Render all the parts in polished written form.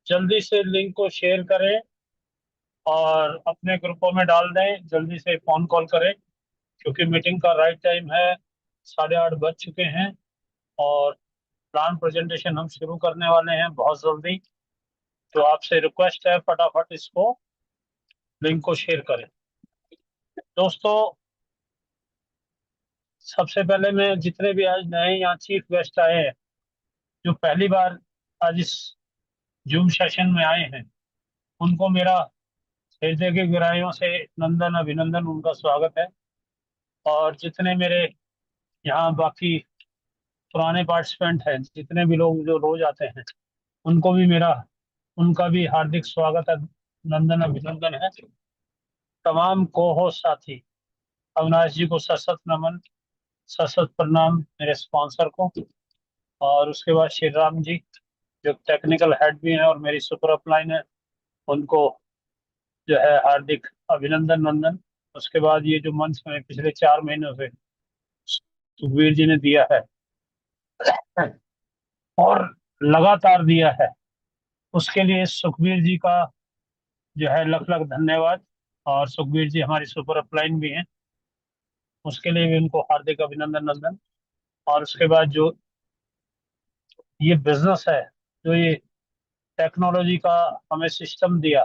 जल्दी से लिंक को शेयर करें और अपने ग्रुपों में डाल दें। जल्दी से फोन कॉल करें क्योंकि मीटिंग का राइट टाइम है। 8:30 बज चुके हैं और प्लान प्रेजेंटेशन हम शुरू करने वाले हैं बहुत जल्दी। तो आपसे रिक्वेस्ट है फटाफट इसको लिंक को शेयर करें। दोस्तों, सबसे पहले मैं जितने भी आज नए यहाँ चीफ गेस्ट आए हैं, जो पहली बार आज इस जूम सेशन में आए हैं, उनको मेरा हृदय की गहराइयों से नंदन अभिनंदन, उनका स्वागत है। और जितने मेरे यहाँ बाकी पुराने पार्टिसिपेंट हैं, जितने भी लोग जो रोज आते हैं, उनको भी मेरा उनका भी हार्दिक स्वागत है, नंदन अभिनंदन है। तमाम को होस्ट साथी अविनाश जी को सत सत नमन, सत सत प्रणाम मेरे स्पॉन्सर को। और उसके बाद श्री राम जी, जो टेक्निकल हेड भी हैं और मेरी सुपर अपलाइन है, उनको जो है हार्दिक अभिनंदन नंदन। उसके बाद ये जो मंच में पिछले 4 महीनों से सुखबीर जी ने दिया है और लगातार दिया है, उसके लिए सुखबीर जी का जो है लख लख धन्यवाद। और सुखबीर जी हमारी सुपर अपलाइन भी हैं, उसके लिए भी उनको हार्दिक अभिनंदन नंदन। और उसके बाद जो ये बिजनेस है, जो ये टेक्नोलॉजी का हमें सिस्टम दिया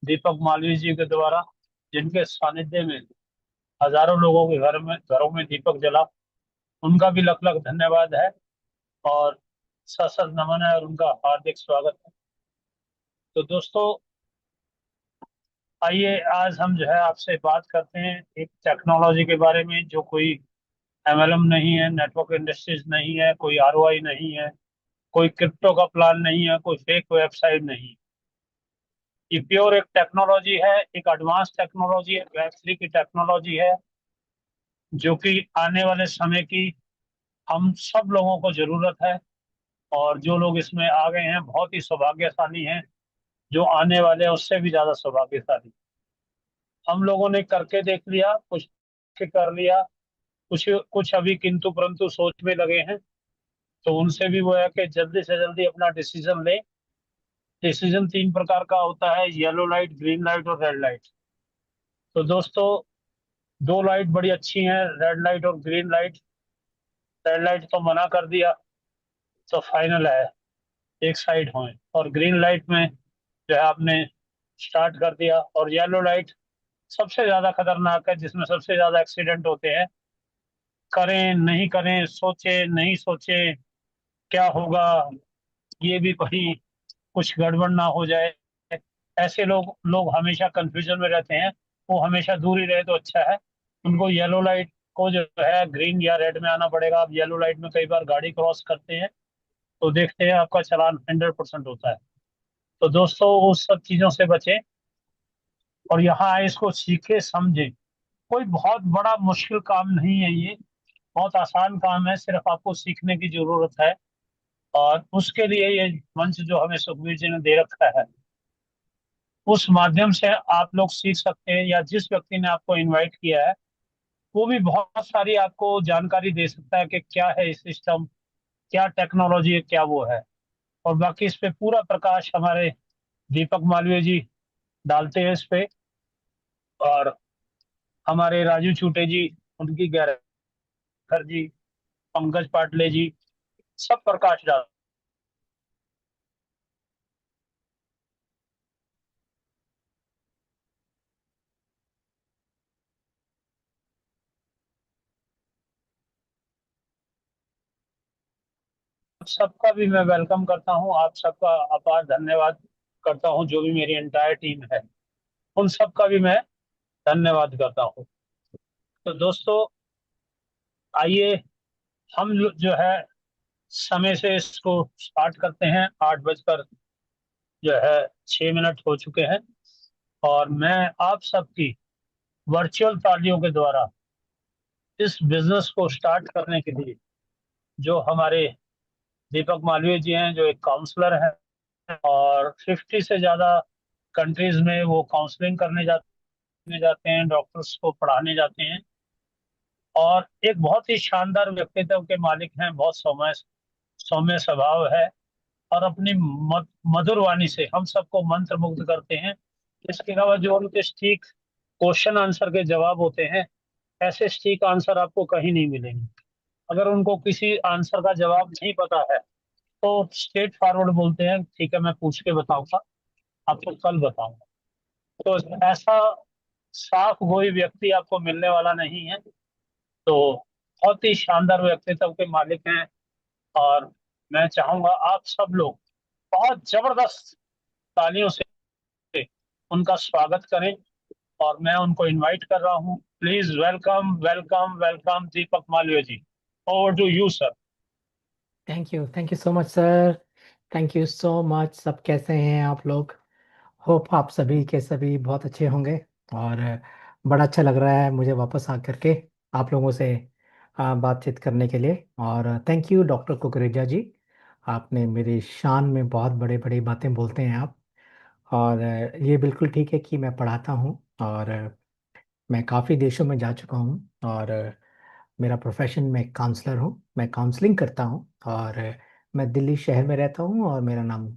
दीपक मालवीय जी के द्वारा, जिनके सानिध्य में हजारों लोगों के घरों में दीपक जला, उनका भी लख लख धन्यवाद है और सत सत नमन है और उनका हार्दिक स्वागत है। तो दोस्तों, आइए आज हम जो है आपसे बात करते हैं एक टेक्नोलॉजी के बारे में, जो कोई एमएलएम नहीं है, नेटवर्क इंडस्ट्रीज नहीं है, कोई आरओआई नहीं है, कोई क्रिप्टो का प्लान नहीं है, कोई फेक वेबसाइट नहीं। ये प्योर एक टेक्नोलॉजी है, एक एडवांस टेक्नोलॉजी है, वेब 3 की टेक्नोलॉजी है, जो कि आने वाले समय की हम सब लोगों को जरूरत है। और जो लोग इसमें आ गए हैं बहुत ही सौभाग्यशाली हैं, जो आने वाले हैं उससे भी ज्यादा सौभाग्यशाली। हम लोगों ने करके देख लिया, कुछ कर लिया, कुछ कुछ अभी किंतु परंतु सोच में लगे हैं। तो उनसे भी वो है कि जल्दी से जल्दी अपना डिसीजन लें। डिसीजन 3 प्रकार का होता है: येलो लाइट, ग्रीन लाइट और रेड लाइट। तो दोस्तों, दो लाइट बड़ी अच्छी हैं, रेड लाइट और ग्रीन लाइट। रेड लाइट तो मना कर दिया, तो फाइनल है, एक साइड हों। और ग्रीन लाइट में जो है आपने स्टार्ट कर दिया। और येलो लाइट सबसे ज्यादा खतरनाक है, जिसमें सबसे ज्यादा एक्सीडेंट होते हैं। करें नहीं करें, सोचे नहीं सोचे, क्या होगा, ये भी कहीं कुछ गड़बड़ ना हो जाए, ऐसे लोग लोग हमेशा कंफ्यूजन में रहते हैं। वो हमेशा दूर ही रहे तो अच्छा है। उनको येलो लाइट को जो है ग्रीन या रेड में आना पड़ेगा। आप येलो लाइट में कई बार गाड़ी क्रॉस करते हैं तो देखते हैं आपका चालान 100% होता है। तो दोस्तों, उस सब चीजों से बचें और यहाँ आए इसको सीखे समझे। कोई बहुत बड़ा मुश्किल काम नहीं है ये, बहुत आसान काम है, सिर्फ आपको सीखने की जरूरत है। और उसके लिए ये मंच जो हमें सुखबीर जी ने दे रखा है, उस माध्यम से आप लोग सीख सकते हैं, या जिस व्यक्ति ने आपको इनवाइट किया है वो भी बहुत सारी आपको जानकारी दे सकता है कि क्या है इस सिस्टम, क्या टेक्नोलॉजी है, क्या वो है। और बाकी इस पे पूरा प्रकाश हमारे दीपक मालवीय जी डालते हैं इस पे। और हमारे राजू छूटे जी, उनकी गैरकर जी, पंकज पाटले जी, सब प्रकाश डाल। सबका भी मैं वेलकम करता हूँ, आप सबका अपार धन्यवाद करता हूँ। जो भी मेरी एंटायर टीम है, उन सबका भी मैं धन्यवाद करता हूँ। तो दोस्तों, आइए जो है समय से इसको स्टार्ट करते हैं। 8 बजकर जो है 6 मिनट हो चुके हैं और मैं आप सबकी वर्चुअल तालियों के द्वारा इस बिजनेस को स्टार्ट करने के लिए, जो हमारे दीपक मालवीय जी हैं, जो एक काउंसलर हैं और 50 से ज्यादा कंट्रीज में वो काउंसलिंग करने जाते हैं, डॉक्टर्स को पढ़ाने जाते हैं, और एक बहुत ही शानदार व्यक्तित्व के मालिक हैं, बहुत सौम्य सौम्य स्वभाव है। और अपनी मधुर वाणी से हम सबको मंत्र मुग्ध करते हैं। इसके अलावा जो उनके सटीक क्वेश्चन आंसर के जवाब होते हैं, ऐसे सटीक आंसर आपको कहीं नहीं मिलेंगे। अगर उनको किसी आंसर का जवाब नहीं पता है तो स्ट्रेट फॉरवर्ड बोलते हैं, ठीक है मैं पूछ के बताऊंगा, आपको कल बताऊंगा। तो ऐसा साफ कोई व्यक्ति आपको मिलने वाला नहीं है। तो बहुत ही शानदार व्यक्तित्व के मालिक हैं। और मैं चाहूंगा आप सब लोग बहुत जबरदस्त तालियों से उनका स्वागत करें। और मैं उनको इनवाइट कर रहा हूं। Please welcome welcome welcome Deepak Malviya ji. Over to you sir. Thank you so much sir. Thank you so much. सब कैसे हैं आप लोग? होप आप सभी के सभी बहुत अच्छे होंगे। और बड़ा अच्छा लग रहा है मुझे वापस आकर के आप लोगों से बातचीत करने के लिए। और थैंक यू डॉक्टर कुकरेजा जी। आपने मेरी शान में बहुत बड़े बड़ी बातें बोलते हैं आप। और ये बिल्कुल ठीक है कि मैं पढ़ाता हूँ। और मैं काफ़ी देशों में जा चुका हूँ। और मेरा प्रोफेशन में काउंसलर हूँ, मैं काउंसलिंग करता हूँ। और मैं दिल्ली शहर में रहता हूँ और मेरा नाम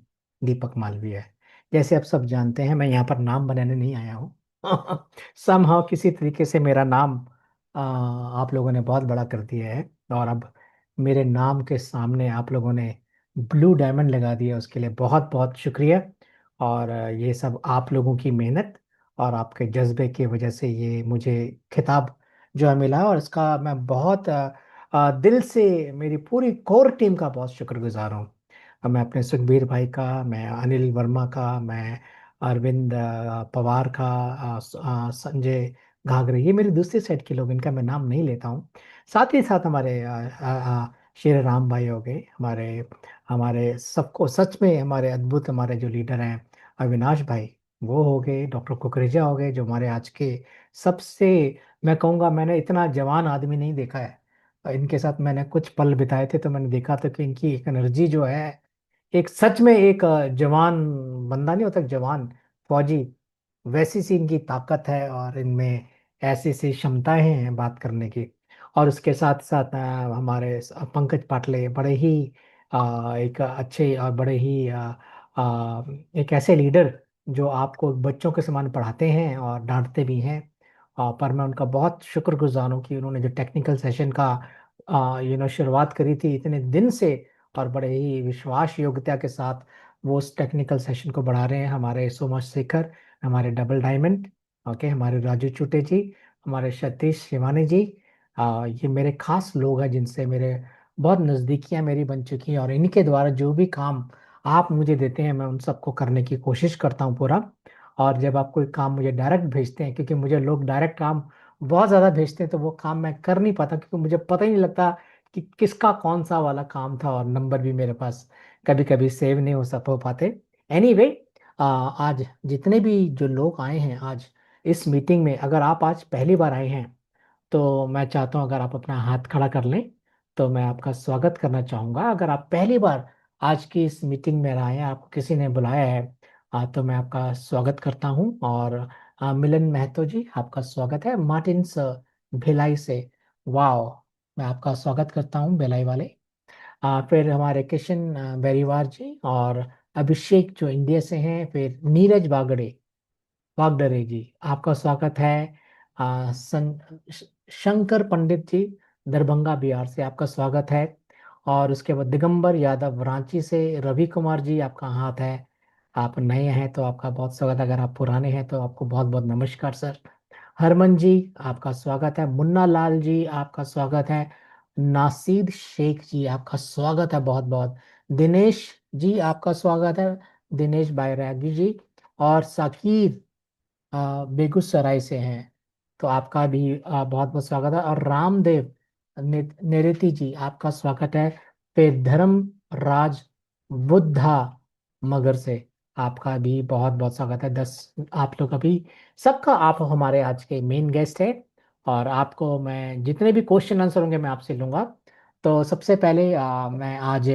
दीपक मालवीय है। जैसे आप सब जानते हैं मैं यहाँ पर नाम बनाने नहीं आया हूँ। समहाउ किसी तरीके से मेरा नाम आप लोगों ने बहुत बड़ा कर दिया है। और अब मेरे नाम के सामने आप लोगों ने ब्लू डायमंड लगा दिया, उसके लिए बहुत बहुत शुक्रिया। और ये सब आप लोगों की मेहनत और आपके जज्बे की वजह से ये मुझे खिताब जो है मिला। और इसका मैं बहुत दिल से मेरी पूरी कोर टीम का बहुत शुक्रगुजार हूँ। मैं अपने सुखबीर भाई का, मैं अनिल वर्मा का, मैं अरविंद पवार का, संजय घाघरे, ये मेरी दूसरी साइड के लोग, इनका मैं नाम नहीं लेता हूँ। साथ ही साथ हमारे शेर राम भाई हो गए, हमारे हमारे सबको सच में हमारे अद्भुत हमारे जो लीडर हैं, अविनाश भाई वो हो गए, डॉक्टर कुकरेजा हो गए, जो हमारे आज के सबसे, मैं कहूँगा मैंने इतना जवान आदमी नहीं देखा है। इनके साथ मैंने कुछ पल बिताए थे तो मैंने देखा था कि इनकी एक एनर्जी जो है, एक सच में एक जवान बंदा नहीं होता, जवान फौजी, वैसी सी इनकी ताकत है और इनमें ऐसी सी क्षमताएं हैं बात करने की। और उसके साथ साथ हमारे पंकज पाटले बड़े ही एक अच्छे और बड़े ही एक ऐसे लीडर जो आपको बच्चों के समान पढ़ाते हैं और डांटते भी हैं। पर मैं उनका बहुत शुक्रगुजार हूँ कि उन्होंने जो टेक्निकल सेशन का शुरुआत करी थी इतने दिन से, और बड़े ही विश्वास योग्यता के साथ वो उस टेक्निकल सेशन को बढ़ा रहे हैं। हमारे सोमा शेखर, हमारे डबल डायमंड, ओके, हमारे राजू चुटे जी, हमारे सतीश शिवानी जी, ये मेरे खास लोग हैं जिनसे मेरे बहुत नज़दीकियां मेरी बन चुकी हैं। और इनके द्वारा जो भी काम आप मुझे देते हैं मैं उन सबको करने की कोशिश करता हूँ पूरा। और जब आप कोई काम मुझे डायरेक्ट भेजते हैं, क्योंकि मुझे लोग डायरेक्ट काम बहुत ज़्यादा भेजते हैं, तो वो काम मैं कर नहीं पाता क्योंकि मुझे पता ही नहीं लगता कि किसका कौन सा वाला काम था, और नंबर भी मेरे पास कभी कभी सेव नहीं हो पाते। एनीवे, आज जितने भी जो लोग आए हैं आज इस मीटिंग में, अगर आप आज पहली बार आए हैं तो मैं चाहता हूं अगर आप अपना हाथ खड़ा कर लें तो मैं आपका स्वागत करना चाहूंगा। अगर आप पहली बार आज की इस मीटिंग में आए हैं, आपको किसी ने बुलाया है, तो मैं आपका स्वागत करता हूं। और मिलन महतो जी, आपका स्वागत है मार्टिन्स भिलाई से। वाओ, मैं आपका स्वागत करता हूं भिलाई वाले। फिर हमारे किशन बेरीवार जी, और अभिषेक जो इंडिया से हैं, फिर नीरज बागड़े वागडरे जी, आपका स्वागत है। श- शंकर पंडित जी दरभंगा बिहार से, आपका स्वागत है। और उसके बाद दिगंबर यादव रांची से, रवि कुमार जी आपका हाथ है। आप नए हैं तो आपका बहुत स्वागत, अगर आप पुराने हैं तो आपको बहुत बहुत नमस्कार सर। हरमन जी आपका स्वागत है। मुन्ना लाल जी आपका स्वागत है। नासीद शेख जी आपका स्वागत है बहुत बहुत। दिनेश जी आपका स्वागत है, दिनेश बैरागी जी। और साकिर बेगूसराय से हैं, तो आपका भी बहुत बहुत स्वागत है। और रामदेव नेरेती जी आपका स्वागत है। फिर धर्म राज बुद्धा मगर से, आपका भी बहुत बहुत स्वागत है। 10 आप लोग अभी सबका, आप हमारे आज के मेन गेस्ट हैं। और आपको मैं जितने भी क्वेश्चन आंसर होंगे मैं आपसे लूंगा। तो सबसे पहले मैं आज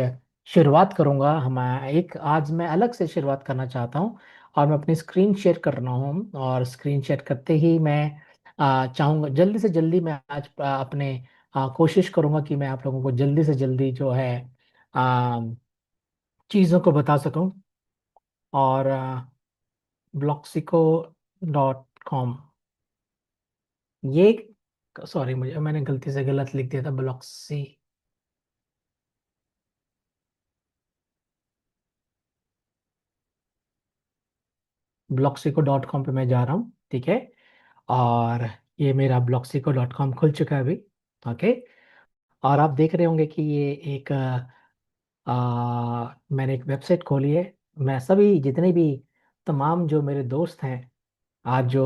शुरुआत करूंगा, हम एक आज मैं अलग से शुरुआत करना चाहता हूँ। और मैं अपनी स्क्रीन शेयर कर रहा हूँ, और स्क्रीन शेयर करते ही मैं चाहूँगा जल्दी से जल्दी मैं आज अपने कोशिश करूँगा कि मैं आप लोगों को जल्दी से जल्दी जो है चीज़ों को बता सकूं। और ब्लॉक्सिको डॉट कॉम, ये, सॉरी मुझे मैंने गलती से गलत लिख दिया था, ब्लॉक्सिको डॉट कॉम पे मैं जा रहा हूँ, ठीक है। और ये मेरा ब्लॉक्सिको डॉट कॉम खुल चुका है अभी। ओके। और आप देख रहे होंगे कि ये एक मैंने एक वेबसाइट खोली है। मैं सभी जितने भी तमाम जो मेरे दोस्त हैं आज जो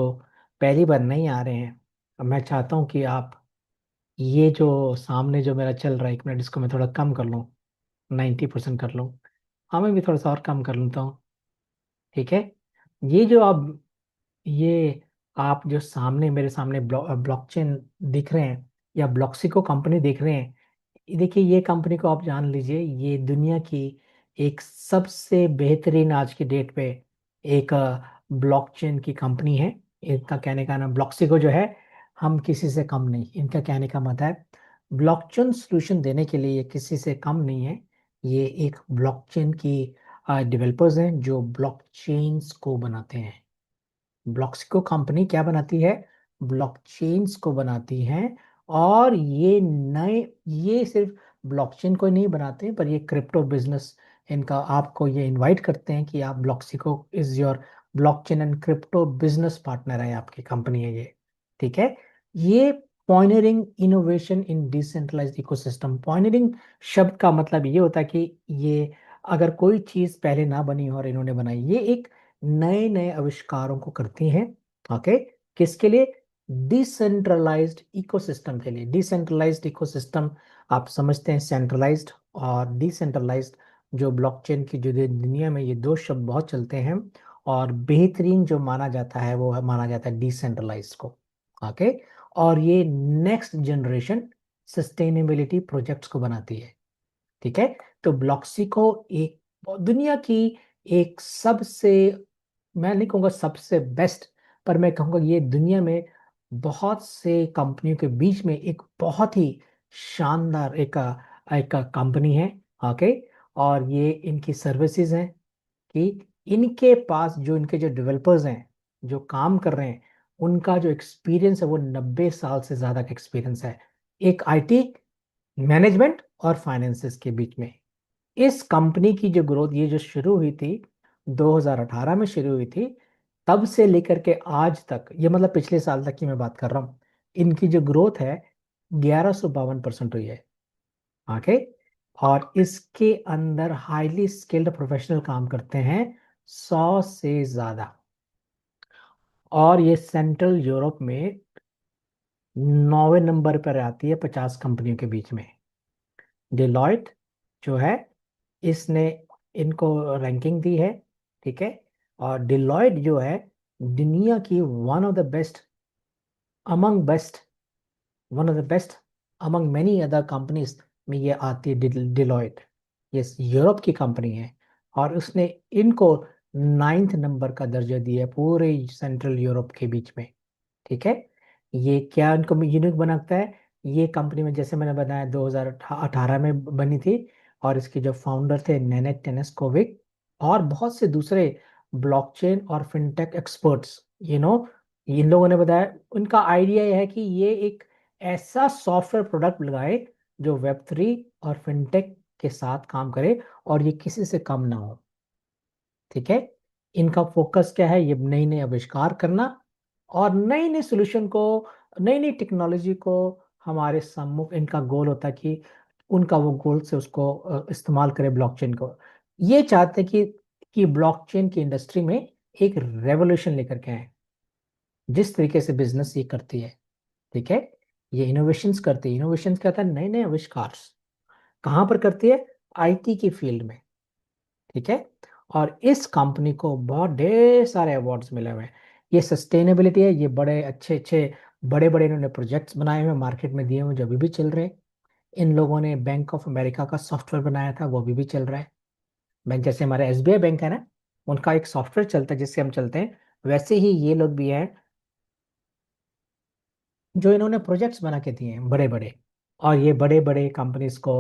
पहली बार नहीं आ रहे हैं, मैं चाहता हूँ कि आप ये जो सामने जो मेरा चल रहा है, 1 मिनट इसको मैं थोड़ा कम कर लूँ, 90% कर लूँ। हाँ, मैं भी थोड़ा सा और कम कर लेता हूँ, ठीक है। ये जो आप ये आप जो सामने मेरे सामने ब्लॉकचेन दिख रहे हैं या ब्लॉक्सिको कंपनी देख रहे हैं, देखिए ये कंपनी को आप जान लीजिए, ये दुनिया की एक सबसे बेहतरीन आज की डेट पे एक ब्लॉकचेन की कंपनी है। इनका कहने का नाम ब्लॉक्सिको जो है, हम किसी से कम नहीं, इनका कहने का मतलब है ब्लॉकचेन सॉल्यूशन देने के लिए ये किसी से कम नहीं है। ये एक ब्लॉकचेन की डेवलपर्स हैं जो ब्लॉकचेन्स को बनाते हैं। ब्लॉक्सिको कंपनी क्या बनाती है? ब्लॉकचेन्स को बनाती है। और ये नए, ये सिर्फ ब्लॉकचेन को ही नहीं बनाते पर ये क्रिप्टो बिजनेस, इनका आपको ये इनवाइट करते हैं कि आप Bloxico is your blockchain and crypto business partner है, आपकी कंपनी है ये, ठीक है। ये pioneering innovation in decentralized ecosystem, pioneering शब्द का मतलब ये होता है कि ये अगर कोई चीज पहले ना बनी हो और इन्होंने बनाई, ये एक नए नए आविष्कारों को करती हैं। ओके। किसके लिए? डिसेंट्रलाइज्ड इकोसिस्टम के लिए। डिसेंट्रलाइज्ड इकोसिस्टम आप समझते हैं, सेंट्रलाइज्ड और डिसेंट्रलाइज्ड। जो ब्लॉकचेन की जो दुनिया में ये दो शब्द बहुत चलते हैं, और बेहतरीन जो माना जाता है वो माना जाता है डिसेंट्रलाइज्ड को। ओके। और ये नेक्स्ट जनरेशन सस्टेनेबिलिटी प्रोजेक्ट्स को बनाती है, ठीक है। तो ब्लॉक्सिको एक दुनिया की एक सबसे, मैं नहीं कहूँगा सबसे बेस्ट, पर मैं कहूँगा ये दुनिया में बहुत से कंपनियों के बीच में एक बहुत ही शानदार एक कंपनी है। ओके। और ये इनकी सर्विसेज हैं कि इनके पास जो इनके जो डेवलपर्स हैं जो काम कर रहे हैं, उनका जो एक्सपीरियंस है वो 90 साल से ज्यादा का एक्सपीरियंस है, एक आईटी मैनेजमेंट और फाइनेंसेस के बीच में। इस कंपनी की जो ग्रोथ, ये जो शुरू हुई थी 2018 में शुरू हुई थी, तब से लेकर के आज तक, ये मतलब पिछले साल तक की मैं बात कर रहा हूँ, इनकी जो ग्रोथ है 1152% हुई है। ओके। और इसके अंदर हाईली स्किल्ड प्रोफेशनल काम करते हैं 100 से ज्यादा। और ये सेंट्रल यूरोप में 9वें नंबर पर आती है 50 कंपनियों के बीच में। डिलॉयट जो है, इसने इनको रैंकिंग दी है, ठीक है। और डिलॉयट जो है दुनिया की one of the best among best one of the best among many other companies में ये आती है। डिलॉयट ये यूरोप की कंपनी है, और उसने इनको 9th नंबर का दर्जा दिया है पूरे सेंट्रल यूरोप के बीच में, ठीक है। ये क्या इनको यूनिक बनाता है? ये कंपनी में जैसे मैंने बताया 2018 में बनी थी, और इसके जो फाउंडर थे नेनेट टेनेस्कोविक और बहुत से दूसरे ब्लॉकचेन और फिनटेक एक्सपर्ट्स, इन लोगों ने बताया। उनका आइडिया यह है कि ये एक ऐसा सॉफ्टवेयर प्रोडक्ट लगाए जो वेब 3 और फिनटेक के साथ काम करे, और ये किसी से कम ना हो, ठीक है। इनका फोकस क्या है? ये नई नई आविष्कार करना और नई नई सोल्यूशन को, नई नई टेक्नोलॉजी को हमारे सम्मुख, इनका गोल होता है कि उनका वो गोल से उसको इस्तेमाल करें ब्लॉकचेन को। ये चाहते हैं कि ब्लॉकचेन की इंडस्ट्री में एक रेवोल्यूशन लेकर के आए। जिस तरीके से बिजनेस ये करती है, ठीक है, ये इनोवेशंस करती है। इनोवेशंस क्या था? नए नए आविष्कार कहाँ पर करती है? आईटी की फील्ड में, ठीक है। और इस कंपनी को बहुत ढेर सारे अवार्ड्स मिले हुए हैं। ये सस्टेनेबिलिटी है, ये बड़े अच्छे अच्छे बड़े बड़े इन्होंने प्रोजेक्ट्स बनाए हुए मार्केट में दिए हुए जो अभी भी चल रहे हैं। इन लोगों ने बैंक ऑफ अमेरिका का सॉफ्टवेयर बनाया था, वो अभी भी चल रहा है। बैंक जैसे हमारे एसबीआई बैंक है ना, उनका एक सॉफ्टवेयर चलता है जिससे हम चलते हैं, वैसे ही ये लोग भी हैं जो इन्होंने प्रोजेक्ट्स बना के दिए हैं बड़े बड़े। और ये बड़े बड़े कंपनीज को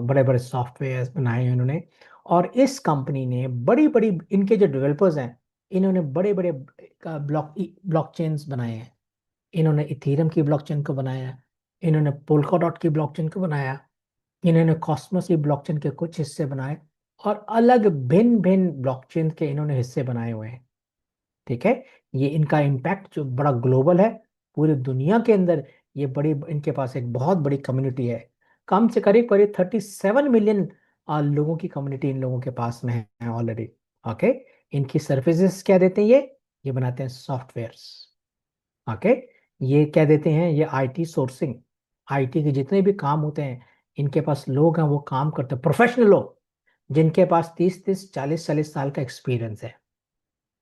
बड़े बड़े सॉफ्टवेयर बनाए हैं इन्होंने। और इस कंपनी ने बड़ी बड़ी, इनके जो डेवलपर्स हैं, इन्होंने बड़े बड़े ब्लॉकचेन्स बनाए हैं। इन्होंने इथेरियम की ब्लॉकचेन को बनाया, इन्होंने पोल्काडॉट की ब्लॉकचेन को बनाया, इन्होंने कॉस्मोस की ब्लॉकचेन के कुछ हिस्से बनाए, और अलग भिन्न भिन्न ब्लॉकचेन के इन्होंने हिस्से बनाए हुए हैं। ठीक है। ये इनका इम्पैक्ट जो बड़ा ग्लोबल है, पूरी दुनिया के अंदर ये बड़ी, इनके पास एक बहुत बड़ी कम्युनिटी है। कम से करीब करीब 37 मिलियन लोगों की कम्युनिटी इन लोगों के पास में है ऑलरेडी। ओके। इनकी सर्विसेज क्या देते हैं ये बनाते हैं सॉफ्टवेयर्स। ओके। ये क्या देते हैं, ये आईटी सोर्सिंग, आईटी के जितने भी काम होते हैं, इनके पास लोग हैं वो काम करते हैं, प्रोफेशनल लोग जिनके पास 30 30 40 40 साल का एक्सपीरियंस है।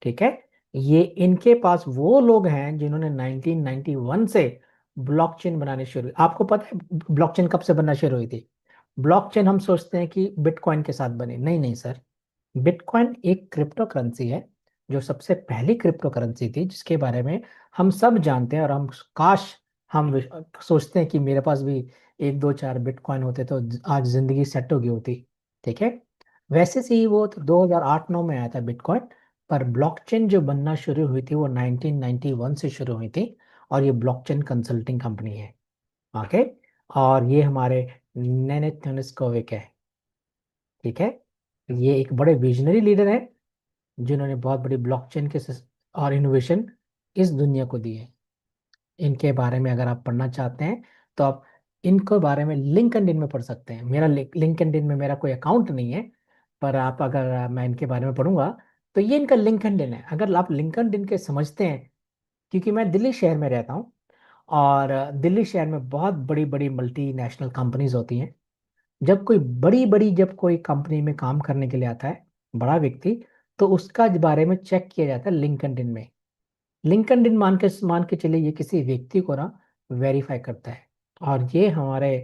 ठीक है। ये इनके पास वो लोग हैं जिन्होंने 1991 से ब्लॉकचेन बनाने शुरू, आपको पता है ब्लॉकचेन कब से बनना शुरू हुई थी? ब्लॉकचेन हम सोचते हैं कि बिटकॉइन के साथ बने, नहीं नहीं सर। बिटकॉइन एक क्रिप्टो करेंसी है, जो सबसे पहली क्रिप्टो करेंसी थी जिसके बारे में हम सब जानते हैं, और हम काश हम सोचते हैं कि मेरे पास भी 1 2 4 बिटकॉइन होते तो आज जिंदगी सेट हो गई होती। ठीक है। वैसे से ही वो तो 2008 9 में आया था बिटकॉइन, पर ब्लॉकचेन जो बनना शुरू हुई थी वो 1991 से शुरू हुई थी, और ये ब्लॉकचेन कंसल्टिंग कंपनी है। ओके। और ये हमारे नेनेट टेनिस्कोविक है। ठीक है। ये एक बड़े विजनरी लीडर है जिन्होंने बहुत बड़ी ब्लॉकचेन के और इनोवेशन इस दुनिया को दी है। इनके बारे में अगर आप पढ़ना चाहते हैं तो आप इनके बारे में लिंक्डइन में पढ़ सकते हैं। मेरा लिंक्डइन में मेरा कोई अकाउंट नहीं है, पर आप अगर मैं इनके बारे में पढ़ूंगा तो ये इनका लिंक्डइन है। अगर आप लिंक्डइन के समझते हैं, क्योंकि मैं दिल्ली शहर में रहता हूँ, और दिल्ली शहर में बहुत बड़ी बड़ी मल्टीनेशनल कंपनीज होती हैं। जब कोई कंपनी में काम करने के लिए आता है बड़ा व्यक्ति, तो उसका इस बारे में चेक किया जाता है लिंक्डइन में। लिंक्डइन मान के चलिए ये किसी व्यक्ति को ना वेरीफाई करता है। और ये हमारे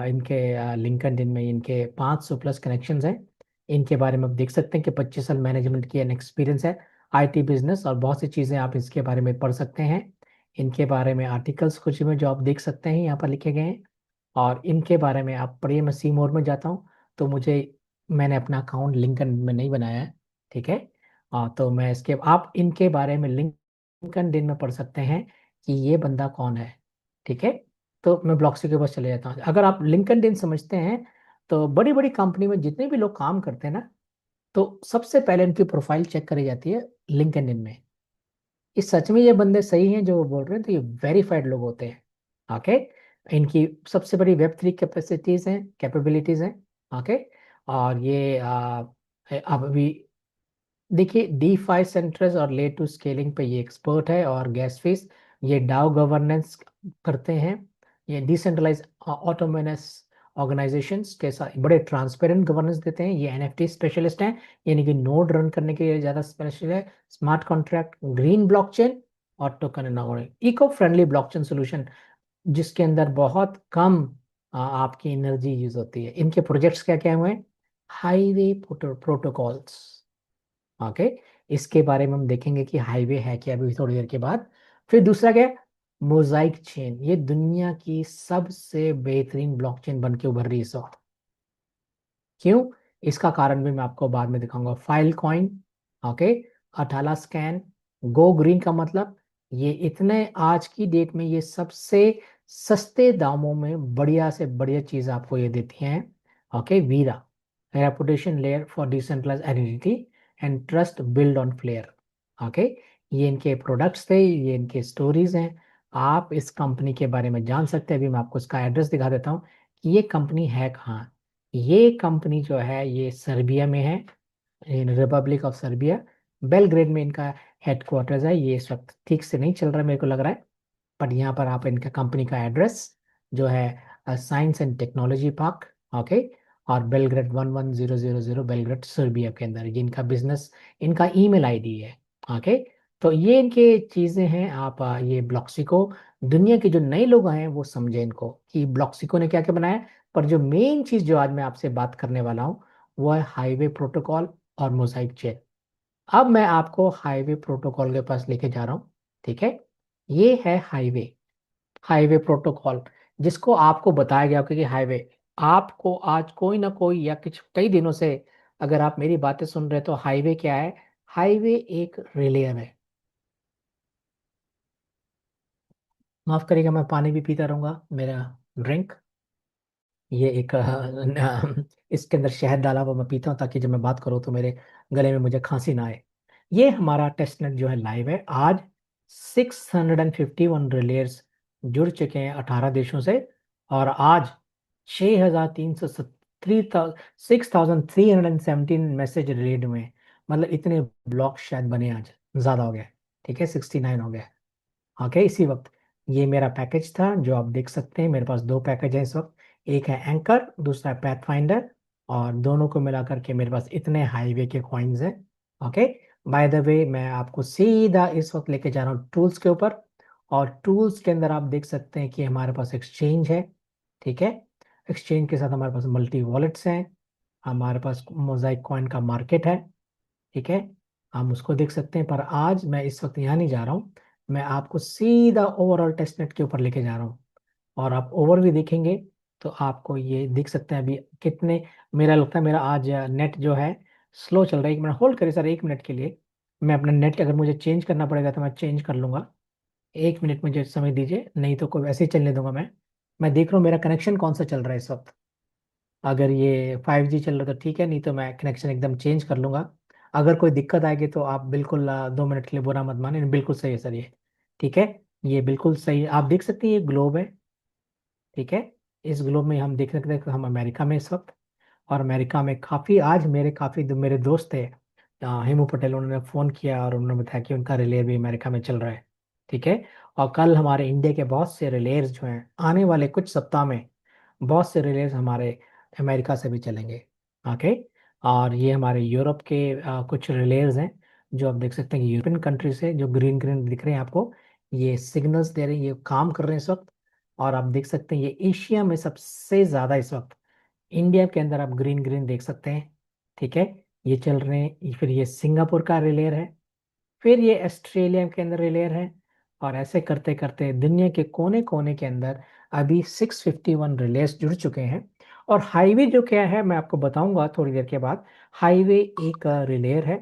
इनके लिंक्डइन में इनके 500 प्लस कनेक्शंस हैं। इनके बारे में आप देख सकते हैं कि 25 साल मैनेजमेंट की एन एक्सपीरियंस है, आईटी बिजनेस और बहुत सी चीज़ें आप इसके बारे में पढ़ सकते हैं। इनके बारे में आर्टिकल्स कुछ में जो आप देख सकते हैं यहाँ पर लिखे गए हैं। और इनके बारे में आप पढ़िए। मैं सी मोर में जाता हूँ तो मैंने अपना अकाउंट लिंक्डइन में नहीं बनाया है। ठीक है। तो मैं इसके आप इनके बारे में लिंक्डइन में पढ़ सकते हैं कि ये बंदा कौन है। ठीक है। तो मैं ब्लॉक्सी के पास चले जाता हूँ। अगर आप लिंक्डइन समझते हैं, तो बड़ी बड़ी कंपनी में जितने भी लोग काम करते हैं ना, तो सबसे पहले इनकी प्रोफाइल चेक करी जाती है लिंक्डइन में। इस सच में ये बंदे सही हैं जो वो बोल रहे हैं, तो ये वेरीफाइड लोग होते हैं। ओके। इनकी सबसे बड़ी वेब 3 कैपेसिटीज हैं, कैपेबिलिटीज हैं। ओके। और ये अब अभी देखिए, डी फाइव सेंटर्स और ले टू स्केलिंग पे ये एक्सपर्ट है। और गैस फीस, ये डाउ गवर्नेंस करते हैं। ये डिसेंट्रलाइज ऑटोनोमस ऑर्गेनाइजेशंस के साथ बड़े ट्रांसपेरेंट गवर्नेंस देते हैं। ये एनएफटी स्पेशलिस्ट हैं, यानी कि नोड रन करने के लिए ज़्यादा स्पेशलिस्ट है। स्मार्ट कॉन्ट्रैक्ट, ग्रीन ब्लॉकचेन और token, eco friendly blockchain solution जिसके अंदर बहुत कम आपकी एनर्जी यूज होती है। इनके प्रोजेक्ट्स क्या क्या हुए हैं? Highway protocols. ओके। इसके बारे में हम देखेंगे कि हाईवे है क्या अभी थोड़ी देर के बाद। फिर दूसरा क्या है? Mosaic chain. ये दुनिया की सबसे बेहतरीन ब्लॉकचेन बन के उभर रही है इस वक्त। क्यों? इसका कारण भी मैं आपको बाद में दिखाऊंगा। File coin. ओके। अठाला स्कैन। गो ग्रीन का मतलब, ये इतने आज की डेट में ये सबसे सस्ते दामों में बढ़िया से बढ़िया चीज आपको ये देती हैं। ओके। वीरा, reputation layer for decentralize identity and trust build on Flare. Okay. ये इनके प्रोडक्ट्स थे, ये इनके स्टोरीज हैं। आप इस कंपनी के बारे में जान सकते हैं। अभी मैं आपको इसका एड्रेस दिखा देता हूँ कि ये कंपनी है कहाँ। ये कंपनी जो है ये सर्बिया में है, इन रिपब्लिक ऑफ सर्बिया। बेलग्रेड में इनका हेडक्वार्टर्स है। ये इस वक्त ठीक से नहीं चल रहा है मेरे को लग रहा है, बट यहाँ पर आप इनका कंपनी का एड्रेस जो है science and technology park. Okay. और बेलग्रेड 11000 बेलग्रेड सर्बिया के अंदर ये इनका बिजनेस, इनका ईमेल आईडी है। ओके। तो ये इनके चीजें हैं। आप ये ब्लॉक्सिको, दुनिया के जो नए लोग हैं वो समझे इनको कि ब्लॉक्सिको ने क्या क्या बनाया। पर जो मेन चीज जो आज मैं आपसे बात करने वाला हूँ वो है हाईवे प्रोटोकॉल और मोजाइक चेन। अब मैं आपको हाईवे प्रोटोकॉल के पास लेके जा रहा हूँ। ठीक है। ये है हाईवे, हाईवे प्रोटोकॉल, जिसको आपको बताया गया क्योंकि हाईवे आपको आज कोई ना कोई या कुछ कई दिनों से अगर आप मेरी बातें सुन रहे तो हाईवे क्या है? हाईवे एक रिले है। माफ करिएगा, मैं पानी भी पीता रहूंगा, मेरा ड्रिंक। ये एक इसके अंदर शहद डाला हुआ मैं पीता हूँ, ताकि जब मैं बात करूँ तो मेरे गले में मुझे खांसी ना आए। ये हमारा टेस्ट नेट जो है लाइव है आज। 651 रिलेयर्स जुड़ चुके हैं 18 देशों से। और आज 6300 6317 मैसेज रिलेड हुए हैं। मतलब इतने ब्लॉक शायद बने आज, ज्यादा हो गया। ठीक है, 69 हो गया। ओके, इसी वक्त ये मेरा पैकेज था जो आप देख सकते हैं। मेरे पास दो पैकेज हैं इस वक्त, एक है एंकर, दूसरा है पैथफाइंडर। और दोनों को मिला करके मेरे पास इतने हाईवे के कॉइन्स हैं। ओके, बाय द वे मैं आपको सीधा इस वक्त लेके जा रहा हूँ टूल्स के ऊपर। और टूल्स के अंदर आप देख सकते हैं कि हमारे पास एक्सचेंज है। ठीक है, एक्सचेंज के साथ हमारे पास मल्टी वॉलेट्स हैं। हमारे पास मोजाइक कॉइन का मार्केट है। ठीक है, हम उसको देख सकते हैं। पर आज मैं इस वक्त यहाँ नहीं जा रहा हूँ, मैं आपको सीधा ओवरऑल टेस्ट नेट के ऊपर लेके जा रहा हूँ। और आप ओवर भी देखेंगे तो आपको ये दिख सकते हैं अभी कितने। मेरा लगता है मेरा आज नेट जो है स्लो चल रहा है। एक मिनट होल्ड करिए सर, 1 मिनट के लिए। मैं अपना नेट अगर मुझे चेंज करना पड़ेगा तो मैं चेंज कर लूंगा। 1 मिनट मुझे समय दीजिए, नहीं तो कोई वैसे ही चलने दूंगा मैं देख रहा हूँ मेरा कनेक्शन कौन सा चल रहा है इस वक्त। अगर ये 5G चल रहा है तो ठीक है, नहीं तो मैं कनेक्शन एकदम चेंज कर लूंगा। अगर कोई दिक्कत आएगी तो आप बिल्कुल 2 मिनट के लिए बुरा मत माने, बिल्कुल सही है सर ये। ठीक है, ये बिल्कुल सही है। आप देख सकते हैं ये ग्लोब है। ठीक है, इस ग्लोब में हम देख सकते हैं कि हम अमेरिका में इस वक्त। और अमेरिका में काफी आज मेरे दोस्त थे, हेमू पटेल, उन्होंने फोन किया और उन्होंने बताया कि उनका रिले भी अमेरिका में चल रहा है। ठीक है, और कल हमारे इंडिया के बहुत से रिलेज जो हैं आने वाले कुछ सप्ताह में, बहुत से रिलेज हमारे अमेरिका से भी चलेंगे। ओके, और ये हमारे यूरोप के कुछ रिलेज हैं जो आप देख सकते हैं कि यूरोपियन कंट्री से जो ग्रीन ग्रीन दिख रहे हैं आपको, ये सिग्नल्स दे रहे हैं, ये काम कर रहे हैं इस वक्त। और आप देख सकते हैं ये एशिया में सबसे ज्यादा इस वक्त, इंडिया के अंदर आप ग्रीन ग्रीन देख सकते हैं। ठीक है, ये चल रहे हैं। फिर ये सिंगापुर का रिलेयर है, फिर ये ऑस्ट्रेलिया के अंदर रिलेयर है। और ऐसे करते करते दुनिया के कोने कोने के अंदर अभी 651 रिलेयर्स जुड़ चुके हैं। और हाईवे जो क्या है मैं आपको बताऊंगा थोड़ी देर के बाद। हाईवे एक रिलेयर है।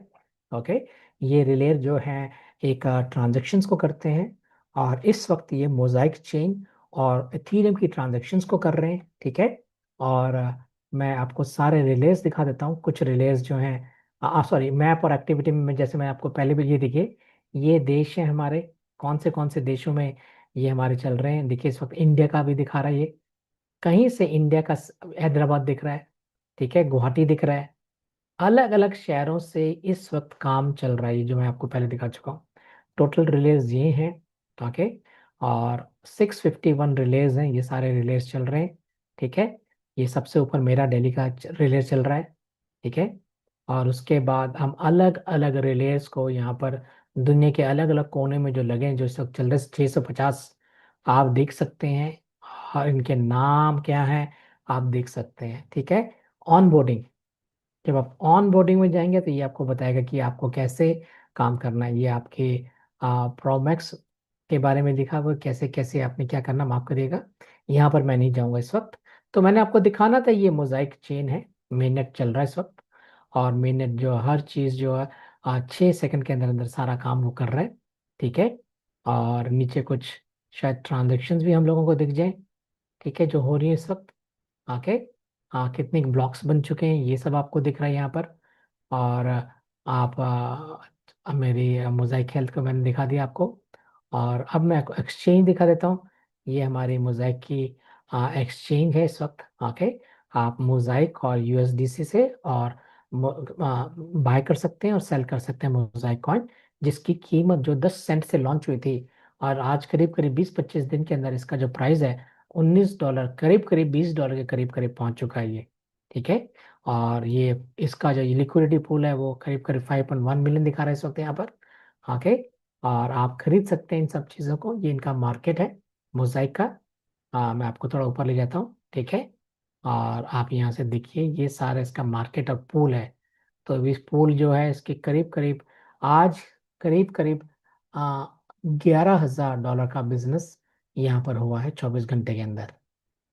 ओके, ये रिलेयर जो है एक ट्रांजेक्शन्स को करते हैं। और इस वक्त ये मोजाइक चेन और इथीरियम की ट्रांजेक्शन्स को कर रहे हैं। ठीक है, और मैं आपको सारे रिलेयर्स दिखा देता हूँ। कुछ रिलेयर्स जो हैं, सॉरी, मैप और एक्टिविटी में जैसे मैं आपको पहले भी, ये देखिए, ये देश हैं हमारे, कौन से देशों में ये हमारे चल रहे हैं। देखिए इस वक्त इंडिया का भी दिखा रहा है ये, कहीं से इंडिया का हैदराबाद दिख रहा है। ठीक है, गुवाहाटी दिख रहा है। अलग अलग शहरों से इस वक्त काम चल रहा है, जो मैं आपको पहले दिखा चुका हूँ। टोटल रिलेज ये हैं। ओके, और 651 रिलेज हैं, ये सारे रिलेज चल रहे हैं। ठीक है, ये सबसे ऊपर मेरा दिल्ली का रिले चल रहा है। ठीक है, और उसके बाद हम अलग अलग रिलेज को यहाँ पर दुनिया के अलग अलग कोने में जो लगे हैं, जो इस वक्त चल रहे हैं 650, आप देख सकते हैं। और इनके नाम क्या है आप देख सकते हैं। ठीक है, ऑन बोर्डिंग, जब आप ऑन बोर्डिंग में जाएंगे तो ये आपको बताएगा कि आपको कैसे काम करना है। ये आपके प्रोमैक्स के बारे में लिखा हुआ है, कैसे कैसे आपने क्या करना, माफ करिएगा, यहाँ पर मैं नहीं जाऊंगा इस वक्त। तो मैंने आपको दिखाना था, ये मोजाइक चेन है, मेननेट चल रहा है इस वक्त। और मेननेट जो हर चीज जो है 6 सेकंड के अंदर अंदर सारा काम वो कर रहा है। ठीक है, और नीचे कुछ शायद ट्रांजेक्शन्स भी हम लोगों को दिख जाए। ठीक है, जो हो रही है इस वक्त। ओके, हाँ, कितने ब्लॉक्स बन चुके हैं ये सब आपको दिख रहा है यहाँ पर। और आप मेरी मोजाइक हेल्थ को मैंने दिखा दिया आपको। और अब मैं आपको एक्सचेंज दिखा देता हूँ। ये हमारी मोजाइक की एक्सचेंज है इस वक्त। ओके, आप मोजाइक और यूएसडीसी से और बाय कर सकते हैं और सेल कर सकते हैं मोजाइक कॉइन, जिसकी कीमत जो 10 सेंट से लॉन्च हुई थी, और आज करीब करीब 20-25 दिन के अंदर इसका जो प्राइस है $19, करीब करीब $20 के करीब करीब पहुंच चुका है ये। ठीक है, और ये इसका जो लिक्विडिटी पूल है वो करीब करीब 5.1 मिलियन दिखा रहा है इस वक्त यहाँ पर। ओके, और आप खरीद सकते हैं इन सब चीज़ों को, ये इनका मार्केट है मोजाइक का। मैं आपको थोड़ा ऊपर ले जाता हूँ। ठीक है, और आप यहाँ से देखिए ये सारा इसका मार्केट और पूल है। तो इस पूल जो है इसके करीब करीब आज करीब करीब 11,000 डॉलर का बिजनेस यहाँ पर हुआ है 24 घंटे के अंदर।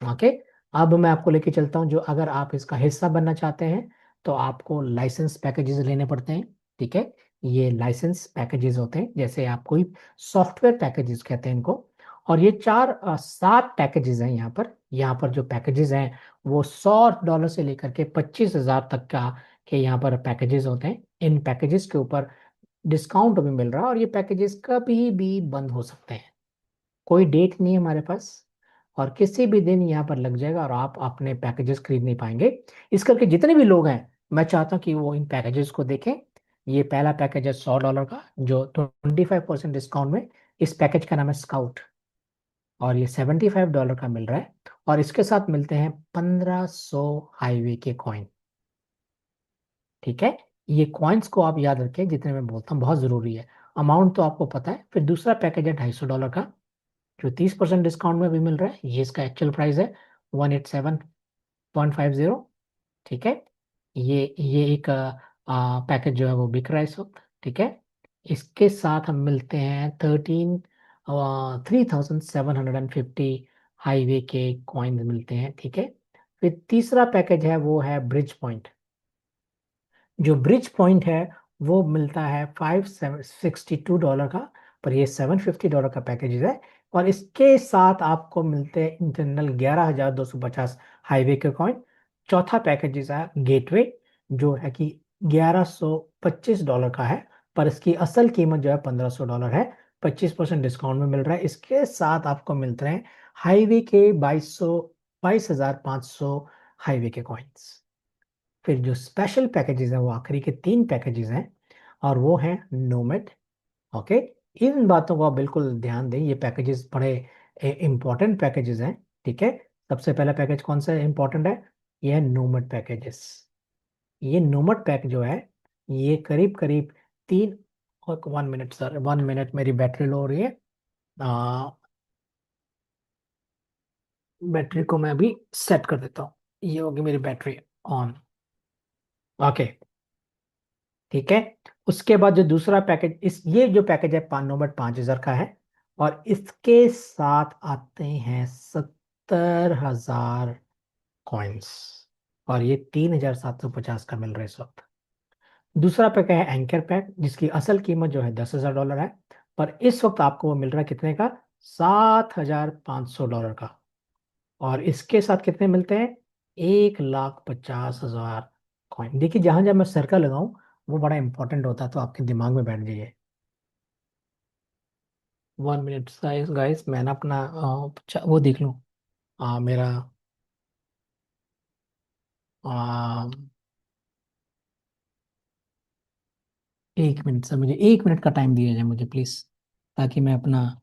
ओके, अब मैं आपको लेके चलता हूँ, जो अगर आप इसका हिस्सा बनना चाहते हैं तो आपको लाइसेंस पैकेजेस लेने पड़ते हैं। ठीक है, ये लाइसेंस पैकेजेस होते हैं, जैसे आप कोई सॉफ्टवेयर पैकेजेस कहते हैं इनको। और ये 7 पैकेजेस हैं यहाँ पर जो पैकेजेस हैं वो $100 से लेकर के 25,000 तक का के यहाँ पर पैकेजेस होते हैं। इन पैकेजेस के ऊपर डिस्काउंट भी मिल रहा है, और ये पैकेजेस कभी भी बंद हो सकते हैं। कोई डेट नहीं है हमारे पास, और किसी भी दिन यहाँ पर लग जाएगा और आप अपने पैकेजेस खरीद नहीं पाएंगे। इस करके जितने भी लोग हैं, मैं चाहता हूँ कि वो इन पैकेजेस को देखें। ये पहला पैकेज है $100 का, जो 25% डिस्काउंट में। इस पैकेज का नाम है स्काउट, और ये $75 का मिल रहा है। और इसके साथ मिलते हैं 1500 हाईवे के कॉइन। ठीक है, ये कॉइन्स को आप याद रखें, जितने मैं बोलता हूँ बहुत जरूरी है। अमाउंट तो आपको पता है। फिर दूसरा पैकेज है $250 का, जो 30% डिस्काउंट में भी मिल रहा है। ये इसका एक्चुअल प्राइस है 187,150। ठीक है, ये एक पैकेज जो है वो बिक रहा है इस वक्त। ठीक है, इसके साथ हम मिलते हैं 3750 हाईवे के कॉइन्स मिलते हैं। ठीक है, फिर तीसरा पैकेज है वो है ब्रिज पॉइंट। जो ब्रिज पॉइंट है वो मिलता है $562 का, पर ये $750 का पैकेज है। और इसके साथ आपको मिलते हैं इंटरनल 11,250 हाईवे के कॉइन। चौथा पैकेज है गेटवे, जो है कि $1,125 का है, पर इसकी असल कीमत जो है $1,500 है। 25% डिस्काउंट में मिल रहा है। इसके साथ आपको मिलते हैं हाईवे के 22,500 हाईवे के कॉइन्स। फिर जो स्पेशल पैकेजेस हैं वो आखिरी के 3 पैकेजेस हैं, और वो हैं नोमेड। ओके, इन बातों को आप बिल्कुल ध्यान दें, ये पैकेजेस बड़े इंपॉर्टेंट पैकेजेस हैं। ठीक है, सबसे पहला पैकेज कौन सा इंपॉर्टेंट है? ये है नोमेड पैकेजेस। ये नोमेड पैक जो है, ये करीब करीब तीन, और 1 मिनट सर, 1 मिनट, मेरी बैटरी लो हो रही है। बैटरी को मैं अभी सेट कर देता हूँ। ये होगी मेरी बैटरी ऑन। ओके, ठीक है। उसके बाद जो दूसरा पैकेज, इस ये जो पैकेज है नोमेड 5,000 का है, और इसके साथ आते हैं 70,000 कॉइन्स, और ये 3,750 का मिल रहा है इस वक्त। दूसरा पैक है एंकर पैक, जिसकी असल कीमत जो है $10,000 है, पर इस वक्त आपको वो मिल रहा है कितने का? $7,500 का। और इसके साथ कितने मिलते हैं? 1,50,000 कॉइन। देखिए, जहां जहां मैं सर्कल लगाऊं वो बड़ा इंपॉर्टेंट होता है, तो आपके दिमाग में बैठ जाइए। 1 मिनट साइज गाइस, मैं ना अपना वो देख लूं। मेरा 1 मिनट सर, मुझे 1 मिनट का टाइम दिया जाए मुझे प्लीज, ताकि मैं अपना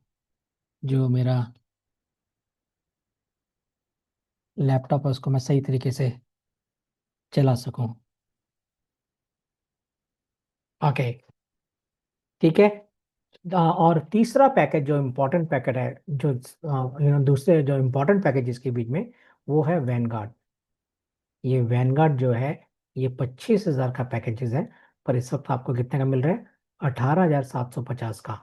जो मेरा लैपटॉप है उसको मैं सही तरीके से चला सकूं। ओके, ठीक है। और तीसरा पैकेज जो इम्पोर्टेंट पैकेट है, जो दूसरे जो इम्पोर्टेंट पैकेज के बीच में, वो है वैनगार्ड। ये वैनगार्ड जो है, ये 25,000 का पैकेजेस है, पर इस वक्त आपको कितने का मिल रहा है? 18,750 का।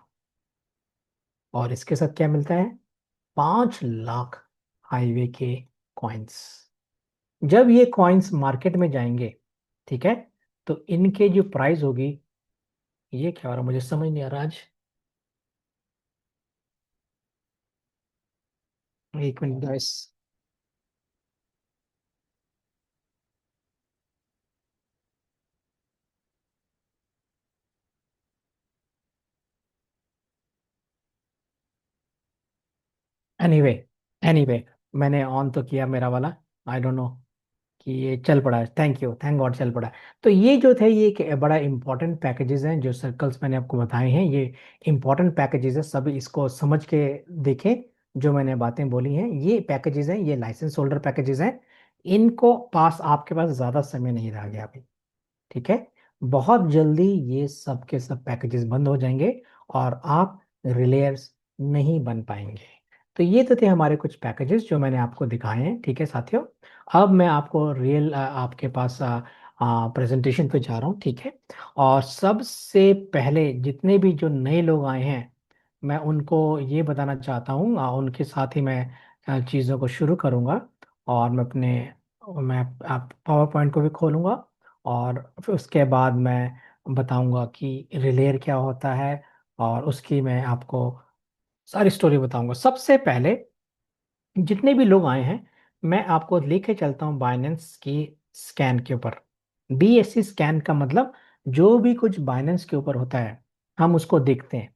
और इसके साथ क्या मिलता है? 5 लाख हाईवे के कॉइन्स। जब ये कॉइन्स मार्केट में जाएंगे, ठीक है, तो इनके जो प्राइस होगी, ये क्या हो रहा है मुझे समझ नहीं आ रहा आज। 1 मिनट गाइस। एनीवे, एनीवे, मैंने ऑन तो किया मेरा वाला। आई डोंट नो कि ये चल पड़ा है। थैंक यू, थैंक गॉड चल पड़ा है। तो ये जो थे, ये एक बड़ा इंपॉर्टेंट पैकेजेस हैं, जो सर्कल्स मैंने आपको बताए हैं, ये इंपॉर्टेंट पैकेजेस है। सभी इसको समझ के देखें, जो मैंने बातें बोली हैं। ये पैकेजेस हैं, ये लाइसेंस होल्डर पैकेजेस हैं। इनको पास आपके पास ज्यादा समय नहीं रह गया अभी। ठीक है, बहुत जल्दी ये सब के सब पैकेजेस बंद हो जाएंगे, और आप रिलेयर्स नहीं बन पाएंगे। तो ये तो थे हमारे कुछ पैकेजेस जो मैंने आपको दिखाए हैं। ठीक है साथियों, अब मैं आपको रियल आपके पास प्रेजेंटेशन पे जा रहा हूँ। ठीक है, और सबसे पहले जितने भी जो नए लोग आए हैं, मैं उनको ये बताना चाहता हूँ, उनके साथ ही मैं चीज़ों को शुरू करूँगा। और मैं अपने मैं आप पावर पॉइंट को भी खोलूँगा, और फिर उसके बाद मैं बताऊंगा कि रिलेयर क्या होता है, और उसकी मैं आपको सारी स्टोरी बताऊंगा। सबसे पहले जितने भी लोग आए हैं, मैं आपको लेके चलता हूँ बाइनेंस की स्कैन के ऊपर। BSC स्कैन का मतलब जो भी कुछ बाइनेंस के ऊपर होता है हम उसको देखते हैं।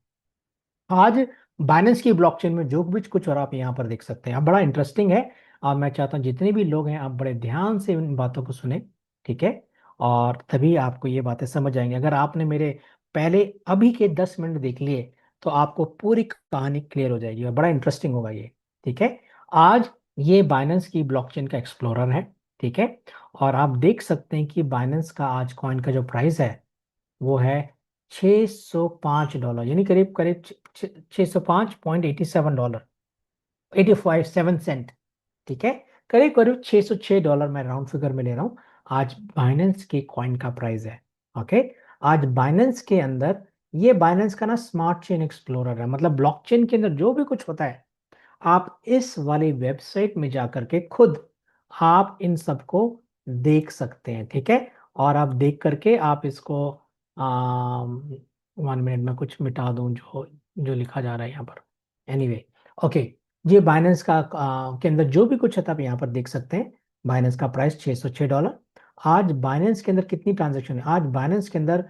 आज बाइनेंस की ब्लॉकचेन में जो भी कुछ हो रहा है आप यहाँ पर देख सकते हैं। अब बड़ा इंटरेस्टिंग है, और मैं चाहता हूँ जितने भी लोग हैं आप बड़े ध्यान से इन बातों को सुने, ठीक है? और तभी आपको ये बातें समझ आएंगी। अगर आपने मेरे पहले अभी के 10 मिनट देख लिए तो आपको पूरी कहानी क्लियर हो जाएगी, और बड़ा इंटरेस्टिंग होगा ये, ठीक है? आज ये बाइनेंस की ब्लॉकचेन का एक्सप्लोरर है, ठीक है? और आप देख सकते हैं कि बाइनेंस का आज कॉइन का जो प्राइस है वो है $605, यानी करीब करीब 605.87 डॉलर, 85 7 सेंट, ठीक है? करीब करीब $606 मैं राउंड फिगर में ले रहा हूँ। आज बाइनेंस के कॉइन का प्राइस है, ओके? आज बाइनेंस के अंदर, ये बाइनेंस का ना स्मार्ट चेन एक्सप्लोरर है, मतलब ब्लॉकचेन के अंदर जो भी कुछ होता है आप इस वाली वेबसाइट में जाकर के खुद आप इन सबको देख सकते हैं, ठीक है? और आप देख करके आप इसको 1 मिनट में कुछ मिटा दूं जो जो लिखा जा रहा है यहाँ पर। एनीवे, ओके, ये बाइनेंस का के अंदर जो भी कुछ है तो आप यहाँ पर देख सकते हैं। बाइनेंस का प्राइस $606। आज बाइनेंस के अंदर कितनी ट्रांजेक्शन है? आज बाइनेंस के अंदर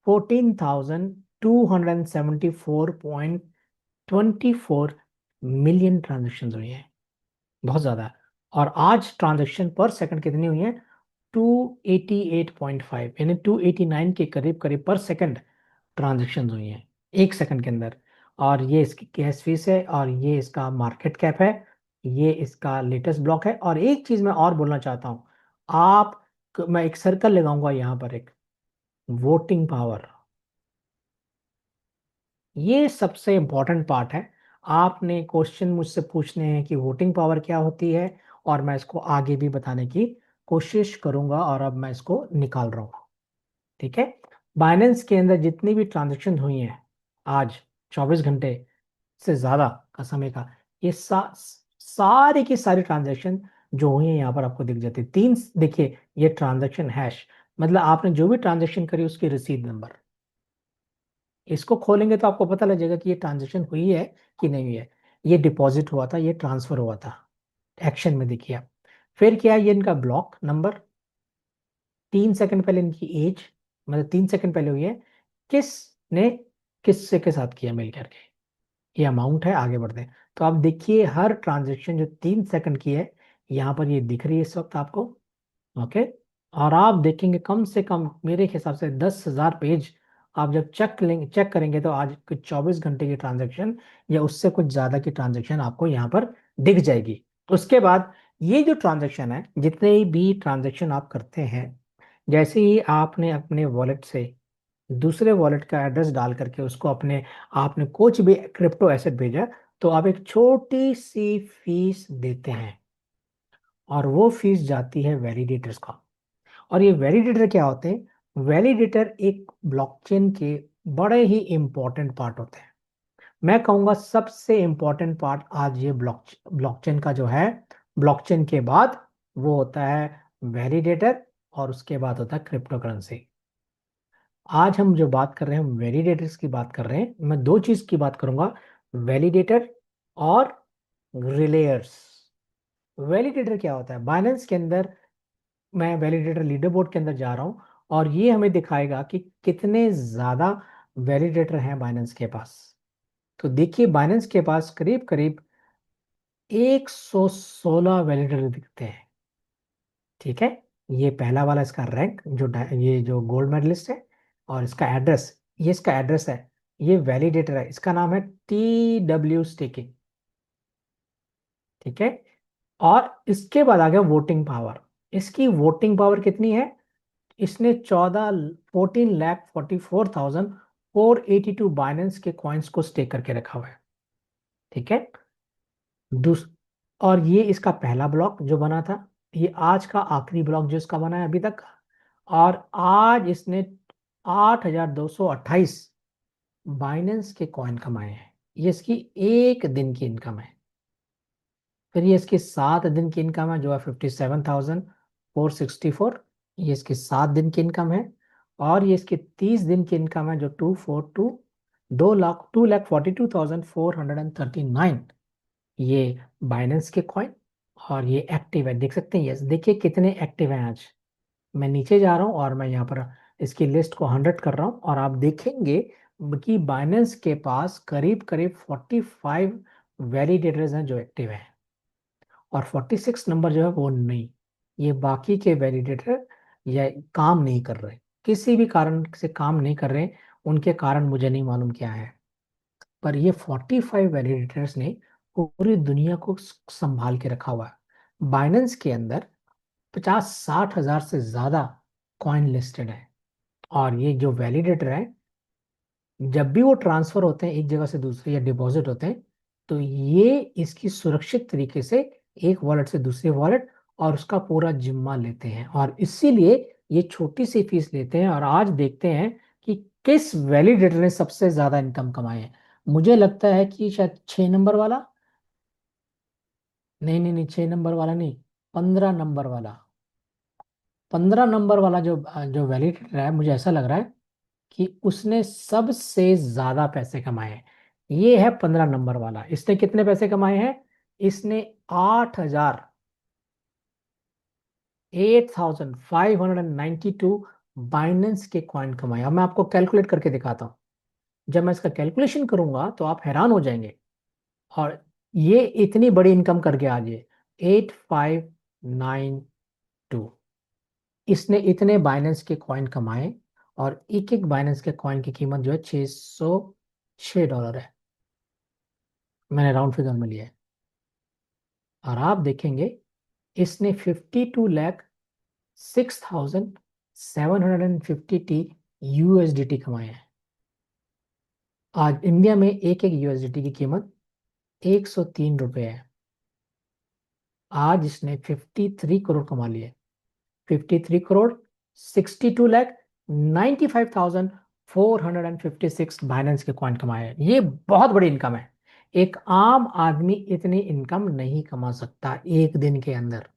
14,274.24 मिलियन ट्रांजेक्शन हुई है, बहुत ज्यादा है। और आज ट्रांजेक्शन पर सेकंड कितनी हुई है? 288.5, यानी 289 के करीब करीब पर सेकंड ट्रांजेक्शन हुई हैं 1 सेकंड के अंदर। और ये इसकी गैस फीस है, और ये इसका मार्केट कैप है, ये इसका लेटेस्ट ब्लॉक है। और एक चीज मैं और बोलना चाहता हूँ, आप मैं एक सर्कल लगाऊंगा यहाँ पर, एक वोटिंग पावर, ये सबसे इंपॉर्टेंट पार्ट है। आपने क्वेश्चन मुझसे पूछने हैं कि वोटिंग पावर क्या होती है, और मैं इसको आगे भी बताने की कोशिश करूंगा, और अब मैं इसको निकाल रहा हूँ, ठीक है? बाइनेंस के अंदर जितनी भी ट्रांजेक्शन हुई हैं आज 24 घंटे से ज्यादा का समय का, ये सारी की सारी ट्रांजेक्शन जो हुई है यहाँ पर आपको दिख जाती है। तीन देखिए, ये ट्रांजेक्शन हैश, मतलब आपने जो भी ट्रांजेक्शन करी उसकी रसीद नंबर, इसको खोलेंगे तो आपको पता लग जाएगा कि ये ट्रांजेक्शन हुई है कि नहीं हुई है। ये डिपॉजिट हुआ था, ये ट्रांसफर हुआ था, एक्शन में देखिए आप। फिर क्या है, ये इनका ब्लॉक नंबर, 3 सेकंड पहले इनकी एज, मतलब 3 सेकंड पहले हुई है, किसने किससे के साथ किया मिल करके, ये अमाउंट है। आगे बढ़ते हैं तो आप देखिए हर ट्रांजेक्शन जो 3 सेकंड की है यहाँ पर ये दिख रही है इस वक्त आपको, ओके? और आप देखेंगे कम से कम मेरे हिसाब से 10,000 पेज आप जब चेक करेंगे तो आज कुछ 24 घंटे की ट्रांजेक्शन या उससे कुछ ज्यादा की ट्रांजेक्शन आपको यहाँ पर दिख जाएगी। उसके बाद ये जो ट्रांजेक्शन है, जितने भी ट्रांजेक्शन आप करते हैं, जैसे ही आपने अपने वॉलेट से दूसरे वॉलेट का एड्रेस डाल करके उसको अपने, आपने कुछ भी क्रिप्टो एसेट भेजा, तो आप एक छोटी सी फीस देते हैं, और वो फीस जाती है वैलिडेटर्स का। और ये वैलिडेटर क्या होते हैं? वैलिडेटर एक ब्लॉकचेन के बड़े ही इंपॉर्टेंट पार्ट होते हैं। मैं कहूंगा सबसे इंपॉर्टेंट पार्ट आज ये ब्लॉकचेन का जो है, ब्लॉकचेन के बाद वो होता है वैलिडेटर, और उसके बाद होता है क्रिप्टो करेंसी। आज हम जो बात कर रहे हैं वैलिडेटर्स की बात कर रहे हैं। मैं दो चीज की बात करूंगा, वैलिडेटर और रिलेयर्स। वैलिडेटर क्या होता है? बाइनेंस के अंदर मैं वैलिडेटर लीडर बोर्ड के अंदर जा रहा हूं, और ये हमें दिखाएगा कि कितने ज्यादा वैलिडेटर हैं बाइनेंस के पास। तो देखिए बाइनेंस के पास करीब करीब 116 वैलिडेटर दिखते हैं, ठीक है? ये पहला वाला इसका रैंक जो ये जो गोल्ड मेडलिस्ट है, और इसका एड्रेस, ये इसका एड्रेस है, ये वैलिडेटर है, इसका नाम है TW स्टेकिंग, ठीक है? और इसके बाद आ गया वोटिंग पावर। इसकी वोटिंग पावर कितनी है? इसने 14,44,482 बाइनेंस के कॉइन्स को स्टेक करके रखा हुआ है, ठीक है? दूस और ये इसका पहला ब्लॉक जो बना था, ये आज का आखिरी ब्लॉक जो इसका बना है अभी तक। और आज इसने 8,228 बाइनेंस के कॉइन कमाए हैं, ये इसकी एक दिन की इनकम है। फिर ये इसकी 7 दिन की इनकम है जो है 57,464। ये इसकी 7 दिन की इनकम है। और ये इसकी 30 दिन की इनकम है, जो 242, 2 लाख, 2,42,439। ये बाइनेंस के कॉइन। और ये एक्टिव है, देख सकते हैं। यस, देखिए कितने एक्टिव हैं आज। मैं नीचे जा रहा हूँ और मैं यहाँ पर इसकी लिस्ट को 100 कर रहा हूँ, और आप देखेंगे कि बाइनेंस के पास करीब करीब 45 वैलिडेटर्स हैं जो एक्टिव हैं। और 46 नंबर जो है वो नहीं। ये बाकी के वैलिडेटर ये काम नहीं कर रहे, किसी भी कारण से काम नहीं कर रहे। उनके कारण मुझे नहीं मालूम क्या है। पर ये 45 वैलिडेटर्स ने पूरी दुनिया को संभाल के रखा हुआ है। बाइनेंस के अंदर 50-60 हजार से ज्यादा कॉइन लिस्टेड है। और ये जो वैलिडेटर है, जब भी वो ट्रांसफर होते हैं एक जगह से दूसरी, या डिपॉजिट होते हैं, तो ये इसकी सुरक्षित तरीके से एक वॉलेट से दूसरे वॉलेट और उसका पूरा जिम्मा लेते हैं। और इसीलिए ये छोटी सी फीस लेते हैं। और आज देखते हैं कि किस वैलिडेटर ने सबसे ज्यादा इनकम कमाई है। मुझे लगता है कि शायद 6 नंबर वाला, नहीं नहीं नहीं, 6 नंबर वाला नहीं, 15 नंबर वाला। 15 नंबर वाला जो जो वैलिडेटर है, मुझे ऐसा लग रहा है कि उसने सबसे ज्यादा पैसे कमाए हैं। ये है 15 नंबर वाला। इसने कितने पैसे कमाए हैं? इसने 8,592 बाइनेंस के कॉइन कमाए। अब मैं आपको कैलकुलेट करके दिखाता हूँ। जब मैं इसका कैलकुलेशन करूंगा तो आप हैरान हो जाएंगे। और ये इतनी बड़ी इनकम करके आज ये 8,592, इसने इतने बाइनेंस के कॉइन कमाए। और एक एक बाइनेंस के कॉइन की कीमत जो है $606 है। मैंने राउंड फिगर में लिया है। और आप देखेंगे इसने 52,06,750 यूएसडीटी कमाए हैं। आज इंडिया में एक एक यूएसडीटी की कीमत ₹103 है। आज इसने 53 करोड़ कमा लिए। 53 करोड़, 62,95,456 बाइनेंस के कॉइन कमाए हैं। ये बहुत बड़ी इनकम है। एक आम आदमी इतनी इनकम नहीं कमा सकता एक दिन के अंदर।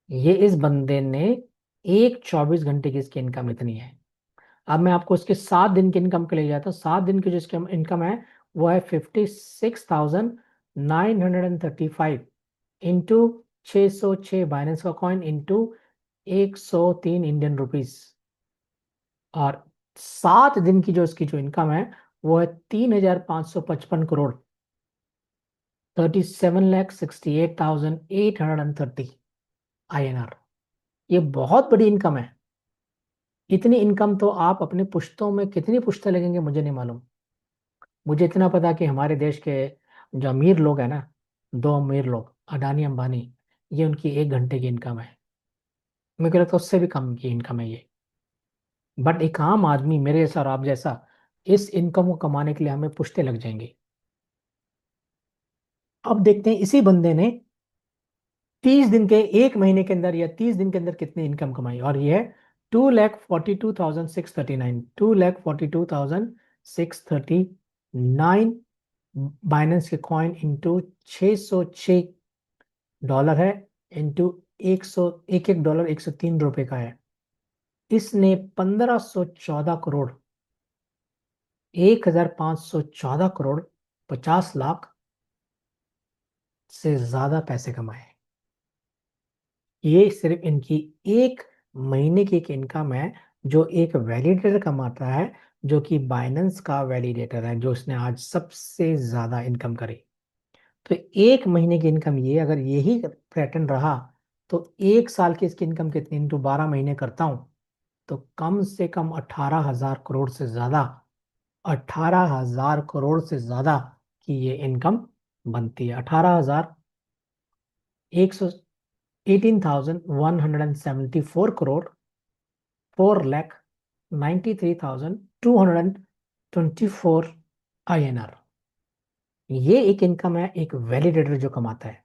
ये इस बंदे ने एक 24 घंटे की इसकी इनकम इतनी है। अब मैं आपको इसके 7 दिन की इनकम के लिए जाता हूँ। 7 दिन की जो इसकी इनकम है वो है 56,935 इंटू 606 बाइनेंस का कॉइन इंटू 103 इंडियन रुपीस। और 7 दिन की जो इसकी जो इनकम है वो है 3,555 करोड़, 37,68,830 INR। ये बहुत बड़ी इनकम है। इतनी इनकम तो आप अपने पुश्तों में कितनी पुश्तें लगेंगे मुझे नहीं मालूम। मुझे इतना पता कि हमारे देश के जो अमीर लोग हैं ना, 2 अमीर लोग, अडानी अंबानी, ये उनकी 1 घंटे की इनकम है। मेरे को लगता है उससे भी कम की इनकम है ये। बट एक आम आदमी मेरे जैसा और आप जैसा, इस इनकम को कमाने के लिए हमें पुश्ते लग जाएंगे। अब देखते हैं इसी बंदे ने 30 दिन के, एक महीने के अंदर या 30 दिन के अंदर कितनी इनकम कमाई। और ये है 2,42,639, 2,42,639 बाइनेंस के कॉइन इंटू 606 डॉलर है, इंटू 100, एक एक डॉलर ₹103 का है। इसने 1,514 करोड़, 1,514 करोड़, 50 लाख से ज्यादा पैसे कमाए। ये सिर्फ इनकी एक महीने की एक इनकम है, जो एक वैलिडेटर कमाता है, जो कि बाइनेंस का वैलिडेटर है, जो इसने आज सबसे ज्यादा इनकम करी। तो एक महीने की इनकम ये, अगर यही पैटर्न रहा तो 1 साल की इसकी इनकम कितनी, इंटू 12 महीने करता हूं, तो कम से कम 18,000 करोड़ से ज्यादा, 18,000 करोड़ से ज्यादा की ये इनकम बनती है। 18,174 करोड़, 4,93,224 INR। ये एक इनकम है एक वैलिडेटर जो कमाता है।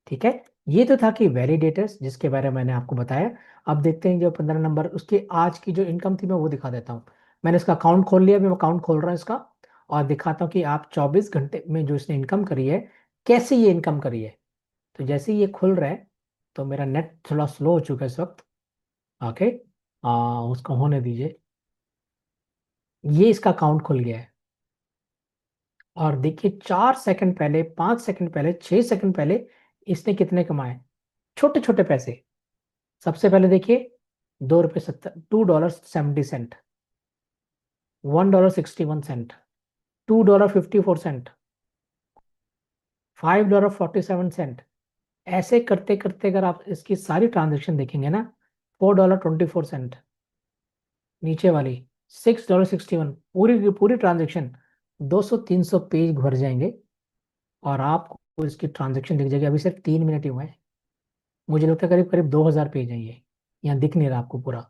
ठीक है। ये तो था कि वैलिडेटर्स जिसके बारे में मैंने आपको बताया। अब देखते हैं जो 15 नंबर, उसके आज की जो इनकम थी मैं वो दिखा देता हूँ। मैंने इसका अकाउंट खोल लिया, अभी मैं अकाउंट खोल रहा हूँ इसका, और दिखाता हूँ कि आप 24 घंटे में जो इसने इनकम करी है, कैसे ये इनकम करी है। तो जैसे ही ये खुल रहा है, तो मेरा नेट थोड़ा स्लो हो चुका है इस वक्त। ओके, उसको होने दीजिए। ये इसका अकाउंट खुल गया है। और देखिए 4 सेकंड पहले, 5 सेकंड पहले, 6 सेकंड पहले इसने कितने कमाए, छोटे छोटे पैसे। सबसे पहले देखिए, $2.70, $2.70, $1.61, $2.54, $5.47। ऐसे करते करते अगर आप इसकी सारी ट्रांजेक्शन देखेंगे ना, $4.24, नीचे वाली $6.61, पूरी की पूरी ट्रांजेक्शन 200-300 पेज भर जाएंगे। और आपको इसकी ट्रांजेक्शन दिख जाएगी। अभी सिर्फ 3 मिनट ही हुए हैं। मुझे लगता है करीब करीब 2000 पेज है ये। यहाँ दिख नहीं रहा आपको पूरा।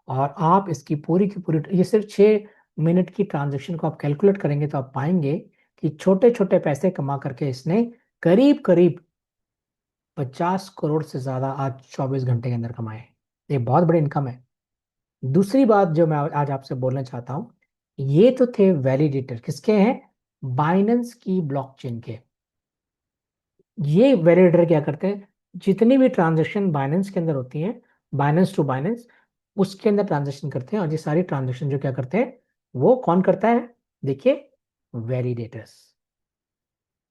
और आप इसकी पूरी की पूरी, ये सिर्फ 6 मिनट की ट्रांजेक्शन को आप कैलकुलेट करेंगे तो आप पाएंगे कि छोटे छोटे पैसे कमा करके इसने करीब करीब 50 करोड़ से ज्यादा आज 24 घंटे के अंदर कमाए। ये बहुत बड़ी इनकम है। दूसरी बात जो मैं आज आपसे बोलना चाहता हूं, ये तो थे वैलिडेटर, किसके हैं, बाइनेंस की ब्लॉकचेन के। ये वैलिडेटर क्या करते हैं, जितनी भी ट्रांजेक्शन बाइनेंस के अंदर होती हैं, बाइनेंस टू बाइनेंस, उसके अंदर ट्रांजेक्शन करते हैं। और ये सारी ट्रांजेक्शन जो क्या करते हैं, वो कौन करता है, देखिए, वैलिडेटर्स।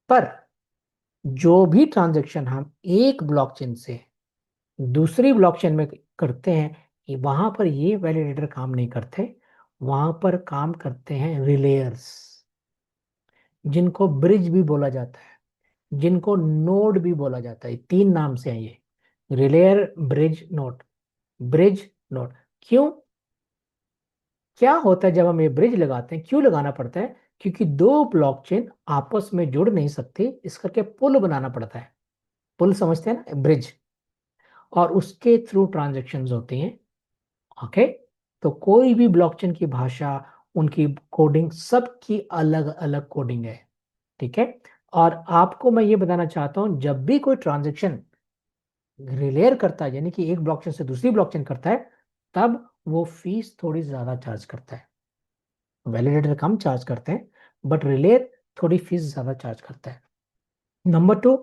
पर जो भी ट्रांजेक्शन हम एक ब्लॉकचेन से दूसरी ब्लॉकचेन में करते हैं, वहां पर ये वैलिडेटर काम नहीं करते। वहां पर काम करते हैं रिलेयर्स, जिनको ब्रिज भी बोला जाता है, जिनको नोड भी बोला जाता है। 3 नाम से है ये, रिलेयर, ब्रिज, नोड। Bridge, node. क्यों, क्या होता है जब हम ये ब्रिज लगाते हैं, क्यों लगाना पड़ता है, क्योंकि दो ब्लॉकचेन आपस में जुड़ नहीं सकती, इस करके पुल बनाना पड़ता है। पुल समझते हैं ना, ब्रिज। और उसके थ्रू ट्रांजेक्शन्स होती हैं। ओके, तो कोई भी ब्लॉकचेन की भाषा, उनकी कोडिंग, सबकी अलग अलग कोडिंग है। ठीक है। और आपको मैं ये बताना चाहता हूं, जब भी कोई ट्रांजेक्शन रिलेयर करता है, यानी कि एक ब्लॉकचेन से दूसरी ब्लॉकचेन करता है, तब वो फीस थोड़ी ज्यादा चार्ज करता है। वैलिडेटर कम चार्ज करते हैं, बट रिलेयर थोड़ी फीस ज्यादा चार्ज करता है। नंबर 2,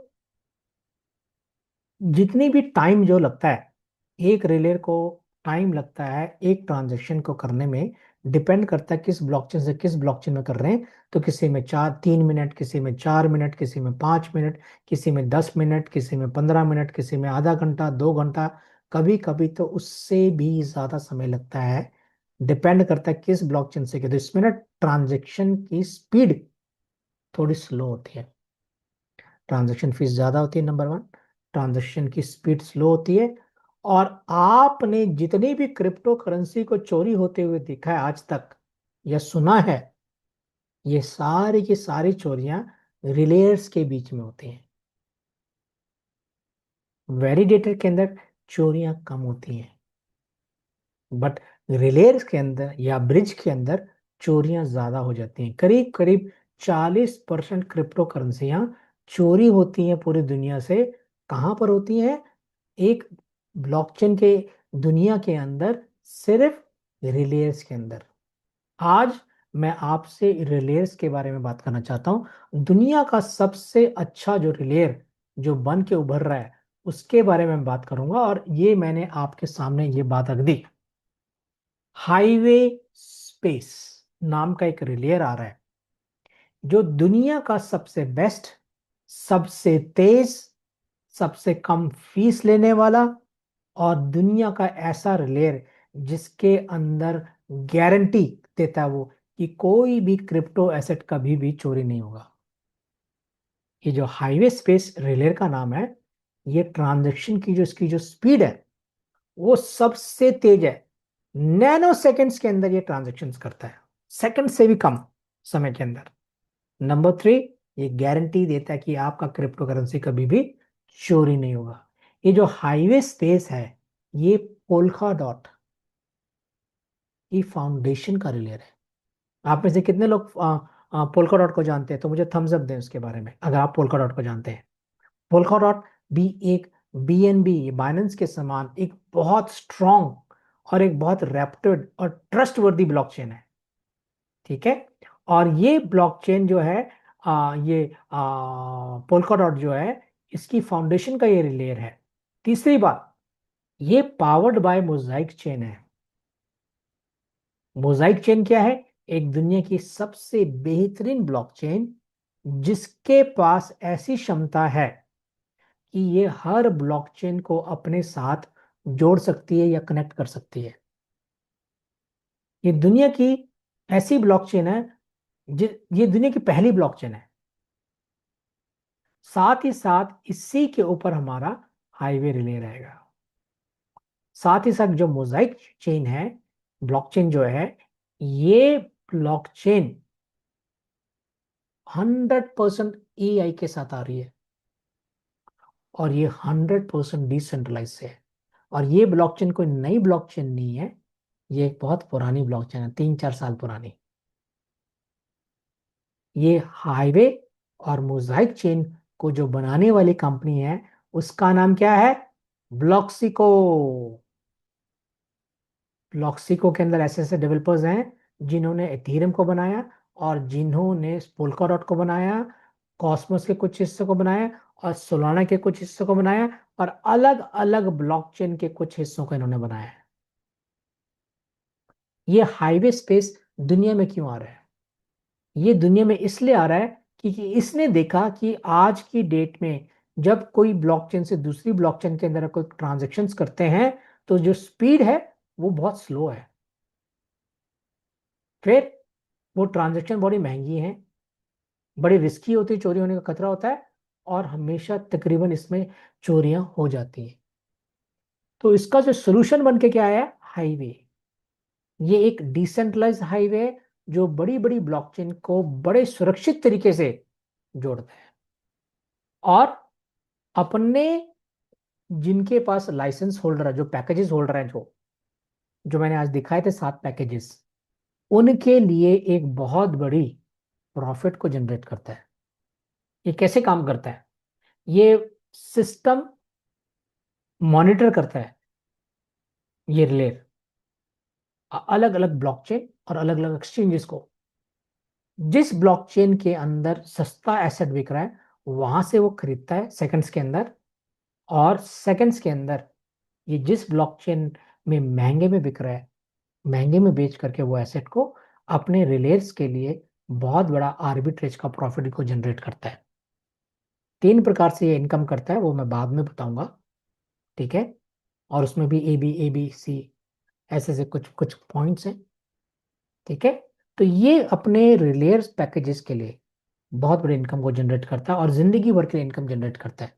जितनी भी टाइम जो लगता है, एक रिलेयर को टाइम लगता है एक ट्रांजेक्शन को करने में, डिपेंड करता है किस ब्लॉकचेन से किस ब्लॉकचेन में कर रहे हैं। तो किसी में 3 मिनट, किसी में 4 मिनट, किसी में 5 मिनट, किसी में 10 मिनट, किसी में 15 मिनट, किसी में आधा घंटा, 2 घंटा, कभी कभी तो उससे भी ज्यादा समय लगता है। डिपेंड करता है किस ब्लॉकचेन से। तो इसमें ना ट्रांजेक्शन की स्पीड थोड़ी स्लो होती है, ट्रांजैक्शन फीस ज्यादा होती है, नंबर 1। ट्रांजैक्शन की स्पीड स्लो होती है। और आपने जितनी भी क्रिप्टो करेंसी को चोरी होते हुए देखा है आज तक या सुना है, ये सारी की सारी चोरियां रिलेयर्स के बीच में होती हैं। वैलिडेटर के अंदर चोरियां कम होती हैं, बट रिलेयर्स के अंदर या ब्रिज के अंदर चोरियां ज्यादा हो जाती हैं। करीब करीब 40% क्रिप्टो करेंसियां चोरी होती हैं पूरी दुनिया से। कहां पर होती हैं, एक ब्लॉकचेन के दुनिया के अंदर, सिर्फ रिलेयर्स के अंदर। आज मैं आपसे रिलेयर्स के बारे में बात करना चाहता हूं। दुनिया का सबसे अच्छा जो रिलेयर जो बन के उभर रहा है, उसके बारे में बात करूंगा। और ये मैंने आपके सामने ये बात रख दी। हाईवे स्पेस नाम का एक रिलेयर आ रहा है, जो दुनिया का सबसे बेस्ट, सबसे तेज, सबसे कम फीस लेने वाला, और दुनिया का ऐसा रिलेयर जिसके अंदर गारंटी देता है वो, कि कोई भी क्रिप्टो एसेट कभी भी चोरी नहीं होगा। ये जो हाईवे स्पेस रिलेयर का नाम है, ये ट्रांजैक्शन की जो इसकी जो स्पीड है, वो सबसे तेज है। नैनो सेकंड्स के अंदर ये ट्रांजैक्शंस करता है, सेकंड से भी कम समय के अंदर। नंबर 3, ये गारंटी देता है कि आपका क्रिप्टो करेंसी कभी भी चोरी नहीं होगा। ये जो हाईवे स्पेस है, ये पोल्का डॉट की फाउंडेशन का रिलेयर है। आप में से कितने लोग पोल्का डॉट को जानते हैं, तो मुझे थम्स अप दें उसके बारे में अगर आप पोल्का डॉट को जानते हैं। पोल्का डॉट भी एक बीएनबी, बाइनेंस के समान एक बहुत स्ट्रांग और एक बहुत रेप्यूटेड और ट्रस्टवर्दी ब्लॉकचेन है। ठीक है। और ये ब्लॉकचेन जो है, ये पोल्का डॉट जो है, इसकी फाउंडेशन का ये लेयर है। तीसरी बात, ये पावर्ड बाय मोजाइक चेन है। मोजाइक चेन क्या है? एक दुनिया की सबसे बेहतरीन ब्लॉकचेन, जिसके पास ऐसी क्षमता है कि ये हर ब्लॉकचेन को अपने साथ जोड़ सकती है या कनेक्ट कर सकती है। ये दुनिया की ऐसी ब्लॉकचेन है, ये दुनिया की पहली ब्लॉकचेन है। साथ ही साथ इसी के ऊपर हमारा हाईवे रिले रहेगा। साथ ही साथ जो मोजाइक चेन है, ब्लॉकचेन जो है, ये ब्लॉकचेन 100% एआई के साथ आ रही है, और ये 100% डिसेंट्रलाइज है। और ये ब्लॉकचेन कोई नई ब्लॉकचेन नहीं है, ये एक बहुत पुरानी ब्लॉकचेन है, 3-4 साल पुरानी। ये हाईवे और मोजाइक चेन को जो बनाने वाली कंपनी है, उसका नाम क्या है? ब्लॉक्सिको। ब्लॉक्सिको के अंदर ऐसे ऐसे डेवलपर्स हैं जिन्होंने एथीरियम को बनाया, और जिन्होंने पोल्का डॉट को बनाया, कॉस्मोस के कुछ हिस्सों को बनाया, और सोलाना के कुछ हिस्सों को बनाया, और अलग अलग ब्लॉकचेन के कुछ हिस्सों को इन्होंने बनाया है। ये हाईवे स्पेस दुनिया में क्यों आ रहा है? ये दुनिया में इसलिए आ रहा है क्योंकि इसने देखा कि आज की डेट में जब कोई ब्लॉकचेन से दूसरी ब्लॉकचेन के अंदर कोई ट्रांजेक्शन्स करते हैं, तो जो स्पीड है वो बहुत स्लो है। फिर वो ट्रांजेक्शन बड़ी महंगी है, बड़ी रिस्की होती है, चोरी होने का खतरा होता है, और हमेशा तकरीबन इसमें चोरियां हो जाती हैं। तो इसका जो सोल्यूशन बन के क्या आया? हाईवे। ये एक डिसेंट्रलाइज हाईवे है, जो बड़ी बड़ी ब्लॉकचेन को बड़े सुरक्षित तरीके से जोड़ता है। और अपने, जिनके पास लाइसेंस होल्डर है, जो पैकेजेस होल्डर है, जो मैंने आज दिखाए थे 7 पैकेजेस, उनके लिए एक बहुत बड़ी प्रॉफिट को जनरेट करता है। ये कैसे काम करता है? ये सिस्टम मॉनिटर करता है, ये रिले अलग अलग ब्लॉकचेन और अलग अलग एक्सचेंजेस को। जिस ब्लॉकचेन के अंदर सस्ता एसेट बिक रहा है, वहां से वो खरीदता है सेकंड्स के अंदर, और सेकंड्स के अंदर ये जिस ब्लॉकचेन में महंगे में बिक रहा है, महंगे में बेच करके वो एसेट को अपने रिलेयर्स के लिए बहुत बड़ा आर्बिट्रेज का प्रॉफिट को जनरेट करता है। 3 प्रकार से ये इनकम करता है, वो मैं बाद में बताऊंगा। ठीक है? और उसमें भी ए बी सी ऐसे ऐसे कुछ कुछ पॉइंट्स हैं। ठीक है? तो ये अपने रिलेयर्स पैकेजेस के लिए बहुत बड़ी इनकम को जनरेट करता है, और जिंदगी भर के लिए इनकम जनरेट करता है।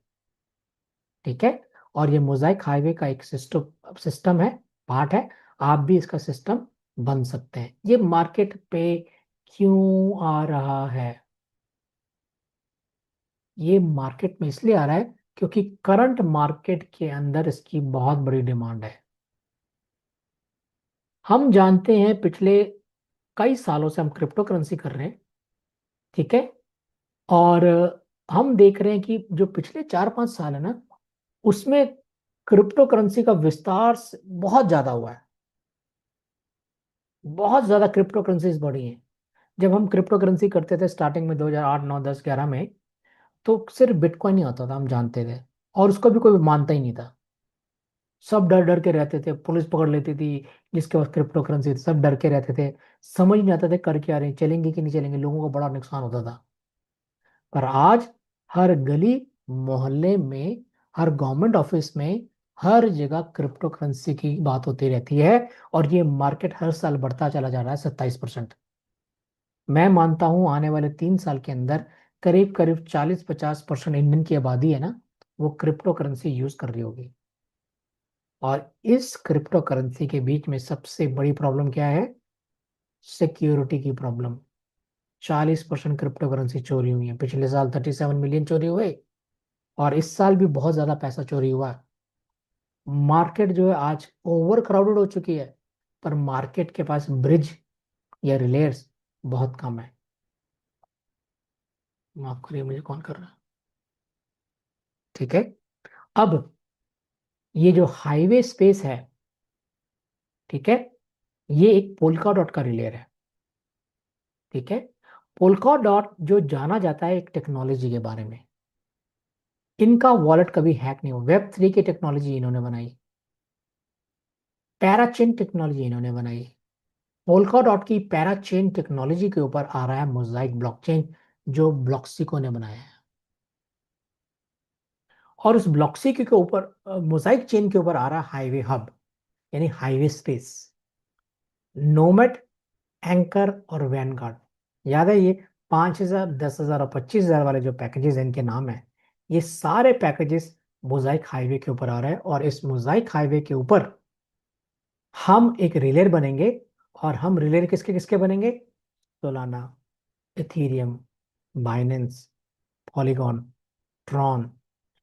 ठीक है? और ये मोजाइक हाईवे का एक सिस्टम सिस्टम है, पार्ट है। आप भी इसका सिस्टम बन सकते हैं। ये मार्केट पे क्यों आ रहा है? ये मार्केट में इसलिए आ रहा है क्योंकि करंट मार्केट के अंदर इसकी बहुत बड़ी डिमांड है। हम जानते हैं पिछले कई सालों से हम क्रिप्टो करेंसी कर रहे हैं। ठीक है? और हम देख रहे हैं कि जो पिछले 4-5 साल है ना, उसमें क्रिप्टो करेंसी का विस्तार बहुत ज्यादा हुआ है। बहुत ज्यादा क्रिप्टो करेंसीज बढ़ी हैं। जब हम क्रिप्टो करेंसी करते थे स्टार्टिंग में 2008, 9, 10, 11 में, तो सिर्फ बिटकॉइन ही आता था, हम जानते थे, और उसको भी कोई मानता ही नहीं था। सब डर डर के रहते थे, पुलिस पकड़ लेती थी जिसके पास क्रिप्टो करेंसी थी, सब डर के रहते थे। समझ नहीं आता थे कर क्या रहे हैं, चलेंगे कि नहीं चलेंगे, लोगों को बड़ा नुकसान होता था। पर आज हर गली मोहल्ले में, हर गवर्नमेंट ऑफिस में, हर जगह क्रिप्टो करेंसी की बात होती रहती है। और ये मार्केट हर साल बढ़ता चला जा रहा है 27%। मैं मानता हूं आने वाले 3 साल के अंदर करीब करीब 40-50% इंडियन की आबादी है ना, वो क्रिप्टो करेंसी यूज कर रही होगी। और इस क्रिप्टो करेंसी के बीच में सबसे बड़ी प्रॉब्लम क्या है? सिक्योरिटी की प्रॉब्लम। 40% क्रिप्टो करेंसी चोरी हुई है। पिछले साल 37 मिलियन चोरी हुए, और इस साल भी बहुत ज्यादा पैसा चोरी हुआ है। मार्केट जो है आज ओवर क्राउडेड हो चुकी है, पर मार्केट के पास ब्रिज या रिलेयर्स बहुत कम है। माफ करिए, मुझे कौन कर रहा है? ठीक है? अब ये जो हाईवे स्पेस है, ठीक है, ये एक पोल्का डॉट का रिलेयर है। ठीक है? पोल्का डॉट जो जाना जाता है एक टेक्नोलॉजी के बारे में। इनका वॉलेट कभी हैक नहीं हुआ। वेब 3 की टेक्नोलॉजी इन्होंने बनाई, पैराचेन टेक्नोलॉजी इन्होंने बनाई। पोल्का डॉट की पैराचेन टेक्नोलॉजी के ऊपर आ रहा है मोजाइक ब्लॉकचेन, जो ब्लॉक्सिको ने बनाया है। और उस ब्लॉक्सिको के ऊपर, मोजाइक चेन के ऊपर आ रहा है हाईवे हब, यानी हाईवे स्पेस, नोमेड, एंकर और वैनगार्ड। याद है ये 5,000, 10,000 और 25,000 वाले जो पैकेजेस हैं, इनके नाम है। ये सारे पैकेजेस मोजाइक हाईवे के ऊपर आ रहे हैं, और इस मोजाइक हाईवे के ऊपर हम एक रिलेर बनेंगे। और हम रिलेर किसके किसके बनेंगे? Solana, Ethereum, Binance, polygon, Tron,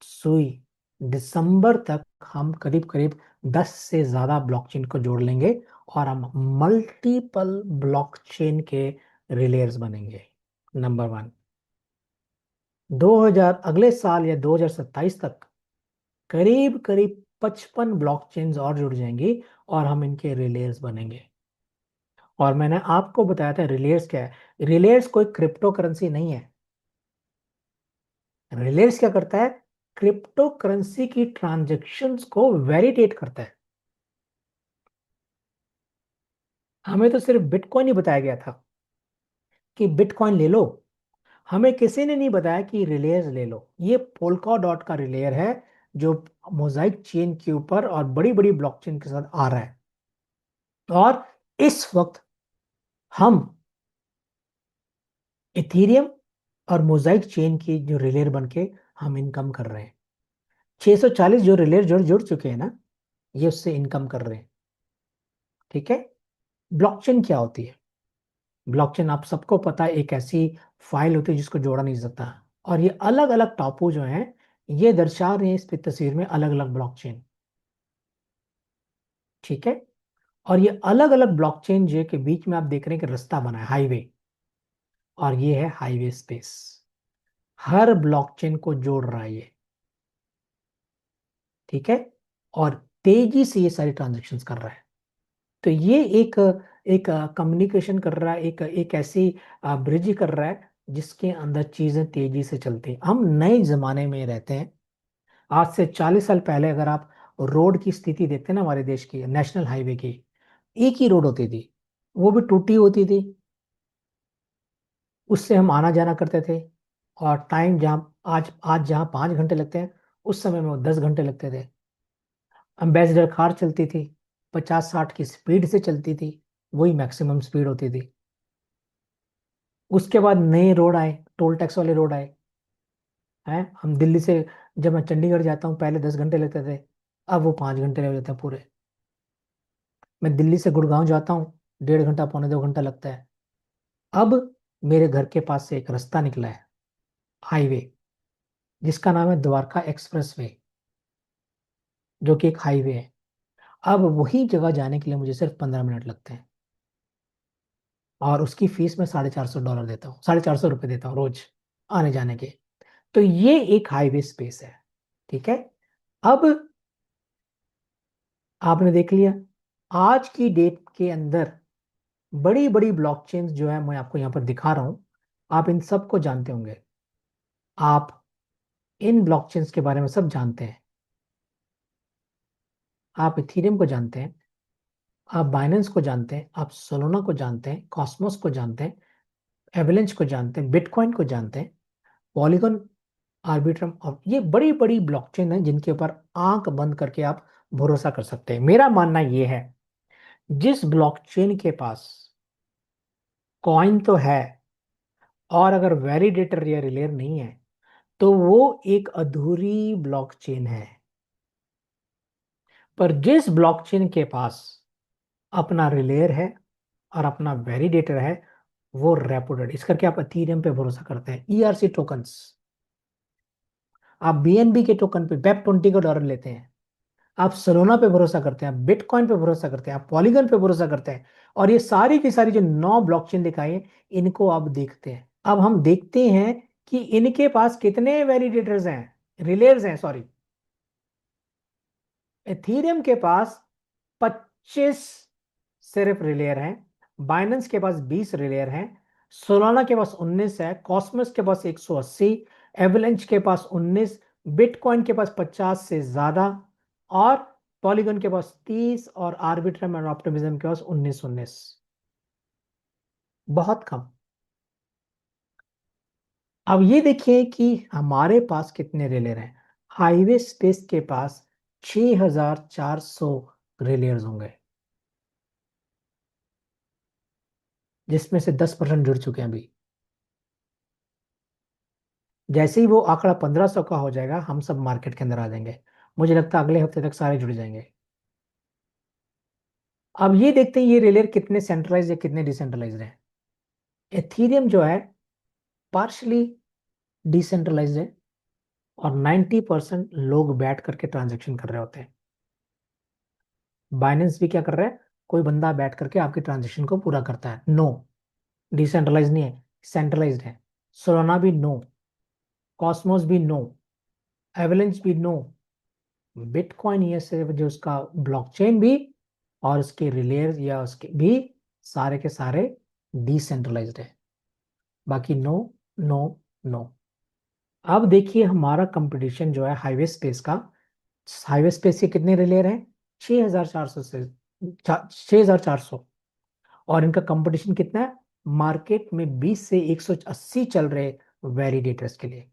सुई। दिसंबर तक हम करीब करीब 10 से ज्यादा ब्लॉकचेन को जोड़ लेंगे, और हम मल्टीपल ब्लॉकचेन के रिलेयर्स बनेंगे। नंबर 1। 2000 अगले साल या 2027 तक करीब करीब 55 ब्लॉकचेन्स और जुड़ जाएंगी, और हम इनके रिलेयर्स बनेंगे। और मैंने आपको बताया था रिलेयर्स क्या है। रिलेयर्स कोई क्रिप्टो करेंसी नहीं है। रिलेयर्स क्या करता है? क्रिप्टो करेंसी की ट्रांजैक्शंस को वैलिडेट करता है। हमें तो सिर्फ बिटकॉइन ही बताया गया था कि बिटकॉइन ले लो। हमें किसी ने नहीं बताया कि रिलेयर्स ले लो। ये पोल्का डॉट का रिलेयर है, जो मोजाइक चेन के ऊपर और बड़ी बड़ी ब्लॉकचेन के साथ आ रहा है। और इस वक्त हम इथीरियम और मोजाइक चेन की जो रिलेयर बन के हम इनकम कर रहे हैं। 640 जो रिलेयर जुड़ जुड़ चुके हैं ना, ये उससे इनकम कर रहे हैं। ठीक है। ब्लॉकचेन क्या होती है? ब्लॉकचेन आप सबको पता है, एक ऐसी फाइल होती है जिसको जोड़ा नहीं जा सकता। और ये अलग अलग टापू जो हैं, ये दर्शा रहे हैं इस तस्वीर में अलग अलग ब्लॉकचेन। ठीक है। और ये अलग अलग ब्लॉकचेन जो के बीच में आप देख रहे हैं कि रास्ता बना है, हाईवे। और ये है हाईवे स्पेस, हर ब्लॉकचेन को जोड़ रहा है ये। ठीक है। और तेजी से ये सारी ट्रांजेक्शन्स कर रहा है। तो ये एक एक कम्युनिकेशन कर रहा है, एक एक ऐसी ब्रिज कर रहा है जिसके अंदर चीजें तेजी से चलती हैं। हम नए जमाने में रहते हैं। आज से 40 साल पहले अगर आप रोड की स्थिति देखते हैं ना, हमारे देश की नेशनल हाईवे की, एक ही रोड होती थी, वो भी टूटी होती थी। उससे हम आना जाना करते थे। और टाइम जहाँ आज आज जहाँ 5 घंटे लगते हैं, उस समय में वो 10 घंटे लगते थे। अम्बेसडर कार चलती थी, 50-60 की स्पीड से चलती थी, वही मैक्सिमम स्पीड होती थी। उसके बाद नए रोड आए, टोल टैक्स वाले रोड आए हैं। हम दिल्ली से, जब मैं चंडीगढ़ जाता हूँ पहले 10 घंटे लगते थे, अब वो 5 घंटे लग जाते हैं पूरे। मैं दिल्ली से गुड़गांव जाता हूँ, 1.5 घंटा, पौने 2 घंटा लगता है। अब मेरे घर के पास से एक रास्ता निकला है, हाईवे, जिसका नाम है द्वारका एक्सप्रेस वे, जो कि एक हाईवे है। अब वही जगह जाने के लिए मुझे सिर्फ 15 मिनट लगते हैं, और उसकी फीस मैं $450 देता हूँ, $450 देता हूँ रोज आने जाने के। तो ये एक हाईवे स्पेस है। ठीक है। अब आपने देख लिया, आज की डेट के अंदर बड़ी बड़ी ब्लॉकचेन्स जो है, मैं आपको यहां पर दिखा रहा हूं, आप इन सब को जानते होंगे। आप इन ब्लॉकचेन्स के बारे में सब जानते हैं। आप इथीरियम को जानते हैं, आप बाइनेंस को जानते हैं, आप सोलोना को जानते हैं, कॉस्मोस को जानते हैं, एवलेंच को जानते हैं, बिटकॉइन को जानते हैं, पॉलीगॉन, आर्बिट्रम। और ये बड़ी बड़ी ब्लॉकचेन है जिनके ऊपर आंख बंद करके आप भरोसा कर सकते हैं। मेरा मानना यह है, जिस ब्लॉकचेन के पास कॉइन तो है, और अगर वैलिडेटर या रिलेयर नहीं है, तो वो एक अधूरी ब्लॉकचेन है। पर जिस ब्लॉकचेन के पास अपना रिलेयर है और अपना वैलिडेटर है, वो रेपुटेड। इस करके आप इथेरियम पे भरोसा करते हैं, ईआरसी टोकन्स। आप बीएनबी के टोकन पे वेब 20 का डॉलर लेते हैं। आप सोलोना पे भरोसा करते हैं, आप बिटकॉइन पे भरोसा करते हैं, आप पॉलीगन पे भरोसा करते हैं। और ये सारी की सारी जो 9 ब्लॉकचेन दिखाई है, इनको आप देखते हैं। अब हम देखते हैं कि इनके पास कितने वैलिडेटर्स हैं, रिलेयर्स हैं, सॉरी। एथीरियम के पास 25 सिर्फ रिलेयर हैं, बाइनेंस के पास 20 रिलेयर हैं, सोलाना के पास 19 है, कॉस्मोस के पास 180, एवलेंच के पास 19, बिटकॉइन के पास 50 से ज्यादा, और पॉलीगन के पास 30, और आर्बिट्रम और ऑप्टिमिज्म के पास 19 19। बहुत कम। अब ये देखिए कि हमारे पास कितने रिलेयर हैं। हाईवे स्पेस के पास 6400 रिलेयर्स होंगे, जिसमें से 10% जुड़ चुके हैं अभी। जैसे ही वो आंकड़ा 1500 का हो जाएगा, हम सब मार्केट के अंदर आ जाएंगे। मुझे लगता है अगले हफ्ते तक सारे जुड़ जाएंगे। अब ये देखते हैं ये रिलेयर कितने सेंट्रलाइज या कितने डिसेंट्रलाइज्ड हैं। एथीरियम जो है पार्शली डिसेंट्रलाइज्ड है, और 90% लोग बैठ करके ट्रांजेक्शन कर रहे होते हैं। बाइनेंस भी क्या कर रहा है, कोई बंदा बैठ करके आपके ट्रांजेक्शन को पूरा करता है। नो, डिसेंट्रलाइज नहीं है, सेंट्रलाइज्ड है। सोलाना भी नो, कॉस्मोस भी नो, एवलेंस भी नो। बिटकॉइन ये सिर्फ जो उसका ब्लॉकचेन भी, और उसके रिलेयर्स या उसके भी, सारे के सारे डिसेंट्रलाइज्ड है। बाकी नो, नो, नो। अब देखिए हमारा कंपटीशन जो है हाईवे स्पेस का। हाईवे स्पेस के कितने रिलेयर हैं? 6400 से 6400। और इनका कंपटीशन कितना है? मार्केट में 20 से 180 चल रहे वैलिडेटर्स के लिए।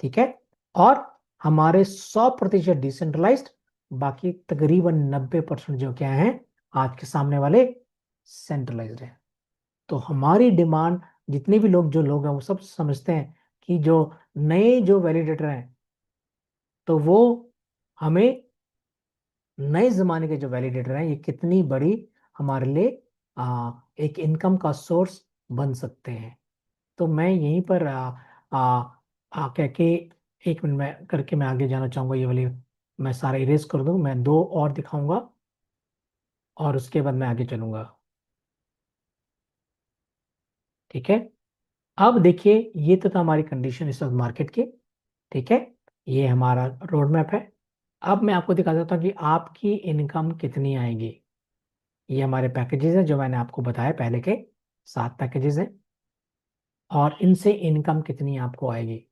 ठीक है। और हमारे 100% डिसेंट्रलाइज्ड, बाकी तकरीबन 90% जो क्या है आज के सामने वाले सेंट्रलाइज्ड है। तो हमारी डिमांड, जितने भी लोग जो लोग हैं वो सब समझते हैं कि जो नए जो वैलिडेटर हैं, तो वो हमें, नए जमाने के जो वैलिडेटर हैं, ये कितनी बड़ी हमारे लिए एक इनकम का सोर्स बन सकते हैं। तो मैं यहीं पर कह के, एक मिनट में करके मैं आगे जाना चाहूंगा। ये वाली मैं सारा इरेज कर दूं, मैं दो और दिखाऊंगा, और उसके बाद मैं आगे चलूंगा। ठीक है। अब देखिए ये तो था हमारी कंडीशन इस वक्त मार्केट की। ठीक है। ये हमारा रोड मैप है। अब मैं आपको दिखा देता हूँ कि आपकी इनकम कितनी आएगी। ये हमारे पैकेजेस हैं जो मैंने आपको बताया पहले के, 7 पैकेजेस हैं, और इनसे इनकम कितनी आपको आएगी।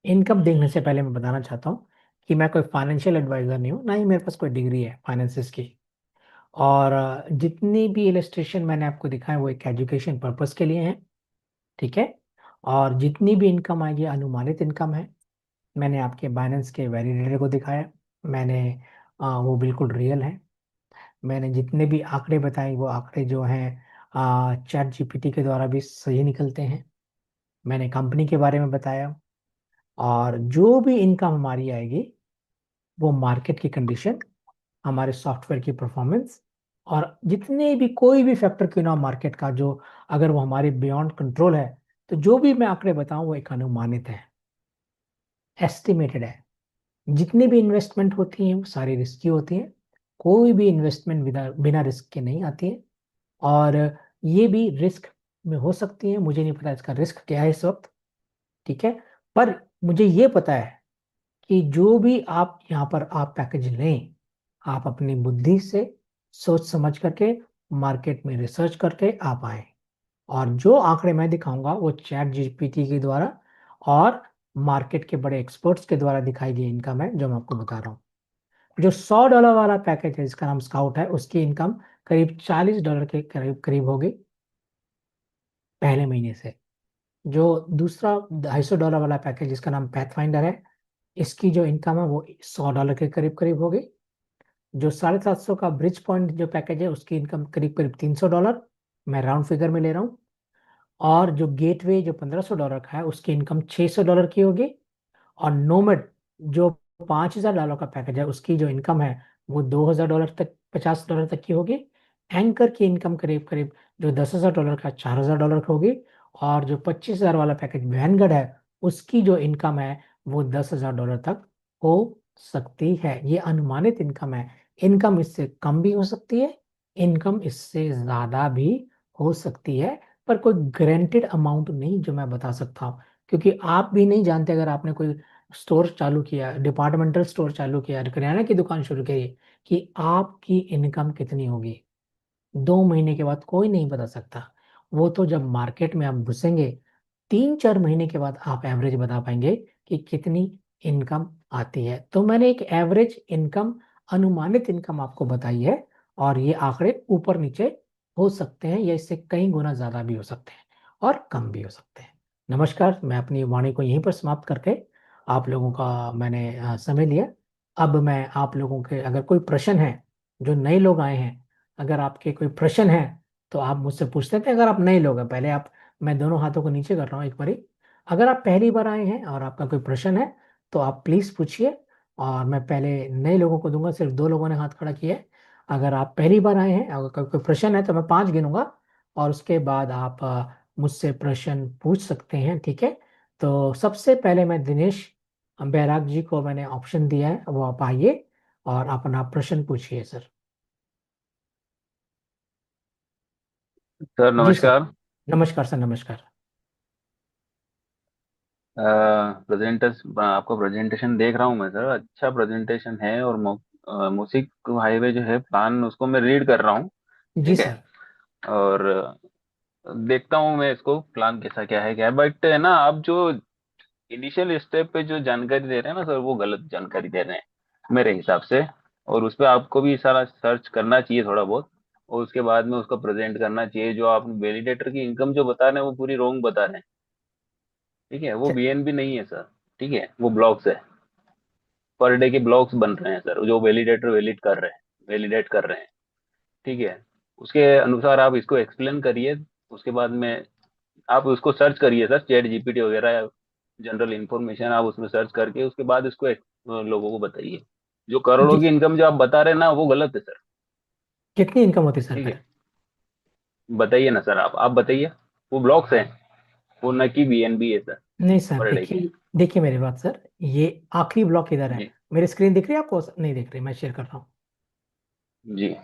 इनकम देखने से पहले मैं बताना चाहता हूँ कि मैं कोई फाइनेंशियल एडवाइजर नहीं हूँ, ना ही मेरे पास कोई डिग्री है फाइनेंसिस की। और जितनी भी इलस्ट्रेशन मैंने आपको दिखाए वो एक एजुकेशन पर्पस के लिए हैं। ठीक है। और जितनी भी इनकम आएगी अनुमानित इनकम है। मैंने आपके बाइनेंस के वैलिडेटर को दिखाया, मैंने वो बिल्कुल रियल है। मैंने जितने भी आंकड़े बताए वो आंकड़े जो हैं चैट जीपीटी के द्वारा भी सही निकलते हैं। मैंने कंपनी के बारे में बताया, और जो भी इनकम हमारी आएगी वो मार्केट की कंडीशन, हमारे सॉफ्टवेयर की परफॉर्मेंस, और जितने भी कोई भी फैक्टर क्यों ना मार्केट का जो, अगर वो हमारे बियॉन्ड कंट्रोल है, तो जो भी मैं आंकड़े बताऊं वो एक अनुमानित है, एस्टिमेटेड है। जितनी भी इन्वेस्टमेंट होती हैं वो सारी रिस्की होती हैं। कोई भी इन्वेस्टमेंट बिना बिना रिस्क के नहीं आती है। और ये भी रिस्क में हो सकती है, मुझे नहीं पता इसका रिस्क क्या है इस वक्त। ठीक है। पर मुझे ये पता है कि जो भी आप यहाँ पर आप पैकेज लें, आप अपनी बुद्धि से सोच समझ करके मार्केट में रिसर्च करके आप आए। और जो आंकड़े मैं दिखाऊंगा वो चैट जीपीटी के द्वारा और मार्केट के बड़े एक्सपर्ट्स के द्वारा दिखाई गई इनकम है जो मैं आपको बता रहा हूँ। जो $100 वाला पैकेज है जिसका नाम स्काउट है, उसकी इनकम करीब $40 के करीब करीब होगी पहले महीने से। जो दूसरा $250 वाला पैकेज जिसका नाम पैथफाइंडर है, इसकी जो इनकम है वो $100 के करीब करीब होगी। जो 750 का ब्रिज पॉइंट जो पैकेज है उसकी इनकम करीब करीब $300, मैं राउंड फिगर में ले रहा हूँ। और जो गेटवे जो $1500 का है उसकी इनकम $600 की होगी। और नोमेड जो $5000 का पैकेज है उसकी जो इनकम है वो $2000 तक, $50 तक की होगी। एंकर की इनकम करीब करीब जो $10,000 का, $4000 की होगी। और जो 25,000 वाला पैकेज वैनगढ़ है, उसकी जो इनकम है वो $10,000 तक हो सकती है। ये अनुमानित इनकम है। इनकम इससे कम भी हो सकती है, इनकम इससे ज्यादा भी हो सकती है, पर कोई गारंटेड अमाउंट नहीं जो मैं बता सकता हूँ। क्योंकि आप भी नहीं जानते, अगर आपने कोई स्टोर चालू किया, डिपार्टमेंटल स्टोर चालू किया, किराना की दुकान शुरू करी, कि आपकी इनकम कितनी होगी 2 महीने के बाद कोई नहीं बता सकता। वो तो जब मार्केट में आप घुसेंगे 3-4 महीने के बाद आप एवरेज बता पाएंगे कि कितनी इनकम आती है। तो मैंने एक एवरेज इनकम, अनुमानित इनकम आपको बताई है। और ये आंकड़े ऊपर नीचे हो सकते हैं या इससे कई गुना ज्यादा भी हो सकते हैं और कम भी हो सकते हैं। नमस्कार, मैं अपनी वाणी को यहीं पर समाप्त करके, आप लोगों का मैंने समय लिया। अब मैं आप लोगों के, अगर कोई प्रश्न है, जो नए लोग आए हैं, अगर आपके कोई प्रश्न है तो आप मुझसे पूछ सकते हैं। अगर आप नए लोग हैं, पहले आप, मैं दोनों हाथों को नीचे कर रहा हूँ एक बारी। अगर आप पहली बार आए हैं और आपका कोई प्रश्न है तो आप प्लीज पूछिए। और मैं पहले नए लोगों को दूंगा, सिर्फ 2 लोगों ने हाथ खड़ा किया है। अगर आप पहली बार आए हैं, अगर कोई प्रश्न है तो मैं 5 गिनूंगा और उसके बाद आप मुझसे प्रश्न पूछ सकते हैं, ठीक है। तो सबसे पहले मैं दिनेश बैराग जी को मैंने ऑप्शन दिया है, वो आप आइए और अपना प्रश्न पूछिए सर। सर जी सर। नमस्कार। नमस्कार सर, नमस्कार। प्रेजेंटेशन, आपका प्रेजेंटेशन देख रहा हूँ मैं सर, अच्छा प्रेजेंटेशन है। और मूसिक हाईवे जो है प्लान, उसको मैं रीड कर रहा हूँ। जी ठीक है। सर। और देखता हूँ मैं इसको, प्लान कैसा क्या है, क्या है। बट है ना, आप जो इनिशियल स्टेप पे जो जानकारी दे रहे हैं ना सर, वो गलत जानकारी दे रहे हैं मेरे हिसाब से। और उस पर आपको भी सारा सर्च करना चाहिए थोड़ा बहुत, और उसके बाद में उसको प्रेजेंट करना चाहिए। जो आप वैलिडेटर की इनकम जो बता रहे हैं वो पूरी रॉन्ग बता रहे हैं। ठीक है, वो च- बीएनबी नहीं है सर। ठीक है, वो ब्लॉक्स है। पर डे के ब्लॉक्स बन रहे हैं सर, जो वैलिडेटर वैलिडेट कर रहे हैं। ठीक है, उसके अनुसार आप इसको एक्सप्लेन करिए। उसके बाद में आप उसको सर्च करिए सर, चैट जीपीटी वगैरह, जनरल इंफॉर्मेशन आप उसमें सर्च करके उसके बाद इसको लोगों को बताइए। जो करोड़ों जी, की इनकम जो आप बता रहे हैं ना, वो गलत है सर। कितनी इनकम होती है सर ठीक फिर? है, बताइए ना सर, आप बताइए। वो ब्लॉक्स हैं, वो न कि बीएनबी है सर, नहीं सर, पर डे के। देखिए, देखिए मेरी बात सर, ये आखिरी ब्लॉक इधर है। जी। मेरी स्क्रीन दिख रही है आपको? नहीं दिख रही, मैं शेयर कर रहा हूँ। जी।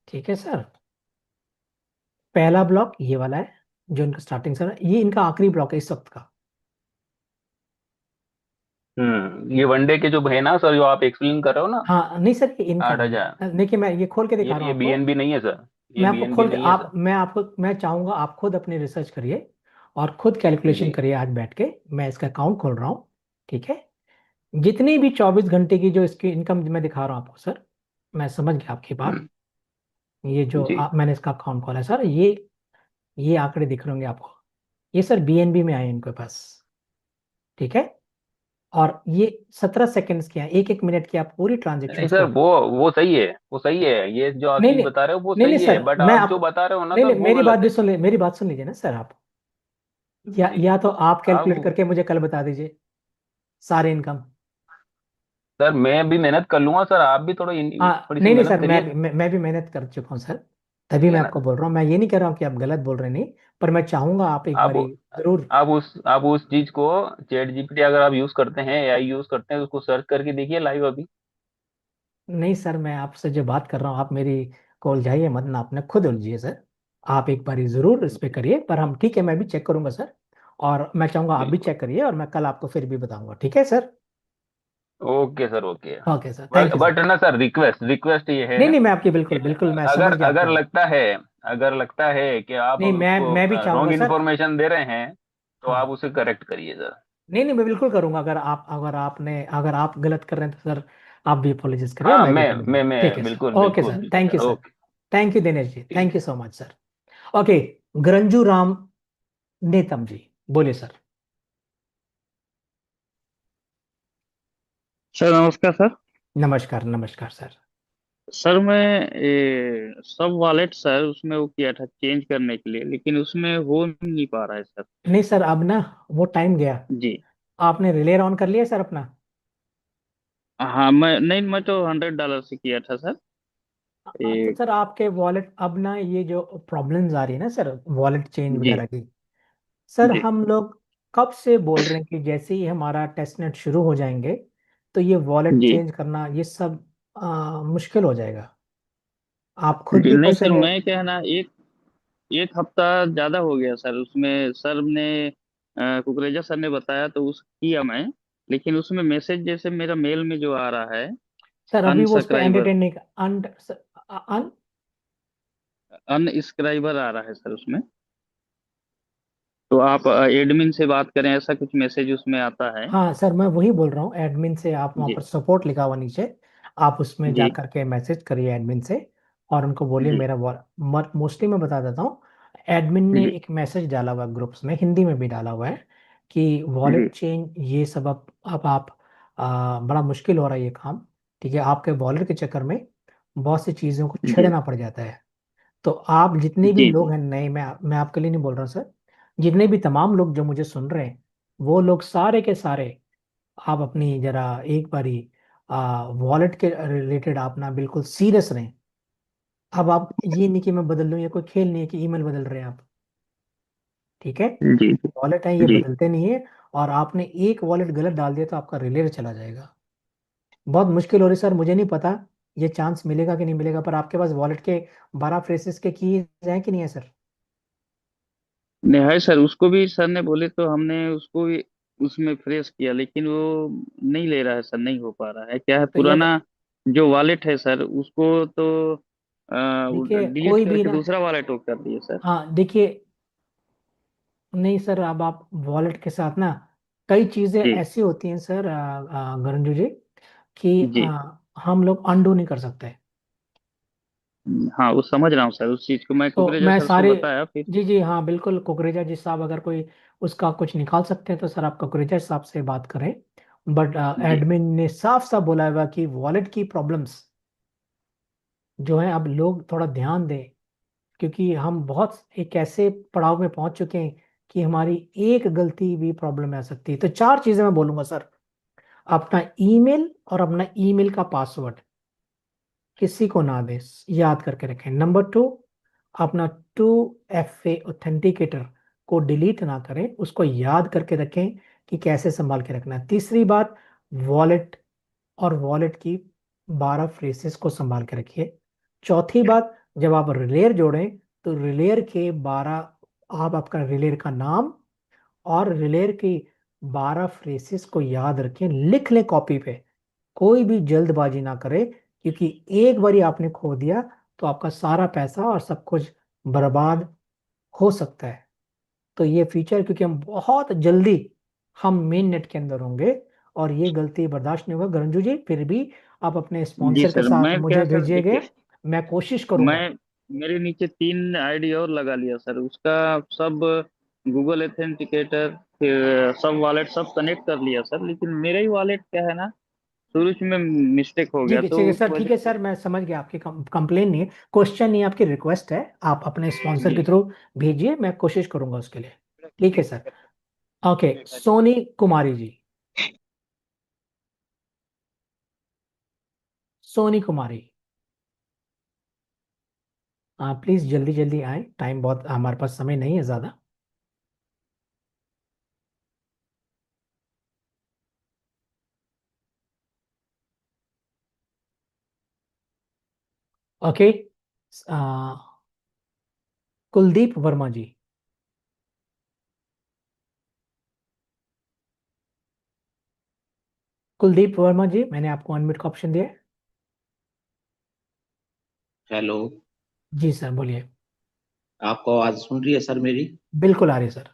ठीक है सर। पहला ब्लॉक ये वाला है, जो इनका स्टार्टिंग सर, ये इनका आखिरी ब्लॉक है इस वक्त का। ये वनडे के जो है ना सर, जो आप एक्सप्लेन कर रहे हो ना, हाँ नहीं सर, ये इनका आठ नहीं हजार है। देखिए मैं ये खोल के दिखा रहा ये हूँ आपको। बीएनबी नहीं है सर। ये मैं आपको बीएनबी खोल के, नहीं है आप, सर। मैं चाहूंगा आप खुद अपनी रिसर्च करिए और खुद कैलकुलेशन जी। करिए आज बैठ के। मैं इसका अकाउंट खोल रहा हूँ, ठीक है। जितनी भी 24 घंटे की जो इसकी इनकम मैं दिखा रहा हूँ आपको सर, मैं समझ गया आपकी बात। हम्म। ये जो जी। मैंने इसका अकाउंट खोला है सर, ये आंकड़े दिख रहे होंगे आपको। ये सर बीएनबी में आए इनके पास, ठीक है। और ये 17 सेकंड्स के हैं, 1-1 मिनट की आप पूरी नहीं ट्रांजेक्शन्स सर, को। वो सही है, वो सही है। ये जो आप नहीं चीज नहीं, बता रहे हो वो नहीं नहीं सही है, सर, बट मैं आप आप, जो बता रहे हो ना नहीं सर, नहीं, वो मेरी बात गलत भी है। सुन ले, मेरी बात सुन लीजिए ना सर आप। जी। या तो आप कैलकुलेट आप करके मुझे कल बता दीजिए सारे इनकम। सर, मैं भी मेहनत कर लूंगा सर, आप भी हाँ थोड़ी सी नहीं नहीं मेहनत सर, करिए। मैं भी मेहनत कर चुका हूँ सर। तभी ठीक है मैं ना आपको सर। बोल रहा हूँ, मैं ये नहीं कह रहा हूँ कि आप गलत बोल रहे नहीं। पर मैं चाहूंगा आप एक आप बारी जरूर। आप उस चीज को, चैट जीपीटी अगर आप यूज करते हैं, एआई यूज करते हैं, उसको सर्च करके देखिए लाइव अभी। नहीं सर, मैं आपसे जो बात कर रहा हूँ, आप मेरी को उलझाइए मत ना, अपने खुद उलझिए सर। आप एक बारी जरूर इस पे करिए, पर हम, ठीक है, मैं भी चेक करूंगा सर। और मैं चाहूंगा आप भी बिल्कुल। चेक करिए और मैं कल आपको फिर भी बताऊंगा, ठीक है sir. Okay sir, okay. Okay sir, but thank you sir. But ना सर, रिक्वेस्ट रिक्वेस्ट ये है नहीं नहीं, मैं आपकी कि बिल्कुल बिल्कुल, मैं समझ अगर गया आपकी अगर बात। लगता है अगर लगता है कि आप नहीं, उसको मैं भी चाहूंगा रॉन्ग सर। इन्फॉर्मेशन दे रहे हैं, तो आप हाँ, उसे करेक्ट करिए सर। नहीं नहीं, मैं बिल्कुल करूंगा। अगर आप गलत कर रहे हैं तो सर, आप भी अपोलोजाइज करिए और हाँ, मैं भी करूंगा, ठीक है मैं बिल्कुल सर। ओके बिल्कुल सर, बिल्कुल thank sir. You sir. Okay. Thank you Dinesh ji, ठीक थैंक है। You so much sir. Okay, Granju Ram Netam ji, बोलिए सर। सर नमस्कार सर। नमस्कार, नमस्कार सर। सर मैं सब वॉलेट सर उसमें वो किया था चेंज करने के लिए, लेकिन उसमें हो नहीं पा रहा है सर। नहीं सर, अब ना वो टाइम गया। जी। आपने रिले ऑन कर लिया सर अपना? हाँ, मैं नहीं, मैं तो $100 से किया था सर। तो एक। सर आपके वॉलेट, अब ना ये जो प्रॉब्लम्स आ रही है ना सर, वॉलेट चेंज जी। वगैरह की, सर जी। हम लोग कब से बोल रहे हैं कि जैसे ही हमारा टेस्ट नेट शुरू हो जाएंगे तो ये वॉलेट जी। चेंज करना ये सब मुश्किल हो जाएगा। आप खुद जी भी नहीं फंसे सर, हुए। मैं क्या है ना, एक एक हफ्ता ज्यादा हो गया सर उसमें। सर ने कुकरेजा सर ने बताया तो उस किया मैं, लेकिन उसमें मैसेज जैसे मेरा मेल में जो आ रहा है, सर अभी वो उस पर अनसब्सक्राइबर एंटरटेन नहीं, अन, अनस्क्राइबर आ रहा है सर उसमें। तो आप एडमिन से बात करें, ऐसा कुछ मैसेज उसमें आता है? हाँ सर, मैं वही बोल रहा हूँ, एडमिन से आप वहाँ जी पर सपोर्ट लिखा हुआ नीचे, आप उसमें जा जी करके मैसेज करिए एडमिन से, और उनको बोलिए जी मेरा मोस्टली मैं बता देता हूँ, एडमिन ने जी एक मैसेज डाला हुआ है ग्रुप्स में, हिंदी में भी डाला हुआ है कि जी वॉलेट चेंज ये सब अब आप बड़ा मुश्किल हो रहा है ये काम। ठीक है, आपके वॉलेट के चक्कर में बहुत सी चीज़ों को जी छेड़ना पड़ जाता है। तो आप जितने भी जी लोग जी हैं नए, मैं आपके लिए नहीं बोल रहा हूँ सर, जितने भी तमाम लोग जो मुझे सुन रहे हैं, वो लोग सारे के सारे आप अपनी जरा एक बारी वॉलेट के रिलेटेड आप ना बिल्कुल सीरियस रहें। अब आप ये नहीं कि मैं बदल लूँ, ये कोई खेल नहीं है कि ईमेल बदल रहे हैं आप। ठीक है, जी वॉलेट है ये जी। बदलते नहीं है, और आपने एक वॉलेट गलत डाल दिया तो आपका रिले चला जाएगा। बहुत मुश्किल हो रही सर, मुझे नहीं पता ये चांस मिलेगा कि नहीं मिलेगा, पर आपके पास वॉलेट के 12 फ्रेसेस के कीज हैं कि नहीं है सर? नहीं है सर, उसको भी सर ने बोले तो हमने उसको भी उसमें फ्रेश किया, लेकिन वो नहीं ले रहा है सर, नहीं हो पा रहा है। क्या है, तो ये पुराना जो वॉलेट है सर उसको तो देखिए डिलीट कोई भी करके ना, दूसरा वॉलेट वो कर दिए सर। हाँ देखिए, नहीं सर, अब आप वॉलेट के साथ ना कई चीजें जी ऐसी होती हैं सर, गरंजू जी, कि जी। हम लोग अंडू नहीं कर सकते। हाँ वो समझ रहा हूँ सर, उस चीज को मैं तो कुकरेजा मैं सर से सारे, बताया फिर। जी जी हाँ बिल्कुल, कुकरेजा जी साहब अगर कोई उसका कुछ निकाल सकते हैं तो सर आप कुकरेजा साहब से बात करें। बट जी एडमिन ने साफ साफ बोला हुआ कि वॉलेट की प्रॉब्लम्स जो है, अब लोग थोड़ा ध्यान दें, क्योंकि हम बहुत एक ऐसे पड़ाव में पहुंच चुके हैं कि हमारी एक गलती भी प्रॉब्लम में आ सकती है। तो चार चीजें मैं बोलूंगा सर: अपना ईमेल और अपना ईमेल का पासवर्ड किसी को ना दें, याद करके रखें। नंबर टू, अपना 2FA ऑथेंटिकेटर को डिलीट ना करें, उसको याद करके रखें कि कैसे संभाल के रखना है। तीसरी बात, वॉलेट और वॉलेट की 12 फ्रेसेस को संभाल के रखिए। चौथी बात, जब आप रिलेयर जोड़ें तो रिलेयर के 12, आप आपका रिलेयर का नाम और रिलेयर की 12 फ्रेसेस को याद रखें, लिख लें कॉपी पे। कोई भी जल्दबाजी ना करे, क्योंकि एक बारी आपने खो दिया तो आपका सारा पैसा और सब कुछ बर्बाद हो सकता है। तो ये फीचर, क्योंकि हम बहुत जल्दी हम मेन नेट के अंदर होंगे, और ये गलती बर्दाश्त नहीं होगा। गरंजू जी फिर भी आप अपने जी स्पॉन्सर के सर, साथ मैं क्या मुझे सर भेजिएगा, देखिए, मैं कोशिश करूंगा। मैं मेरे नीचे 3 आईडी और लगा लिया सर, उसका सब गूगल एथेंटिकेटर फिर सब वॉलेट सब कनेक्ट कर लिया सर, लेकिन मेरा ही वॉलेट क्या है ना, शुरू में मिस्टेक हो जी गया ठीक तो है उस सर, ठीक वजह है से। सर, मैं समझ गया आपकी कंप्लेन नहीं है, क्वेश्चन नहीं है, आपकी रिक्वेस्ट है। आप अपने स्पॉन्सर के जी थ्रू भेजिए, मैं कोशिश करूंगा उसके लिए। ठीक है sir. Okay, Soni Kumari ji, Soni Kumari, please जल्दी जल्दी आए, टाइम बहुत हमारे पास समय नहीं है ज्यादा। ओके, आ, कुलदीप वर्मा जी, कुलदीप वर्मा जी, मैंने आपको अनम्यूट का ऑप्शन दिया है। हेलो। जी सर बोलिए। आपको आवाज सुन रही है सर मेरी? बिल्कुल आ रही है सर।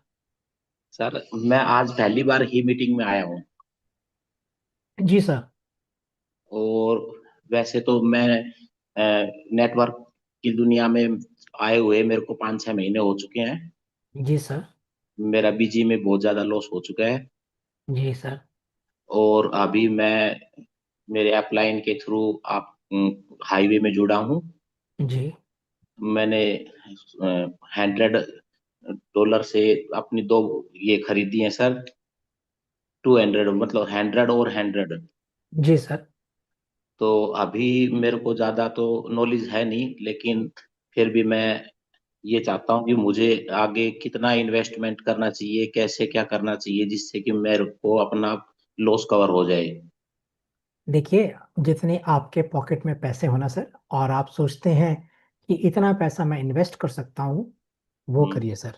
सर मैं आज पहली बार ही मीटिंग में आया हूँ। जी सर। और वैसे तो मैं नेटवर्क की दुनिया में आए हुए मेरे को 5-6 महीने हो चुके हैं। जी सर। मेरा बीजी में बहुत ज्यादा लॉस हो चुका है। जी सर। और अभी मैं मेरे अपलाइन के थ्रू आप हाईवे में जुड़ा हूँ। जी मैंने 100 डॉलर से अपनी दो ये खरीदी है सर। 200, मतलब 100 और 100। जी सर। तो अभी मेरे को ज्यादा तो नॉलेज है नहीं, लेकिन फिर भी मैं ये चाहता हूँ कि मुझे आगे कितना इन्वेस्टमेंट करना चाहिए, कैसे क्या करना चाहिए, जिससे कि मेरे को अपना लॉस कवर हो जाए। देखिए, जितने आपके पॉकेट में पैसे होना सर, और आप सोचते हैं कि इतना पैसा मैं इन्वेस्ट कर सकता हूँ, वो हम्म। करिए सर।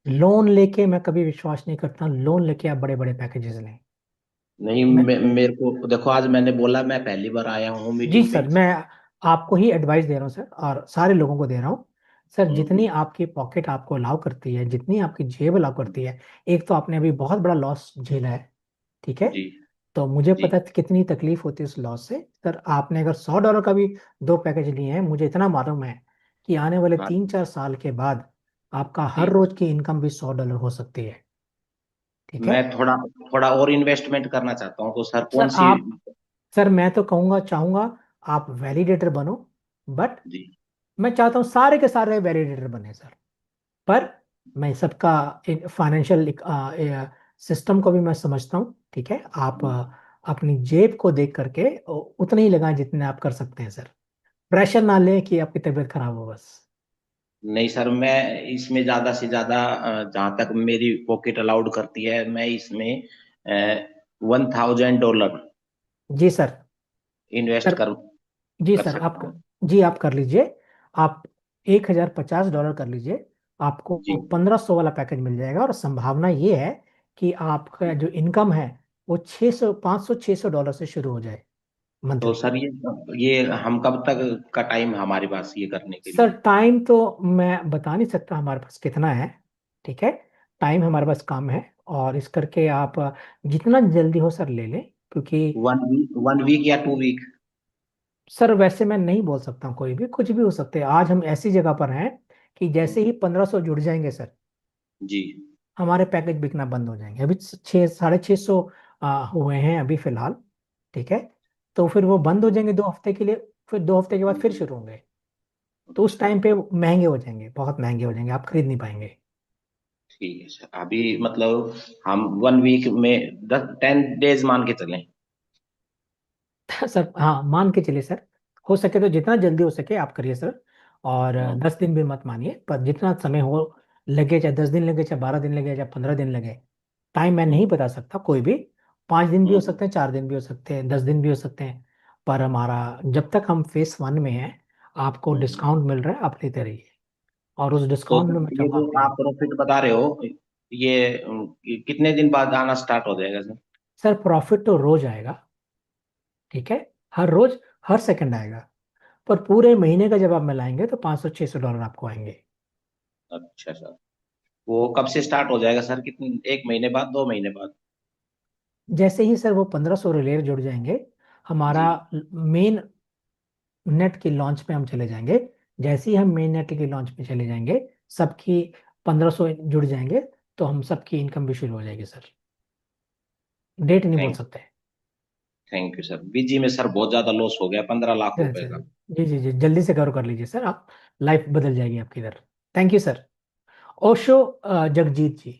लोन लेके मैं कभी विश्वास नहीं करता, लोन लेके आप बड़े बड़े पैकेजेस लें। नहीं, मैं, मेरे को देखो, आज मैंने बोला मैं पहली बार आया हूँ जी मीटिंग में। सर, मैं आपको ही एडवाइस दे रहा हूँ सर, और सारे लोगों को दे रहा हूँ। सर जितनी आपकी पॉकेट आपको अलाउ करती है, जितनी आपकी जेब अलाउ करती है, एक तो आपने अभी बहुत बड़ा लॉस झेला है, ठीक है। जी तो मुझे जी पता है कितनी तकलीफ होती है उस लॉस से। सर आपने अगर $100 का भी दो पैकेज लिए हैं, मुझे इतना मालूम है कि आने वाले हाँ 3-4 साल के बाद आपका हर जी। रोज की इनकम भी $100 हो सकती है, ठीक है। मैं थोड़ा थोड़ा और इन्वेस्टमेंट करना चाहता हूँ, तो सर सर कौन सी। आप सर मैं तो कहूंगा चाहूंगा आप वैलिडेटर बनो, बट जी मैं चाहता हूँ सारे के सारे वैलिडेटर बने सर। पर मैं सबका फाइनेंशियल सिस्टम को भी मैं समझता हूँ, ठीक है। आप अपनी जेब को देख करके उतने ही लगाएं जितने आप कर सकते हैं सर। प्रेशर ना लें कि आपकी तबीयत खराब हो बस। नहीं सर, मैं इसमें ज्यादा से ज्यादा जहाँ तक मेरी पॉकेट अलाउड करती है, मैं इसमें $1,000 जी सर। इन्वेस्ट सर जी कर सर सकता आप हूँ। जी आप कर लीजिए। आप $1,050 कर लीजिए, आपको जी 1500 वाला पैकेज मिल जाएगा। और संभावना ये है कि आपका जी। जो इनकम है वो 600 500 $600 से शुरू हो जाए तो मंथली। सर ये हम कब तक का टाइम है हमारे पास ये करने के सर लिए? टाइम तो मैं बता नहीं सकता हमारे पास कितना है, ठीक है। टाइम हमारे पास कम है, और इस करके आप जितना जल्दी हो सर ले लें, क्योंकि 1 वीक या 2 वीक? सर वैसे मैं नहीं बोल सकता हूँ, कोई भी कुछ भी हो सकते हैं। आज हम ऐसी जगह पर हैं कि जैसे ही 1500 जुड़ जाएंगे सर, जी। हमारे पैकेज बिकना बंद हो जाएंगे। अभी 600 650 हुए हैं अभी फिलहाल, ठीक है। तो फिर वो बंद हो जाएंगे 2 हफ्ते के लिए, फिर 2 हफ्ते के बाद फिर शुरू होंगे। तो उस अच्छा, टाइम पे महंगे हो जाएंगे, बहुत महंगे हो जाएंगे, आप खरीद नहीं पाएंगे। ठीक है सर। अभी मतलब हम 1 वीक में 10 डेज मान के चलें? सर हाँ मान के चलिए सर, हो सके तो जितना जल्दी हो सके आप करिए सर। और हाँ। 10 दिन भी मत मानिए, पर जितना समय हो लगे, चाहे 10 दिन लगे, चाहे 12 दिन लगे, चाहे 15 दिन लगे। टाइम मैं नहीं हम्म, बता सकता कोई भी। 5 दिन भी हो हम्म, सकते हैं, 4 दिन भी हो सकते हैं, 10 दिन भी हो सकते हैं। पर हमारा जब तक हम फेस 1 में हैं, आपको हम्म। डिस्काउंट मिल रहा है, आप लेते रहिए। और उस तो डिस्काउंट में मैं ये चाहूंगा जो आप आप लें। प्रॉफिट बता रहे हो, ये कितने दिन बाद आना स्टार्ट हो जाएगा सर? सर प्रॉफिट तो रोज आएगा, ठीक है। हर रोज, हर सेकंड आएगा। पर पूरे महीने का जब आप मिलाएंगे तो $500 600 आपको आएंगे। अच्छा सर। वो कब से स्टार्ट हो जाएगा सर? कितने, 1 महीने बाद, 2 महीने बाद? जैसे ही सर वो 1500 रिलेयर जुड़ जाएंगे, हमारा जी। मेन नेट की लॉन्च पे हम चले जाएंगे। जैसे ही हम मेन नेट की लॉन्च पे चले जाएंगे, सबकी 1500 जुड़ जाएंगे, तो हम सबकी इनकम भी शुरू हो जाएगी सर। डेट नहीं बोल थैंक सकते। Thank you sir. बीजी में सर बहुत ज्यादा लॉस हो गया, 15 लाख सर रुपए सर का। जी जी जी, जल्दी से करो, कर लीजिए सर आप। लाइफ बदल जाएगी आपकी इधर। Thank you sir. Osho Jagjit ji,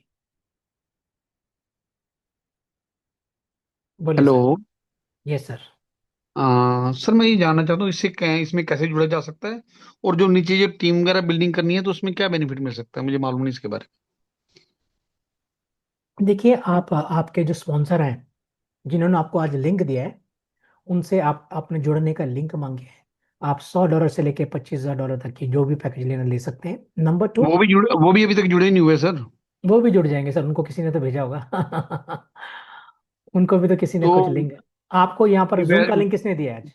बोलिए hello. Sir. Yes sir. Sir मैं ये जानना चाहता हूँ इसमें कैसे जुड़ा जा सकता है, और जो नीचे जो टीम वगैरह बिल्डिंग करनी है तो उसमें क्या बेनिफिट मिल सकता है, मुझे मालूम नहीं इसके बारे देखिए आप आपके जो स्पॉन्सर हैं, जिन्होंने आपको आज लिंक दिया है, उनसे आप अपने जुड़ने का लिंक मांगे हैं। आप $100 से लेके $25,000 तक की जो भी पैकेज लेना ले सकते हैं। नंबर टू, में। वो भी अभी तक जुड़े नहीं हुए सर। वो भी जुड़ जाएंगे सर, उनको किसी ने तो भेजा होगा। उनको भी तो किसी ने तो कुछ लिंक। आपको यहाँ पर जूम का वे- लिंक किसने दिया है आज?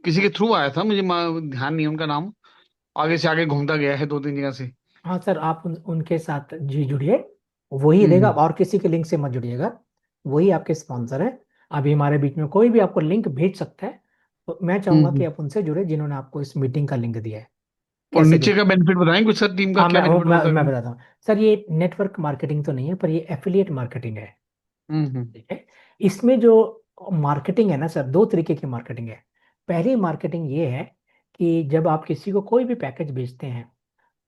किसी के थ्रू आया था, मुझे ध्यान नहीं है उनका नाम। आगे से आगे घूमता गया है 2 3 जगह से। हाँ सर, आप उनके साथ जी जुड़िए, वही देगा। हम्म और किसी के लिंक से मत जुड़िएगा, वही आपके स्पॉन्सर है। अभी हमारे बीच में कोई भी आपको लिंक भेज सकता है, तो मैं चाहूंगा कि हम्म। आप उनसे जुड़े जिन्होंने आपको इस मीटिंग का लिंक दिया है। और कैसे नीचे जुड़े? का बेनिफिट बताएं कुछ सर, टीम का हाँ क्या मैं बेनिफिट मैं, होता मैं है? बताता हूँ सर। ये नेटवर्क मार्केटिंग तो नहीं है, पर ये एफिलिएट मार्केटिंग है, हम्म। ठीक है। इसमें जो मार्केटिंग है ना सर, दो तरीके की मार्केटिंग है। पहली मार्केटिंग ये है कि जब आप किसी को कोई भी पैकेज बेचते हैं,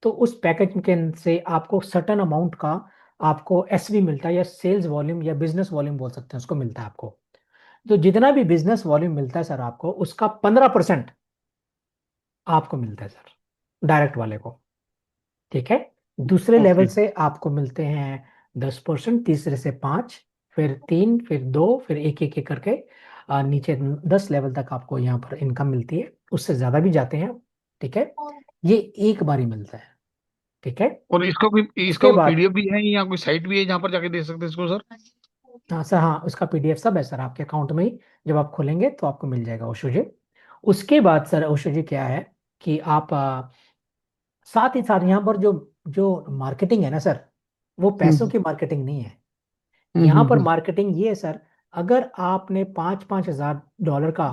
तो उस पैकेज के से आपको सर्टन अमाउंट का आपको एसवी मिलता है, या सेल्स वॉल्यूम या बिजनेस वॉल्यूम बोल सकते हैं उसको, मिलता है आपको। तो जितना भी बिजनेस वॉल्यूम मिलता है सर आपको, उसका 15% आपको मिलता है सर, डायरेक्ट वाले को, ठीक है। दूसरे लेवल ओके। से आपको मिलते हैं 10%, तीसरे से 5, फिर 3, फिर 2, फिर एक एक एक करके नीचे 10 लेवल तक आपको यहाँ पर इनकम मिलती है। उससे ज्यादा भी जाते हैं, ठीक है। ये एक बार ही मिलता है, ठीक है। और इसका उसके कोई बाद पीडीएफ भी है या कोई साइट भी है जहाँ पर जाके दे सकते हैं इसको सर? हाँ सर, हाँ उसका पीडीएफ सब है सर आपके अकाउंट में ही। जब आप खोलेंगे तो आपको मिल जाएगा ओशो जी। उसके बाद सर ओशो जी क्या है कि आप साथ ही साथ यहाँ पर जो जो मार्केटिंग है ना सर, वो पैसों हम्म की मार्केटिंग नहीं है। हम्म यहाँ हम्म पर हम्म मार्केटिंग ये है सर, अगर आपने 5-5 हजार डॉलर का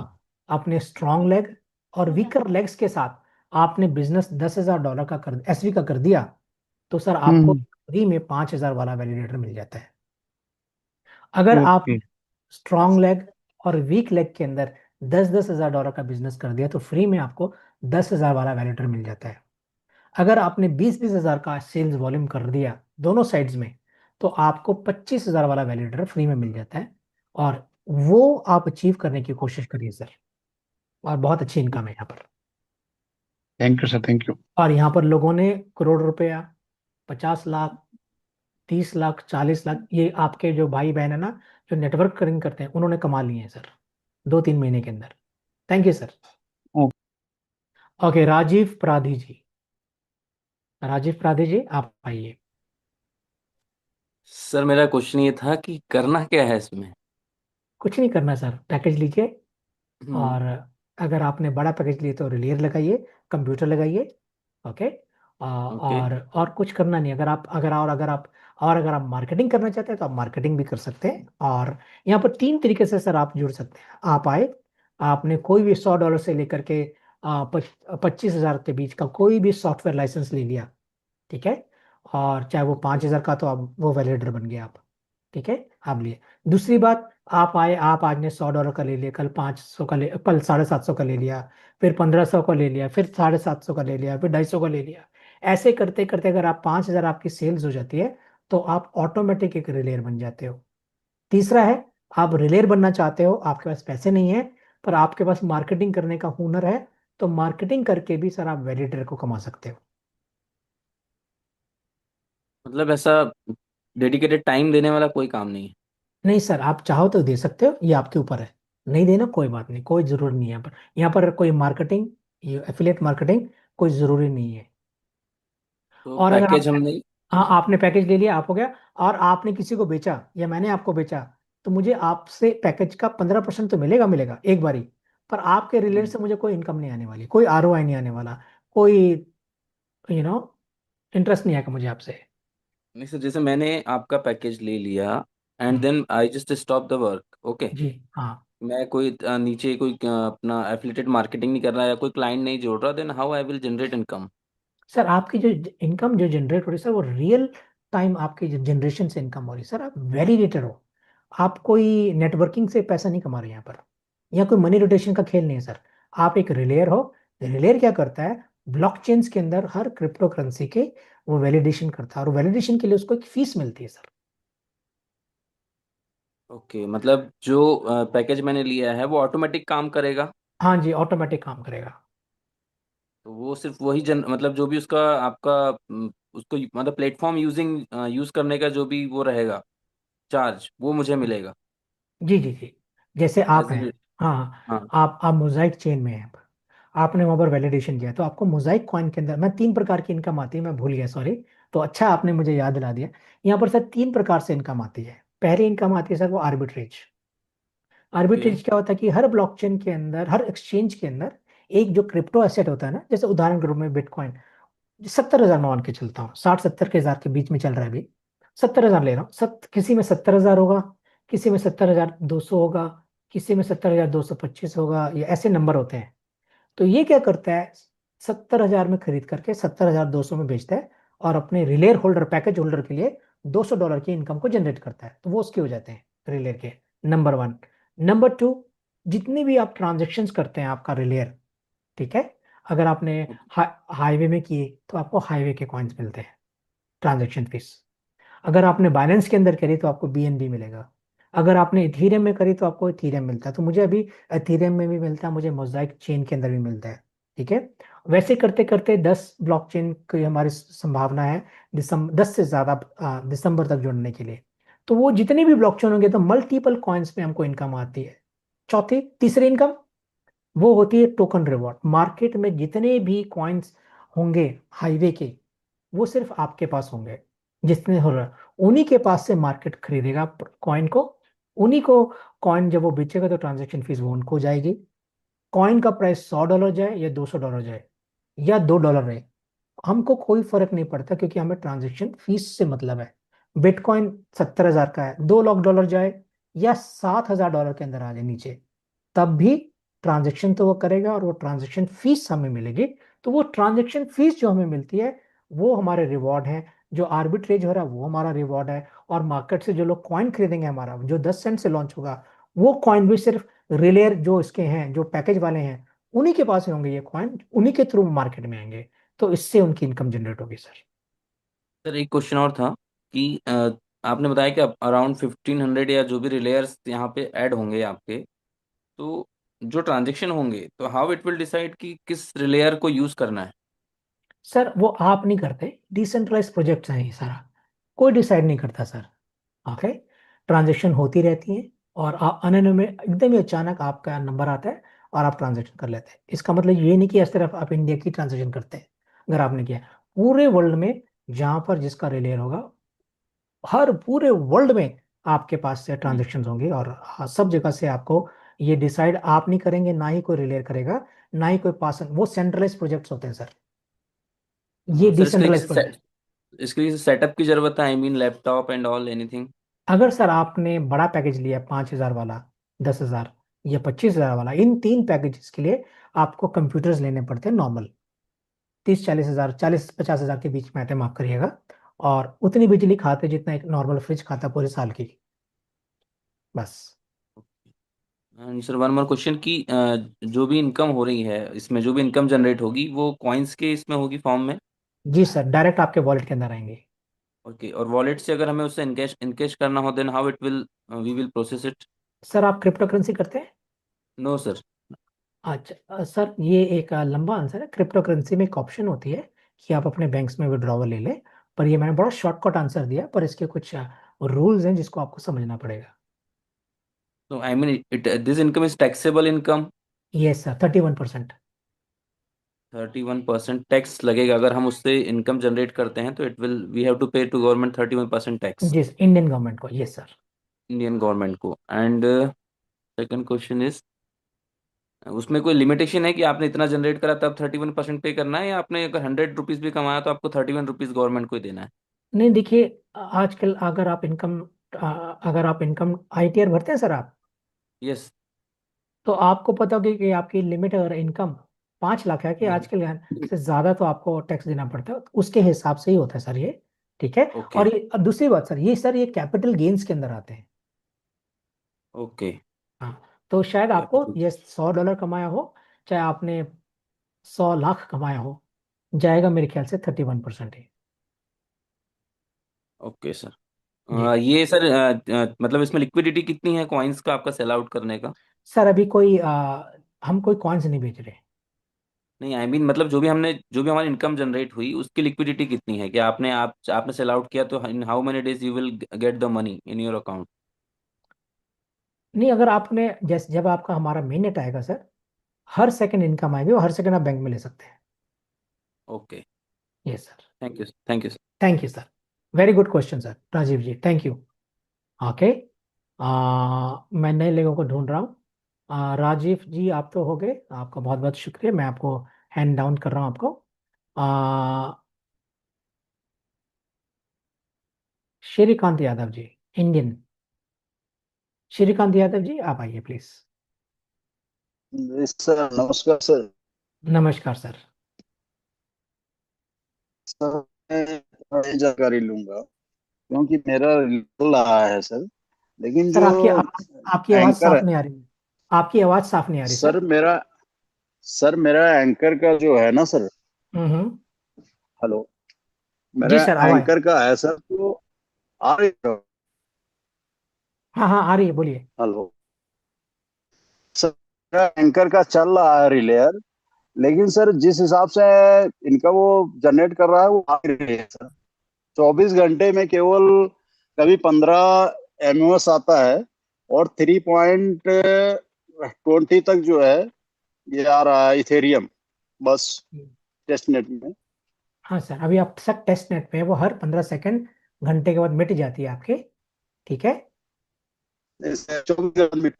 अपने स्ट्रॉन्ग लेग और वीकर लेग्स के साथ आपने बिजनेस 10 हजार डॉलर का कर एसवी का कर दिया, तो सर आपको हम्म, फ्री में 5 हजार वाला वैलिडेटर मिल जाता है। अगर आप ओके। स्ट्रॉन्ग लेग और वीक लेग के अंदर 10-10 हजार डॉलर का बिजनेस कर दिया, तो फ्री में आपको 10 हजार वाला वैलिडेटर मिल जाता है। अगर आपने 20-20 हजार का सेल्स वॉल्यूम कर दिया दोनों साइड्स में, तो आपको 25 हजार वाला वैलिडेटर फ्री में मिल जाता है। और वो आप अचीव करने की कोशिश करिए सर, और बहुत अच्छी इनकम है यहाँ पर। Thank you sir, thank you. और यहाँ पर लोगों ने करोड़ रुपया, 50 लाख, 30 लाख, 40 लाख, ये आपके जो भाई बहन है ना, जो नेटवर्क करिंग करते हैं, उन्होंने कमा लिए हैं सर 2-3 महीने के अंदर। Thank you sir. Okay, Rajiv Pradhi ji, Rajiv Pradhi ji आप आइए। सर मेरा क्वेश्चन ये था कि करना क्या है इसमें। कुछ नहीं करना सर, पैकेज लीजिए। हम्म। और अगर आपने बड़ा पैकेज लिए तो रिलेयर लगाइए, कंप्यूटर लगाइए। ओके। ओके। और कुछ करना नहीं। अगर आप मार्केटिंग करना चाहते हैं तो आप मार्केटिंग भी कर सकते हैं। और यहाँ पर 3 तरीके से सर आप जुड़ सकते हैं। आप आए, आपने कोई भी $100 से लेकर के 25 हजार के बीच का कोई भी सॉफ्टवेयर लाइसेंस ले लिया, ठीक है। और चाहे वो 5 हजार का, तो आप वो वैलिडेटर बन गए आप, ठीक है। आप लिए। दूसरी बात, आप आए, आप आज ने $100 का ले लिया, कल 500 का ले, कल 750 का ले लिया, फिर 1500 का ले लिया, फिर 750 का ले लिया, फिर 250 का ले लिया। ऐसे करते करते अगर आप 5000 आपकी सेल्स हो जाती है, तो आप ऑटोमेटिक एक रिलेयर बन जाते हो। तीसरा है, आप रिलेयर बनना चाहते हो, आपके पास पैसे नहीं है, पर आपके पास मार्केटिंग करने का हुनर है, तो मार्केटिंग करके भी सर आप वैलिडेटर को कमा सकते हो। मतलब ऐसा डेडिकेटेड टाइम देने वाला कोई काम नहीं है। नहीं सर, आप चाहो तो दे सकते हो, ये आपके ऊपर है। नहीं देना कोई बात नहीं, कोई जरूरी नहीं है यहाँ पर। यहाँ पर कोई मार्केटिंग, ये एफिलिएट मार्केटिंग कोई जरूरी नहीं है। तो और अगर पैकेज आप, हम नहीं। हाँ, आपने पैकेज ले लिया, आप हो गया, और आपने किसी को बेचा या मैंने आपको बेचा, तो मुझे आपसे पैकेज का 15% तो मिलेगा, मिलेगा एक बारी। पर आपके रिलेट हम्म। से मुझे कोई इनकम नहीं आने वाली, कोई आरओआई नहीं आने वाला, कोई यू नो इंटरेस्ट नहीं आएगा मुझे आपसे। नहीं सर, जैसे मैंने आपका पैकेज ले लिया and hmm, then I just stop the work, okay. जी हाँ। मैं कोई नीचे कोई अपना एफिलिएटेड मार्केटिंग नहीं कर रहा या कोई क्लाइंट नहीं जोड़ रहा, then how I will generate income. Sir आपकी जो इनकम जो जनरेट हो रही है सर, वो रियल टाइम आपकी जनरेशन से इनकम हो रही है सर। आप वैलिडेटर हो, आप कोई नेटवर्किंग से पैसा नहीं कमा रहे यहाँ पर। यहाँ कोई मनी रोटेशन का खेल नहीं है सर। आप एक रिलेयर हो। रिलेयर क्या करता है, ब्लॉकचेन्स के अंदर हर क्रिप्टो करेंसी के वो वैलिडेशन करता है, और वैलिडेशन के लिए उसको एक फीस मिलती है सर। ओके, मतलब जो पैकेज मैंने लिया है वो ऑटोमेटिक काम करेगा। हाँ जी, ऑटोमेटिक काम करेगा। तो वो सिर्फ वही मतलब जो भी उसका आपका उसको मतलब प्लेटफॉर्म यूज करने का जो भी वो रहेगा चार्ज, वो मुझे मिलेगा जी जी जी। जैसे आप एज हैं, ए। हाँ, हाँ। आप मोजाइक चेन में हैं। आपने वहां पर वैलिडेशन किया, तो आपको मोजाइक कॉइन के अंदर मैं 3 प्रकार की इनकम आती है, मैं भूल गया, सॉरी। तो अच्छा आपने मुझे याद दिला दिया। यहाँ पर सर 3 प्रकार से इनकम आती है। पहली इनकम आती है सर, वो आर्बिट्रेज। ओके। आर्बिट्रेज क्या होता है कि हर ब्लॉकचेन के अंदर, हर एक्सचेंज के अंदर एक जो क्रिप्टो एसेट होता है ना, जैसे उदाहरण के रूप में बिटकॉइन, 70 हजार मान के चलता हूँ, 60-70 के हजार के बीच में चल रहा है अभी। 70 हजार ले रहा हूँ, किसी में 70 हजार होगा, किसी में 70,200 होगा, किसी में 70,225 होगा, ये ऐसे नंबर होते हैं। तो ये क्या करता है, 70 हजार में खरीद करके 70,200 में बेचता है, और अपने रिलेयर होल्डर, पैकेज होल्डर के लिए $200 की इनकम को जनरेट करता है, तो वो उसके हो जाते हैं रिलेयर के। नंबर 1। नंबर 2, जितनी भी आप ट्रांजेक्शन्स करते हैं आपका रिलेयर, ठीक है, अगर आपने हाईवे में किए, तो आपको हाईवे के कॉइन्स मिलते हैं, ट्रांजेक्शन फीस। अगर आपने बाइनेंस के अंदर करी, तो आपको बीएनबी मिलेगा। अगर आपने इथीरियम में करी, तो आपको इथीरियम मिलता है। तो मुझे अभी इथीरियम में भी मिलता है, मुझे मोजाइक चेन के अंदर भी मिलता है, ठीक है। वैसे करते करते 10 ब्लॉकचेन की हमारी संभावना है, दिसंबर 10 से ज्यादा दिसंबर तक जुड़ने के लिए। तो वो जितने भी ब्लॉकचेन होंगे, तो मल्टीपल कॉइन्स में हमको इनकम आती है। तीसरी इनकम वो होती है टोकन रिवॉर्ड। मार्केट में जितने भी कॉइन्स होंगे हाईवे के, वो सिर्फ आपके पास होंगे। जितने हो रहा, उन्हीं के पास से मार्केट खरीदेगा कॉइन को। उन्हीं को कॉइन जब वो बेचेगा, तो ट्रांजेक्शन फीस वो उनको जाएगी। कॉइन का प्राइस $100 जाए या $200 जाए, या $2 रहे, हमको कोई फर्क नहीं पड़ता, क्योंकि हमें ट्रांजेक्शन फीस से मतलब है। बिटकॉइन 70,000 का है, $2 लाख जाए या $7,000 के अंदर आ जाए नीचे, तब भी ट्रांजेक्शन तो वो करेगा और वो ट्रांजेक्शन फीस हमें मिलेगी। तो वो ट्रांजेक्शन फीस जो हमें मिलती है वो हमारे रिवॉर्ड है। जो आर्बिट्रेज हो रहा है वो हमारा रिवॉर्ड है। और मार्केट से जो लोग कॉइन खरीदेंगे, हमारा जो 10 सेंट से लॉन्च होगा, वो कॉइन भी सिर्फ रिलेयर जो इसके हैं, जो पैकेज वाले हैं, उन्हीं के पास ही होंगे ये कॉइन, उन्हीं के थ्रू मार्केट में आएंगे। तो इससे उनकी इनकम जनरेट होगी सर। सर एक क्वेश्चन और था कि आपने बताया कि अराउंड 1500 या जो भी रिलेयर्स यहाँ पे ऐड होंगे आपके, तो जो ट्रांजेक्शन होंगे तो हाउ इट विल डिसाइड कि किस रिलेयर को यूज करना है? सर वो आप नहीं करते, डिसेंट्रलाइज प्रोजेक्ट्स हैं ये सारा, कोई डिसाइड नहीं करता सर। ओके, ट्रांजेक्शन होती रहती है और आप अनन्य में एकदम ही अचानक आपका नंबर आता है और आप ट्रांजेक्शन कर लेते हैं। इसका मतलब ये नहीं कि इस तरफ आप इंडिया की ट्रांजेक्शन करते हैं। अगर आपने किया, पूरे वर्ल्ड में जहां पर जिसका रिलेयर होगा, हर पूरे वर्ल्ड में आपके पास से हम्म। ट्रांजेक्शन होंगे। और हाँ, सब जगह से आपको ये डिसाइड आप नहीं करेंगे, ना ही कोई रिलेयर करेगा, ना ही कोई पास, वो सेंट्रलाइज प्रोजेक्ट्स होते हैं सर, ये सर इसके लिए डिसेंट्रलाइज किसी प्रोजेक्ट। इसके लिए सेटअप की जरूरत है, I mean laptop and all anything? अगर सर आपने बड़ा पैकेज लिया 5,000 वाला, 10,000 या 25,000 वाला, इन 3 पैकेजेस के लिए आपको कंप्यूटर्स लेने पड़ते हैं नॉर्मल, 30-40 हजार, 40-50 हजार के बीच में आते हैं, माफ करिएगा। और उतनी बिजली खाते जितना एक नॉर्मल फ्रिज खाता पूरे साल की, बस। And sir one more question कि जो भी इनकम हो रही है इसमें, जो भी इनकम जनरेट होगी वो कॉइन्स के इसमें होगी फॉर्म में? जी सर, डायरेक्ट आपके वॉलेट के अंदर आएंगे। ओके, और वॉलेट से अगर हमें उससे इनकेश इनकेश करना हो then how it will we will process it? Sir आप क्रिप्टो करेंसी करते हैं? No sir. अच्छा सर, ये एक लंबा आंसर है। क्रिप्टो करेंसी में एक ऑप्शन होती है कि आप अपने बैंक्स में विड्रॉवल ले लें, पर ये मैंने बड़ा शॉर्टकट आंसर दिया, पर इसके कुछ रूल्स हैं जिसको आपको समझना पड़ेगा। तो I mean it this income is taxable income? Yes sir, 31%। 31% tax लगेगा अगर हम उससे इनकम जनरेट करते हैं, तो it will we have to pay to government 31% tax, जी, इंडियन गवर्नमेंट को, यस सर। इंडियन गवर्नमेंट को। एंड सेकंड क्वेश्चन इज, उसमें कोई लिमिटेशन है कि आपने इतना जनरेट करा तब 31% पे करना है, या आपने अगर 100 रुपीज भी कमाया तो आपको 31 रुपीज गवर्नमेंट को ही देना है? नहीं देखिए, आजकल अगर आप इनकम आईटीआर भरते हैं सर आप, यस। तो आपको पता होगा कि आपकी लिमिट अगर इनकम 5 लाख है कि आजकल से ज्यादा, तो आपको टैक्स देना पड़ता है, तो उसके हिसाब से ही होता है सर ये। ठीक है। ओके। और ये, अब दूसरी बात सर, ये कैपिटल गेन्स के अंदर आते हैं। ओके। हाँ, तो शायद आपको कैपिटल। ये $100 कमाया हो, चाहे आपने 100 लाख कमाया हो, जाएगा मेरे ख्याल से 31% ही। Okay sir. जी ये सर मतलब इसमें लिक्विडिटी कितनी है कॉइन्स का आपका सेल आउट करने का? सर, अभी हम कोई कॉइन्स नहीं बेच रहे। नहीं आई मीन मतलब जो भी हमारी इनकम जनरेट हुई उसकी लिक्विडिटी कितनी है, कि आपने सेल आउट किया तो in how many days you will get the money in your account? नहीं, अगर आपने जैसे जब आपका हमारा मेन नेट आएगा सर, हर सेकंड इनकम आएगी और हर सेकंड आप बैंक में ले सकते हैं। Okay. Yes sir. Thank you, thank you. Thank you sir, very good question sir Rajeev ji, thank you. Okay, मैं नए लोगों को ढूंढ रहा हूँ। राजीव जी आप तो हो गए, आपका बहुत बहुत शुक्रिया, मैं आपको हैंड डाउन कर रहा हूँ आपको। आ, श्रीकांत यादव जी, इंडियन। श्रीकांत यादव जी आप आइए प्लीज। जी सर, नमस्कार सर। नमस्कार सर। सर मैं थोड़ी जानकारी लूंगा क्योंकि मेरा निकल रहा है सर, लेकिन सर जो आपकी आवाज एंकर साफ है नहीं आ रही। आपकी आवाज साफ नहीं आ रही सर, सर। मेरा एंकर का जो है ना सर। हम्म। हेलो। जी मेरा सर, आवाज। एंकर का है सर, तो आ रही है। हाँ हाँ, आ रही है, बोलिए। हेलो सर, मेरा एंकर का चल रहा है रिलेयर, लेकिन सर जिस हिसाब से इनका वो जनरेट कर रहा है वो आ नहीं रही है सर। 24 घंटे में केवल कभी 15 एमओएस आता है, और 3.20 तक जो है ये आ रहा है इथेरियम, बस टेस्ट नेट में। हाँ सर, अभी आप सब टेस्ट नेट पे है, वो हर 15 सेकंड, घंटे के बाद मिट जाती है आपके। ठीक है। 24 घंटे।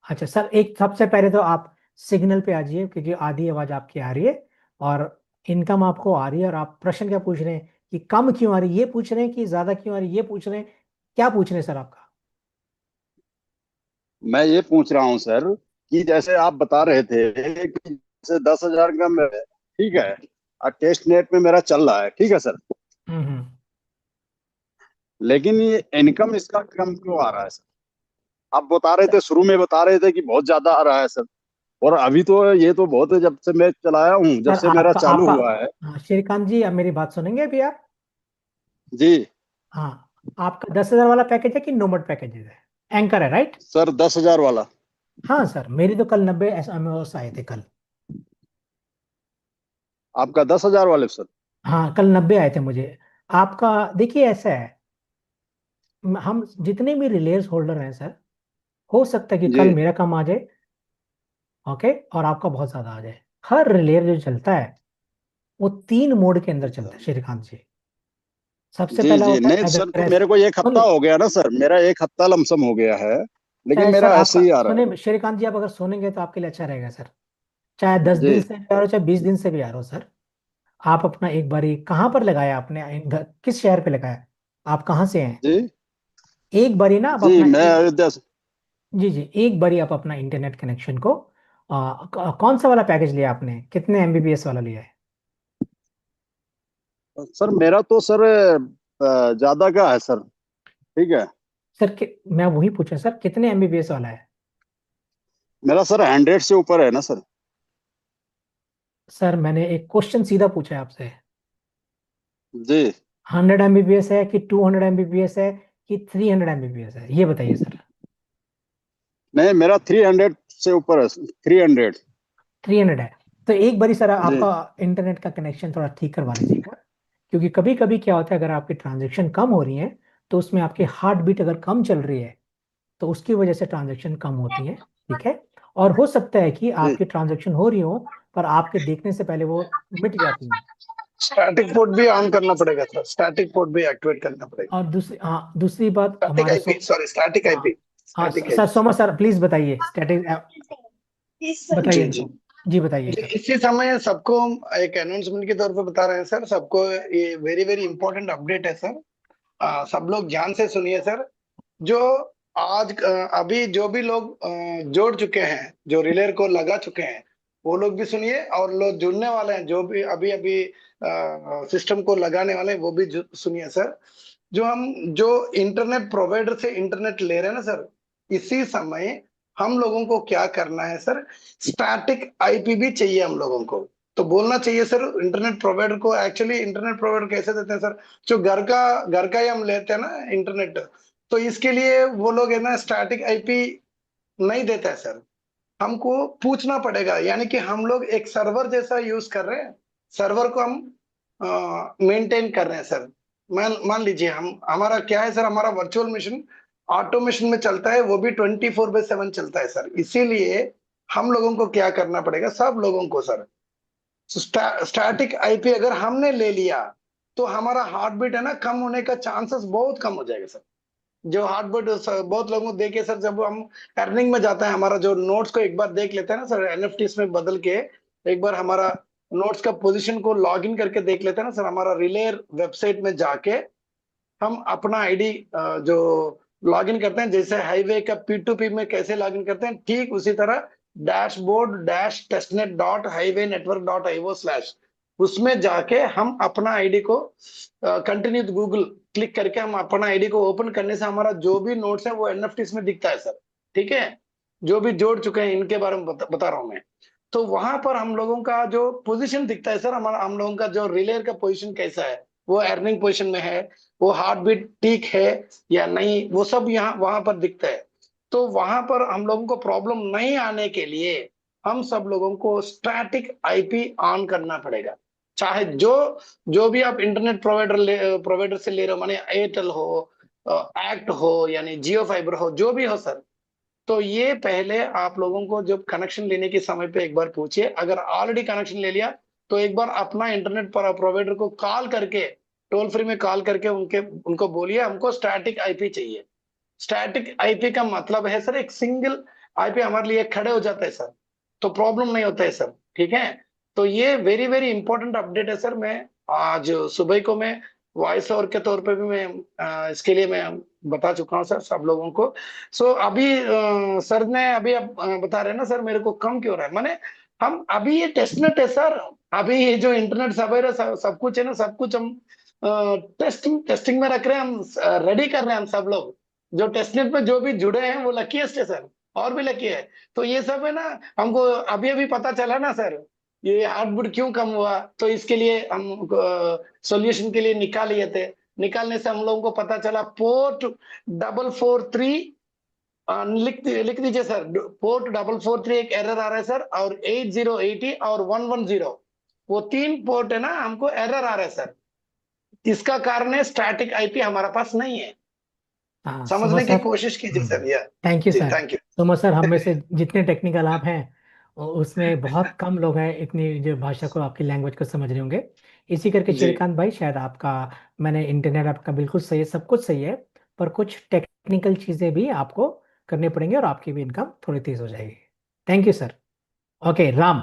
अच्छा सर, एक सबसे पहले तो आप सिग्नल पे आ जाइए, क्योंकि आधी आवाज आपकी आ रही है और इनकम आपको आ रही है। और आप प्रश्न क्या पूछ रहे हैं कि कम क्यों आ रही है ये पूछ रहे हैं, कि ज्यादा क्यों आ रही है ये पूछ रहे हैं, क्या पूछ रहे हैं सर आपका? मैं ये पूछ रहा हूँ सर कि जैसे आप बता रहे थे कि जैसे 10,000 का ठीक है, टेस्ट नेट में मेरा चल रहा है, ठीक है सर, हम्म। लेकिन ये इनकम इसका कम क्यों आ रहा है सर? आप बता रहे थे, शुरू में बता रहे थे कि बहुत ज्यादा आ रहा है सर, और अभी तो ये तो बहुत, जब से मैं चलाया हूँ, जब सर से मेरा आपका चालू आपका हुआ है। हाँ, श्रीकांत जी, अब मेरी बात सुनेंगे अभी आप? जी हाँ, आपका 10,000 वाला पैकेज है कि नोमड पैकेज है? एंकर है, राइट? सर, 10,000 वाला। हाँ सर, मेरी तो कल 90 एसएमएस आए थे कल। आपका 10,000 वाले सर? हाँ, कल 90 आए थे मुझे। आपका देखिए ऐसा है, हम जितने भी रिलेयर्स होल्डर हैं सर, हो सकता है कि जी कल मेरा कम आ जाए, ओके, और आपका बहुत ज्यादा आ जाए। हर रिलेयर जो चलता है वो 3 मोड के अंदर चलता है श्रीकांत जी। सबसे जी पहला जी, होता है नहीं एज सर, तो प्रेस। मेरे को एक सुन हफ्ता हो गया ना सर, मेरा एक हफ्ता लमसम हो गया है, लेकिन चाहे सर मेरा ऐसे आपका ही आ रहा है। सुने श्रीकांत जी, आप अगर सुनेंगे तो आपके लिए अच्छा रहेगा सर। चाहे 10 दिन जी से भी आ रहा हो, चाहे 20 दिन से भी आ रहा हो सर, आप अपना एक बारी कहाँ पर लगाया आपने, किस शहर पे लगाया, आप कहाँ से हैं? जी एक बारी ना आप जी, अपना मैं एक, अयोध्या से। जी जी, एक बारी आप अपना इंटरनेट कनेक्शन को कौन सा वाला पैकेज लिया आपने, कितने एमबीपीएस वाला लिया है? सर मेरा तो सर ज्यादा का है सर, ठीक है। सर मैं वही पूछा सर, कितने एमबीपीएस वाला है? मेरा सर 100 से ऊपर है ना सर। सर मैंने एक क्वेश्चन सीधा पूछा है आपसे। जी 100 एमबीपीएस है कि 200 एमबीपीएस है कि 300 एमबीपीएस है, ये बताइए सर। नहीं, मेरा 300 से ऊपर है, 300। 300 है। तो एक बारी सर जी आपका इंटरनेट का कनेक्शन थोड़ा ठीक करवा लीजिएगा, क्योंकि कभी कभी क्या होता है, अगर आपकी ट्रांजेक्शन कम हो रही है तो उसमें आपकी हार्ट बीट अगर कम चल रही है तो उसकी वजह से ट्रांजेक्शन कम होती है, ठीक है? और हो सकता है कि जी आपकी ट्रांजेक्शन हो रही हो पर आपके देखने से पहले वो मिट जाती है। स्टैटिक पोर्ट भी ऑन करना पड़ेगा सर, स्टैटिक पोर्ट भी एक्टिवेट करना पड़ेगा। और दूसरी, हाँ, दूसरी बात स्टैटिक हमारे आईपी, सॉरी स्टैटिक हाँ आईपी, हाँ static sir, IP. Soma sir please बताइए स्टैटिक, बताइए जी जी इनको। जी बताइए जी, सर। इसी समय सबको हम एक अनाउंसमेंट के तौर पर बता रहे हैं सर, सबको ये वेरी वेरी इंपॉर्टेंट अपडेट है सर। सब लोग ध्यान से सुनिए सर। जो आज अभी जो भी लोग जोड़ चुके हैं, जो रिलेर को लगा चुके हैं, वो लोग भी सुनिए, और लोग जुड़ने वाले हैं जो भी अभी अभी सिस्टम को लगाने वाले हैं वो भी सुनिए सर। जो इंटरनेट प्रोवाइडर से इंटरनेट ले रहे हैं ना सर, इसी समय हम लोगों को क्या करना है सर, स्टैटिक आईपी भी चाहिए हम लोगों को। तो बोलना चाहिए सर इंटरनेट प्रोवाइडर को। एक्चुअली इंटरनेट प्रोवाइडर कैसे देते हैं सर, जो घर का ही हम लेते हैं ना इंटरनेट, तो इसके लिए वो लोग है ना स्टैटिक आईपी नहीं देता है सर। हमको पूछना पड़ेगा, यानी कि हम लोग एक सर्वर जैसा यूज कर रहे हैं, सर्वर को हम मेंटेन कर रहे हैं सर। मान लीजिए हम, हमारा क्या है सर, हमारा वर्चुअल मशीन ऑटोमेशन में चलता है, वो भी 24/7 चलता है सर। इसीलिए हम लोगों को क्या करना पड़ेगा, सब लोगों को सर, स्टैटिक आईपी अगर हमने ले लिया तो हमारा हार्ट बीट है ना कम होने का चांसेस बहुत कम हो जाएगा सर। जो हार्ट बीट बहुत लोगों को देखे सर, जब हम अर्निंग में जाता है, हमारा जो नोट्स को एक बार देख लेते हैं ना सर, एनएफटीस में बदल के एक बार हमारा नोट्स का पोजीशन को लॉग इन करके देख लेते हैं ना सर, हमारा रिलेयर वेबसाइट में जाके हम अपना आईडी जो लॉग इन करते हैं, जैसे हाईवे का P2P में कैसे लॉग इन करते हैं, ठीक उसी तरह dashboard dash testnet dot highway network dot IO slash, उसमें जाके हम अपना आईडी को कंटिन्यू गूगल क्लिक करके हम अपना आईडी को ओपन करने से हमारा जो भी नोट्स है वो एनएफटीस में दिखता है सर, ठीक है? जो भी जोड़ चुके हैं इनके बारे में बता रहा हूं मैं। तो वहां पर हम लोगों का जो पोजीशन दिखता है सर, हमारा हम लोगों का जो रिलेयर का पोजीशन कैसा है, वो अर्निंग पोजीशन में है, वो हार्ट बीट ठीक है या नहीं, वो सब यहाँ वहां पर दिखता है। तो वहां पर हम लोगों को प्रॉब्लम नहीं आने के लिए हम सब लोगों को स्टैटिक आईपी ऑन करना पड़ेगा। चाहे जो भी आप इंटरनेट प्रोवाइडर से ले रहे हो, माने एयरटेल हो, एक्ट हो, यानी जियो फाइबर हो, जो भी हो सर, तो ये पहले आप लोगों को जब कनेक्शन लेने के समय पे एक बार पूछिए। अगर ऑलरेडी कनेक्शन ले लिया तो एक बार अपना इंटरनेट प्रोवाइडर को कॉल करके, टोल फ्री में कॉल करके उनको बोलिए हमको स्टैटिक आईपी चाहिए। स्टैटिक आईपी का मतलब है सर एक सिंगल आईपी हमारे लिए खड़े हो जाता है सर। तो प्रॉब्लम नहीं होता है सर। ठीक है, तो ये वेरी वेरी इंपॉर्टेंट अपडेट है सर। मैं आज सुबह को मैं वॉइस ओवर के तौर पे भी मैं इसके लिए मैं बता चुका हूँ सर सब लोगों को। सो अभी सर ने अभी अब बता रहे हैं ना सर, मेरे को कम क्यों रहा है, माने हम अभी ये टेस्टनेट है सर। अभी ये जो इंटरनेट सब है सब कुछ है ना, सब कुछ हम टेस्टिंग टेस्टिंग में रख रहे हैं, हम रेडी कर रहे हैं हम सब लोग। जो टेस्टनेट पे जो भी जुड़े हैं वो लकीएस्ट है सर, और भी लकी है। तो ये सब है ना, हमको अभी अभी पता चला ना सर, ये हार्टबीट क्यों कम हुआ, तो इसके लिए हम सॉल्यूशन के लिए निकाल लिए थे। निकालने से हम लोगों को पता चला पोर्ट 443, लिख दीजिए सर, पोर्ट 443 एक एरर आ रहा है सर, और 8080 और 110, वो तीन पोर्ट है ना, हमको एरर आ रहा है सर। इसका कारण है स्टैटिक आईपी हमारा पास नहीं है। हाँ सोमा समझने की सर। कोशिश कीजिए सर। या थैंक यू जी, sir. Thank you. Soma sir, हम में से जितने टेक्निकल आप हैं उसमें बहुत कम लोग हैं इतनी जो भाषा को, आपकी लैंग्वेज को समझ रहे होंगे। इसी करके जी श्रीकांत भाई, शायद आपका, मैंने इंटरनेट आपका बिल्कुल सही है, सब कुछ सही है, पर कुछ टेक्निकल चीजें भी आपको करनी पड़ेंगी और आपकी भी इनकम थोड़ी तेज हो जाएगी। Thank you sir. Okay Ram.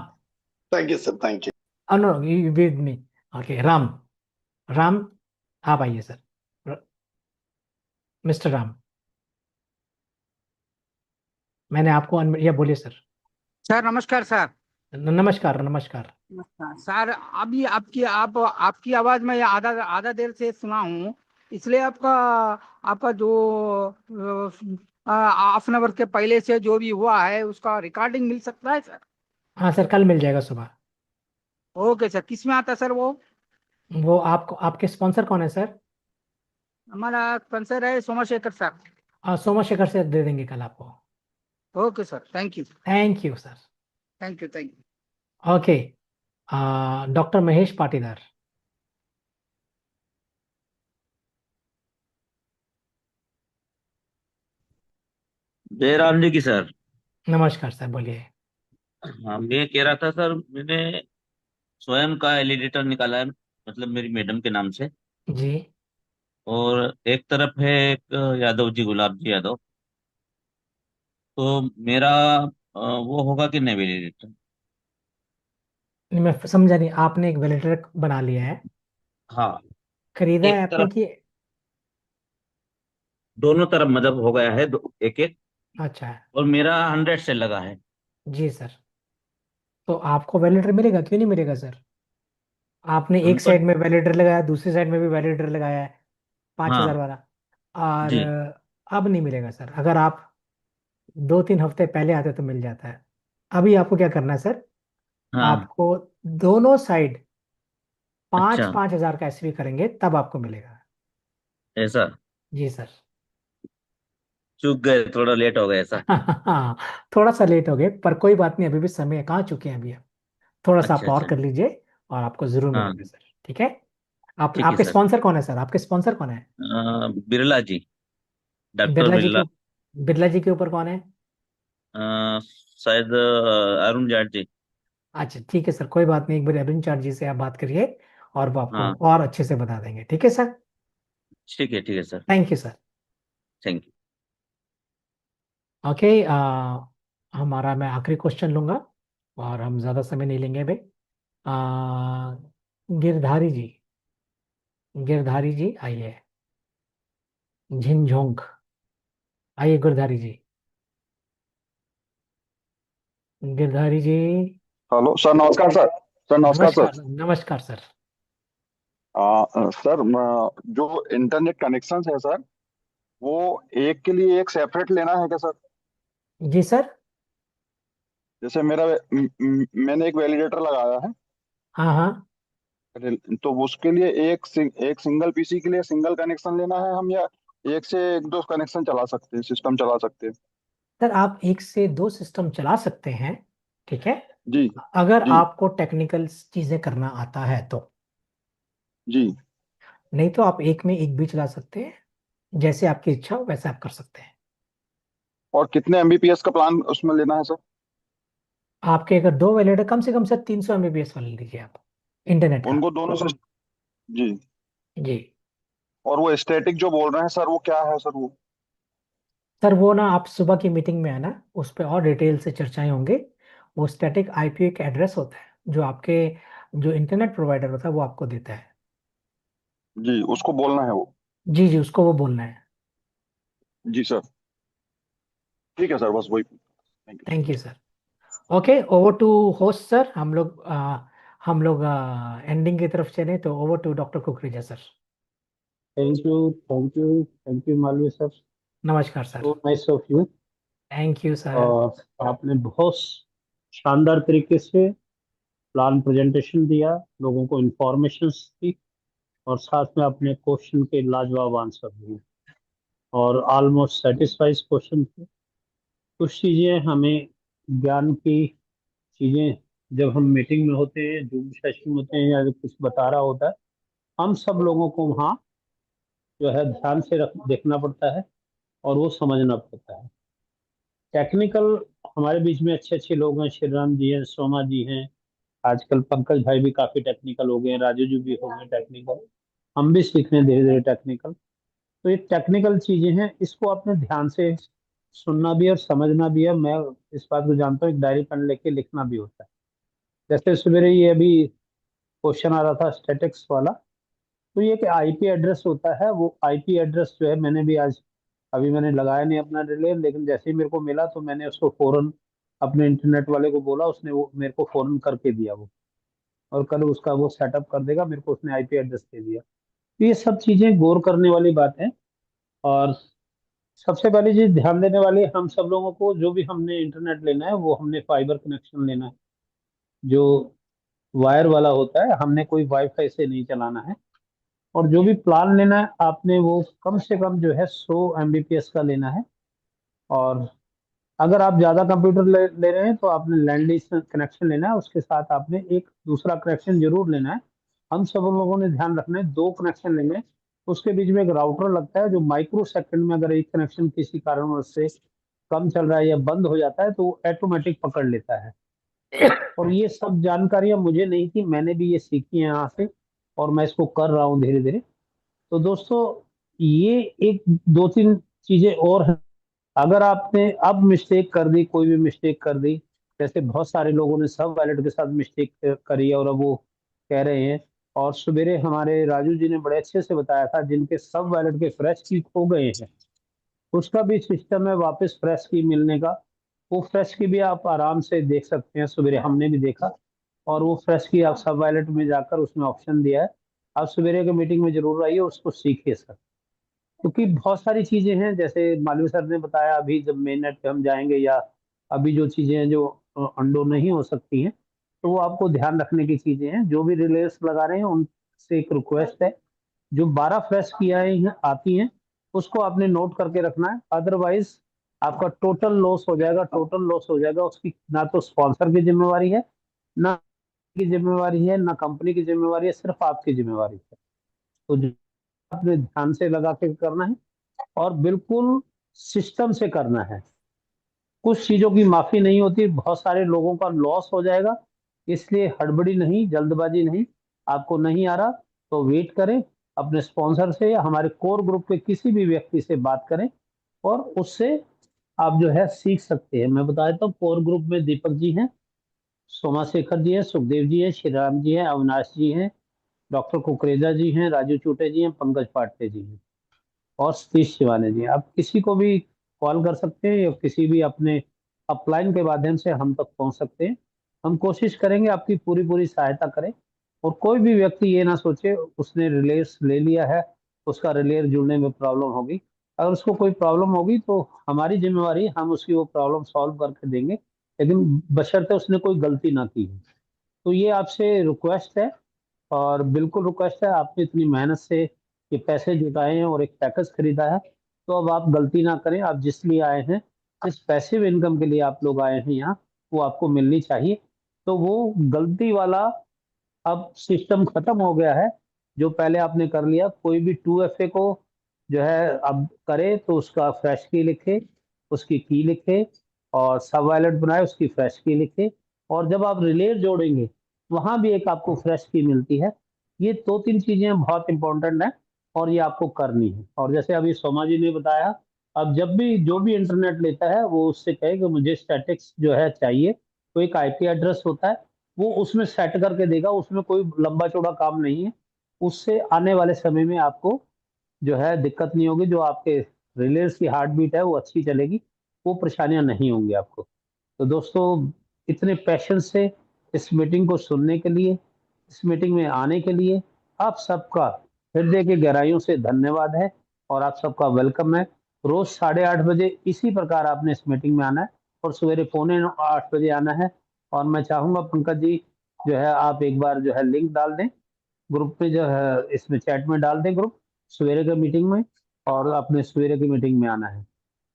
Thank you sir, thank you. No, with me. Okay Ram. Ram, आप आइए सर। मिस्टर राम, मैंने आपको या बोलिए सर। सर नमस्कार सर। नमस्कार नमस्कार। नमस्कार सर। अभी आपकी आवाज मैं आधा आधा देर से सुना हूँ, इसलिए आपका आपका जो हाफ एन आवर के पहले से जो भी हुआ है उसका रिकॉर्डिंग मिल सकता है सर? हाँ सर, कल मिल जाएगा सुबह। Okay sir. किस में आता है सर वो? वो आपको, आपके स्पॉन्सर कौन है सर? हमारा स्पॉन्सर है सोमाशेखर सर। सोमा शेखर से दे देंगे कल आपको। Okay sir, thank you. Thank you sir. Thank you, thank you. Okay, doctor Mahesh Patidar. Jairam ji की सर। नमस्कार सर, बोलिए। हाँ, मैं कह रहा था सर, मैंने स्वयं का एलिडेटर निकाला है, मतलब मेरी मैडम के नाम से। जी। और एक तरफ है एक यादव जी, गुलाब जी यादव। तो मेरा वो होगा कि नहीं एलिडेटर? नहीं, मैं समझा नहीं, आपने एक वेलिडेटर बना लिया है, हाँ, खरीदा है एक आपने तरफ, कि? दोनों तरफ मतलब हो गया है, एक एक। अच्छा। और मेरा 100 से लगा है। जी सर, तो आपको वैलिडेटर मिलेगा, क्यों नहीं मिलेगा सर? आपने हम एक तो, साइड में वैलिडेटर लगाया, दूसरी साइड में भी वैलिडेटर लगाया है, 5,000 हाँ वाला, और जी, अब नहीं मिलेगा सर। अगर आप 2-3 हफ्ते पहले आते तो मिल जाता है। अभी आपको क्या करना है सर, हाँ, आपको दोनों साइड पाँच अच्छा, 5,000 का एसवी करेंगे तब आपको मिलेगा। ऐसा। जी सर। चूक गए, थोड़ा लेट हो गया ऐसा। हाँ, थोड़ा सा लेट हो गए, पर कोई बात नहीं, अभी भी समय है, कहाँ चुके हैं अभी आप। थोड़ा सा आप अच्छा और अच्छा। कर लीजिए और आपको जरूर हाँ, मिलेगा सर। ठीक है। आप, ठीक है आपके सर। स्पॉन्सर कौन है सर? आपके स्पॉन्सर कौन है? बिरला जी, डॉक्टर बिरला जी के बिरला। बिरला जी के ऊपर कौन है? अ, शायद अरुण जाट जी। अच्छा ठीक है सर, कोई बात नहीं, एक बार अरविंद चार्ज जी से आप बात करिए और वो आपको हाँ, और अच्छे से बता देंगे। ठीक है सर। ठीक है sir. Thank you sir. Thank you. Okay, हमारा, मैं आखिरी क्वेश्चन लूंगा और हम ज्यादा समय नहीं लेंगे भाई। आ, गिरधारी जी, गिरधारी जी आइए। झिंझोंग, आइए गिरधारी जी। गिरधारी जी। हेलो सर, नमस्कार सर। सर नमस्कार सर। नमस्कार नमस्कार सर। सर जो इंटरनेट कनेक्शन है सर, वो एक के लिए एक सेपरेट लेना है क्या सर? जी सर। जैसे मैंने एक वैलिडेटर लगाया है, हाँ हाँ। तो उसके लिए एक सिंगल पीसी के लिए सिंगल कनेक्शन लेना है हम, या एक से एक दो कनेक्शन चला सकते हैं, सिस्टम चला सकते हैं? सर आप एक से दो सिस्टम चला सकते हैं, ठीक है, जी अगर जी आपको टेक्निकल चीजें करना आता है तो। जी। नहीं तो आप एक में एक भी चला सकते हैं, जैसे आपकी इच्छा हो वैसे आप कर सकते हैं। और कितने एमबीपीएस का प्लान उसमें लेना है सर? आपके अगर दो वैलिड है, कम से कम सर 300 MBPS वाला लीजिए आप, इंटरनेट का। उनको दोनों से। जी। जी। और वो स्टैटिक जो बोल रहे हैं सर, वो क्या है सर वो? सर वो ना, आप सुबह की मीटिंग में आना, उस पर और डिटेल से चर्चाएं होंगे, वो स्टैटिक आईपी एक एड्रेस होता है जो आपके जो इंटरनेट प्रोवाइडर होता है वो आपको देता है। जी, उसको बोलना है वो। जी जी, उसको वो बोलना है। जी सर। ठीक है सर, बस वही। Thank you. Thank you sir. Okay, over to host sir. हम लोग एंडिंग की तरफ चले, तो over to doctor Kukreja sir. Thank you, thank you, thank you Malviya sir. नमस्कार sir. So nice of you. Thank you sir. और आपने बहुत शानदार तरीके से प्लान प्रेजेंटेशन दिया, लोगों को इंफॉर्मेशन दी, और साथ में अपने क्वेश्चन के लाजवाब आंसर दिए, और ऑलमोस्ट सेटिस्फाइड क्वेश्चन थे। कुछ चीज़ें हमें ज्ञान की चीज़ें जब हम मीटिंग में होते हैं, जूम सेशन होते हैं, या कुछ बता रहा होता है, हम सब लोगों को वहाँ जो है ध्यान से देखना पड़ता है और वो समझना पड़ता है। टेक्निकल हमारे बीच में अच्छे अच्छे लोग हैं, श्री राम जी हैं, सोमा जी हैं, आजकल पंकज भाई भी काफ़ी टेक्निकल हो गए हैं, राजू जी भी हो गए टेक्निकल, हम भी सीख रहे हैं धीरे धीरे टेक्निकल। तो ये टेक्निकल चीज़ें हैं, इसको आपने ध्यान से सुनना भी है और समझना भी है। मैं इस बात को जानता हूँ, एक डायरी पेन लेके लिखना भी होता है। जैसे सवेरे ये अभी क्वेश्चन आ रहा था स्टैटिक्स वाला, तो ये कि आईपी एड्रेस होता है, वो आईपी एड्रेस जो है मैंने भी आज, अभी मैंने लगाया नहीं अपना रिले, लेकिन जैसे ही मेरे को मिला तो मैंने उसको फौरन अपने इंटरनेट वाले को बोला, उसने वो मेरे को फौरन करके दिया वो, और कल उसका वो सेटअप कर देगा, मेरे को उसने आईपी एड्रेस दे दिया। तो ये सब चीज़ें गौर करने वाली बात है। और सबसे पहली चीज ध्यान देने वाली है, हम सब लोगों को जो भी हमने इंटरनेट लेना है वो हमने फाइबर कनेक्शन लेना है, जो वायर वाला होता है, हमने कोई वाईफाई से नहीं चलाना है। और जो भी प्लान लेना है आपने वो कम से कम जो है 100 Mbps का लेना है। और अगर आप ज़्यादा कंप्यूटर ले रहे हैं तो आपने लैंडलाइन कनेक्शन लेना है, उसके साथ आपने एक दूसरा कनेक्शन जरूर लेना है। हम सब लोगों ने ध्यान रखना है, दो कनेक्शन लेंगे, उसके बीच में एक राउटर लगता है जो माइक्रो सेकंड में, अगर एक कनेक्शन किसी कारणवश से कम चल रहा है या बंद हो जाता है तो वो ऑटोमेटिक पकड़ लेता है। और ये सब जानकारियां मुझे नहीं थी, मैंने भी ये सीखी है यहाँ से, और मैं इसको कर रहा हूँ धीरे धीरे। तो दोस्तों, ये एक दो तीन चीजें और हैं। अगर आपने अब मिस्टेक कर दी, कोई भी मिस्टेक कर दी, जैसे बहुत सारे लोगों ने सब वैलेट के साथ मिस्टेक करी है और अब वो कह रहे हैं, और सवेरे हमारे राजू जी ने बड़े अच्छे से बताया था, जिनके सब वैलेट के फ्रेश की खो गए हैं, उसका भी सिस्टम है वापस फ्रेश की मिलने का। वो फ्रेश की भी आप आराम से देख सकते हैं, सवेरे हमने भी देखा, और वो फ्रेश की आप सब वैलेट में जाकर उसमें ऑप्शन दिया है। आप सवेरे के मीटिंग में जरूर आइए, उसको सीखिए सर, क्योंकि बहुत सारी चीजें हैं, जैसे मालवीय सर ने बताया, अभी जब मेन नेट पे हम जाएंगे, या अभी जो चीजें हैं जो अंडो नहीं हो सकती हैं, तो वो आपको ध्यान रखने की चीजें हैं। जो भी रिलेस लगा रहे हैं उनसे एक रिक्वेस्ट है, जो 12 फ्रेश की आती हैं उसको आपने नोट करके रखना है, अदरवाइज आपका टोटल लॉस हो जाएगा, टोटल लॉस हो जाएगा। उसकी ना तो स्पॉन्सर की जिम्मेवारी है, ना की जिम्मेवारी है, ना कंपनी की जिम्मेवारी है, सिर्फ आपकी जिम्मेवारी है। तो जो आपने ध्यान से लगा के करना है, और बिल्कुल सिस्टम से करना है। कुछ चीजों की माफी नहीं होती, बहुत सारे लोगों का लॉस हो जाएगा, इसलिए हड़बड़ी नहीं, जल्दबाजी नहीं। आपको नहीं आ रहा तो वेट करें, अपने स्पॉन्सर से या हमारे कोर ग्रुप के किसी भी व्यक्ति से बात करें, और उससे आप जो है सीख सकते हैं। मैं बता देता हूँ, कोर ग्रुप में दीपक जी हैं, सोमा शेखर जी हैं, सुखदेव जी हैं, श्री राम जी हैं, अविनाश जी हैं, डॉक्टर कुकरेजा जी हैं, राजू चूटे जी हैं, पंकज पाटले जी हैं, और सतीश शिवानी जी। आप किसी को भी कॉल कर सकते हैं, या किसी भी अपने अपलाइन के माध्यम से हम तक पहुंच सकते हैं। हम कोशिश करेंगे आपकी पूरी पूरी सहायता करें। और कोई भी व्यक्ति ये ना सोचे उसने रिलेस ले लिया है, उसका रिलेयर जुड़ने में प्रॉब्लम होगी। अगर उसको कोई प्रॉब्लम होगी तो हमारी जिम्मेवारी, हम उसकी वो प्रॉब्लम सॉल्व करके देंगे, लेकिन बशर्ते उसने कोई गलती ना की है। तो ये आपसे रिक्वेस्ट है, और बिल्कुल रिक्वेस्ट है, आपने इतनी मेहनत से ये पैसे जुटाए हैं और एक पैकेज खरीदा है, तो अब आप गलती ना करें। आप जिस लिए आए हैं, जिस पैसिव इनकम के लिए आप लोग आए हैं यहाँ, वो आपको मिलनी चाहिए। तो वो गलती वाला अब सिस्टम खत्म हो गया है, जो पहले आपने कर लिया। कोई भी 2FA को जो है अब करे तो उसका फ्रेश की लिखे, उसकी की लिखे, और सब वैलेट बनाए उसकी फ्रेश की लिखे, और जब आप रिलेट जोड़ेंगे वहां भी एक आपको फ्रेश की मिलती है। ये दो तीन चीजें बहुत इंपॉर्टेंट है, और ये आपको करनी है। और जैसे अभी सोमा जी ने बताया, अब जब भी जो भी इंटरनेट लेता है वो उससे कहे कि मुझे स्टैटिक्स जो है चाहिए, तो एक आईपी एड्रेस होता है, वो उसमें सेट करके देगा, उसमें कोई लंबा चौड़ा काम नहीं है। उससे आने वाले समय में आपको जो है दिक्कत नहीं होगी, जो आपके रिलेज की हार्ट बीट है वो अच्छी चलेगी, वो परेशानियां नहीं होंगी आपको। तो दोस्तों, इतने पैशन से इस मीटिंग को सुनने के लिए, इस मीटिंग में आने के लिए आप सबका हृदय की गहराइयों से धन्यवाद है, और आप सबका वेलकम है। रोज 8:30 बजे इसी प्रकार आपने इस मीटिंग में आना है, और सवेरे 7:45 बजे आना है। और मैं चाहूंगा पंकज जी, जो है आप एक बार जो है लिंक डाल दें ग्रुप पे, जो है इसमें चैट में डाल दें ग्रुप सवेरे के मीटिंग में, और अपने सवेरे की मीटिंग में आना है।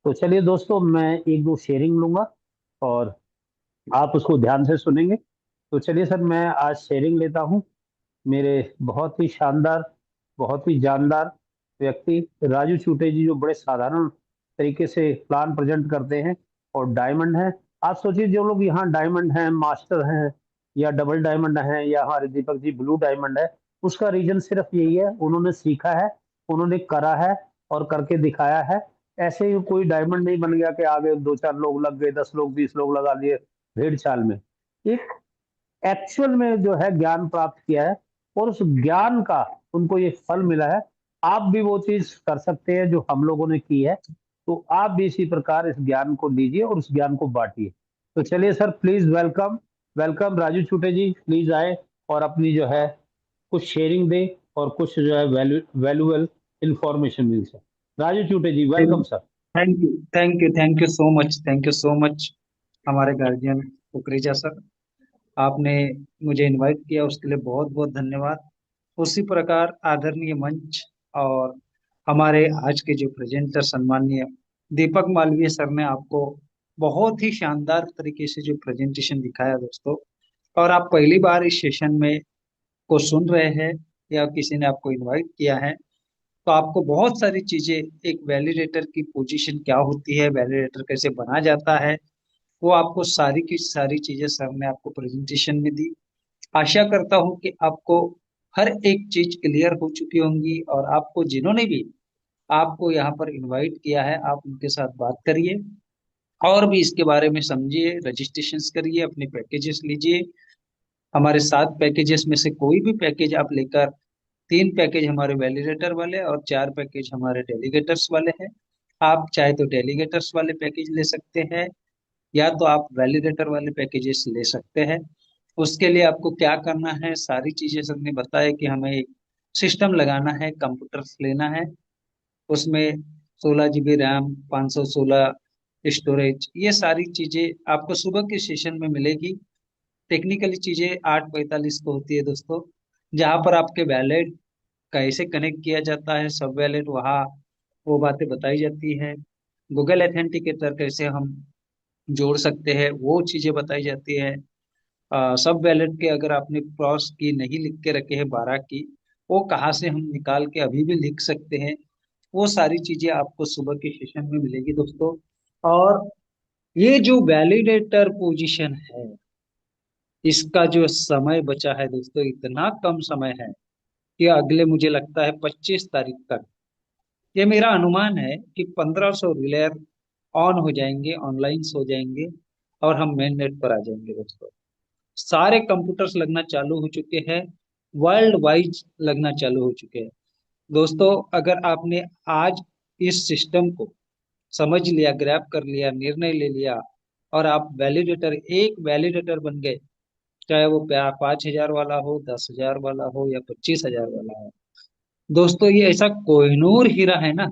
तो चलिए दोस्तों, मैं एक दो शेयरिंग लूंगा और आप उसको ध्यान से सुनेंगे। तो चलिए सर, मैं आज शेयरिंग लेता हूँ। मेरे बहुत ही शानदार, बहुत ही जानदार व्यक्ति राजू चूटे जी, जो बड़े साधारण तरीके से प्लान प्रेजेंट करते हैं और डायमंड है। आप सोचिए, जो लोग यहाँ डायमंड हैं, मास्टर हैं, या डबल डायमंड हैं, या हमारे दीपक जी ब्लू डायमंड है, उसका रीजन सिर्फ यही है, उन्होंने सीखा है, उन्होंने करा है और करके दिखाया है। ऐसे ही कोई डायमंड नहीं बन गया कि आगे दो चार लोग लग गए, 10 लोग 20 लोग लगा लिए भेड़ चाल में। एक एक्चुअल में जो है ज्ञान प्राप्त किया है, और उस ज्ञान का उनको ये फल मिला है। आप भी वो चीज कर सकते हैं जो हम लोगों ने की है, तो आप भी इसी प्रकार इस ज्ञान को लीजिए और उस ज्ञान को बांटिए। तो चलिए sir, please welcome, welcome Raju Chhute ji, please आए और अपनी जो है कुछ शेयरिंग दे, और कुछ जो है वैल्यूएबल इंफॉर्मेशन मिल सके। Raju Chhute ji, welcome sir. Thank you, thank you, thank you so much, thank you so much हमारे गार्जियन कुकरेजा सर। आपने मुझे इनवाइट किया, उसके लिए बहुत बहुत धन्यवाद। उसी प्रकार आदरणीय मंच और हमारे आज के जो प्रेजेंटर सम्माननीय दीपक मालवीय सर ने आपको बहुत ही शानदार तरीके से जो प्रेजेंटेशन दिखाया दोस्तों, और आप पहली बार इस सेशन में को सुन रहे हैं या किसी ने आपको इनवाइट किया है, तो आपको बहुत सारी चीजें, एक वैलिडेटर की पोजीशन क्या होती है, वैलिडेटर कैसे बना जाता है, वो आपको सारी की सारी चीजें सर ने आपको प्रेजेंटेशन में दी। आशा करता हूं कि आपको हर एक चीज क्लियर हो चुकी होंगी, और आपको जिन्होंने भी आपको यहाँ पर इनवाइट किया है, आप उनके साथ बात करिए और भी इसके बारे में समझिए, रजिस्ट्रेशन करिए, अपने पैकेजेस लीजिए। हमारे 7 पैकेजेस में से कोई भी पैकेज आप लेकर, 3 पैकेज हमारे वैलिडेटर वाले और 4 पैकेज हमारे डेलीगेटर्स वाले हैं। आप चाहे तो डेलीगेटर्स वाले पैकेज ले सकते हैं, या तो आप वैलिडेटर वाले पैकेजेस ले सकते हैं। उसके लिए आपको क्या करना है, सारी चीजें सबने बताया कि हमें एक सिस्टम लगाना है, कंप्यूटर्स लेना है, उसमें 16 GB रैम, 516 स्टोरेज, ये सारी चीजें आपको सुबह के सेशन में मिलेगी। टेक्निकली चीजें 8:45 को होती है दोस्तों, जहाँ पर आपके वैलेट कैसे कनेक्ट किया जाता है, सब वैलेट वहाँ वो बातें बताई जाती है। गूगल एथेंटिकेटर कैसे हम जोड़ सकते हैं, वो चीजें बताई जाती है। सब वैलेट के अगर आपने क्रॉस की नहीं लिख के रखे हैं 12 की, वो कहाँ से हम निकाल के अभी भी लिख सकते हैं, वो सारी चीजें आपको सुबह के सेशन में मिलेगी दोस्तों। और ये जो वैलिडेटर पोजीशन है, इसका जो समय बचा है दोस्तों, इतना कम समय है कि अगले मुझे लगता है 25 तारीख तक, ये मेरा अनुमान है कि 1500 रिलेयर ऑन हो जाएंगे, ऑनलाइन हो जाएंगे, और हम मेन नेट पर आ जाएंगे दोस्तों। सारे कंप्यूटर्स लगना चालू हो चुके हैं, वर्ल्ड वाइड लगना चालू हो चुके हैं दोस्तों। अगर आपने आज इस सिस्टम को समझ लिया, ग्रैब कर लिया, निर्णय ले लिया, और आप वैलिडेटर, एक वैलिडेटर बन गए, चाहे वो 5,000 वाला हो, 10,000 वाला हो, या 25,000 वाला हो दोस्तों, ये ऐसा कोहिनूर हीरा है ना,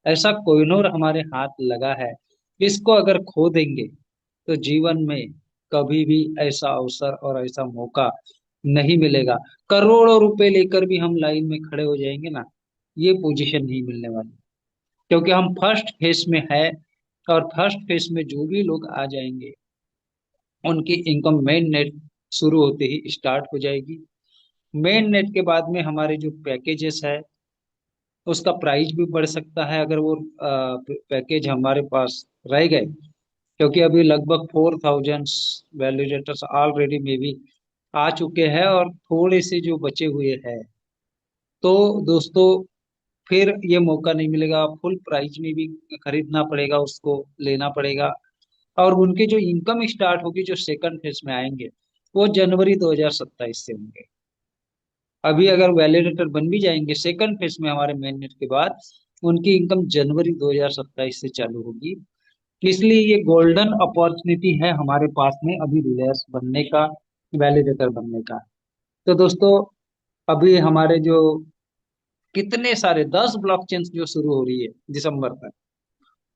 ऐसा कोहिनूर हमारे हाथ लगा है। इसको अगर खो देंगे तो जीवन में कभी भी ऐसा अवसर और ऐसा मौका नहीं मिलेगा। करोड़ों रुपए लेकर भी हम लाइन में खड़े हो जाएंगे ना, ये पोजीशन नहीं मिलने वाली, क्योंकि हम फर्स्ट फेज में है, और फर्स्ट फेज में जो भी लोग आ जाएंगे उनकी इनकम मेन नेट शुरू होते ही स्टार्ट हो जाएगी। मेन नेट के बाद में हमारे जो पैकेजेस है, उसका प्राइस भी बढ़ सकता है अगर वो पैकेज हमारे पास रह गए, क्योंकि अभी लगभग 4,000 वैलिडेटर्स ऑलरेडी में भी आ चुके हैं, और थोड़े से जो बचे हुए हैं, तो दोस्तों फिर ये मौका नहीं मिलेगा। फुल प्राइस में भी खरीदना पड़ेगा, उसको लेना पड़ेगा। और उनकी जो इनकम स्टार्ट होगी, जो सेकंड फेज में आएंगे, वो जनवरी 2027 से होंगे। अभी अगर वैलिडेटर बन भी जाएंगे सेकंड फेज में हमारे मेन नेट के बाद, उनकी इनकम जनवरी 2027 से चालू होगी। इसलिए ये गोल्डन अपॉर्चुनिटी है हमारे पास में अभी रिलायंस बनने का, वैलिडेटर बनने का। तो दोस्तों, अभी हमारे जो कितने सारे 10 ब्लॉकचेन जो शुरू हो रही है दिसंबर तक।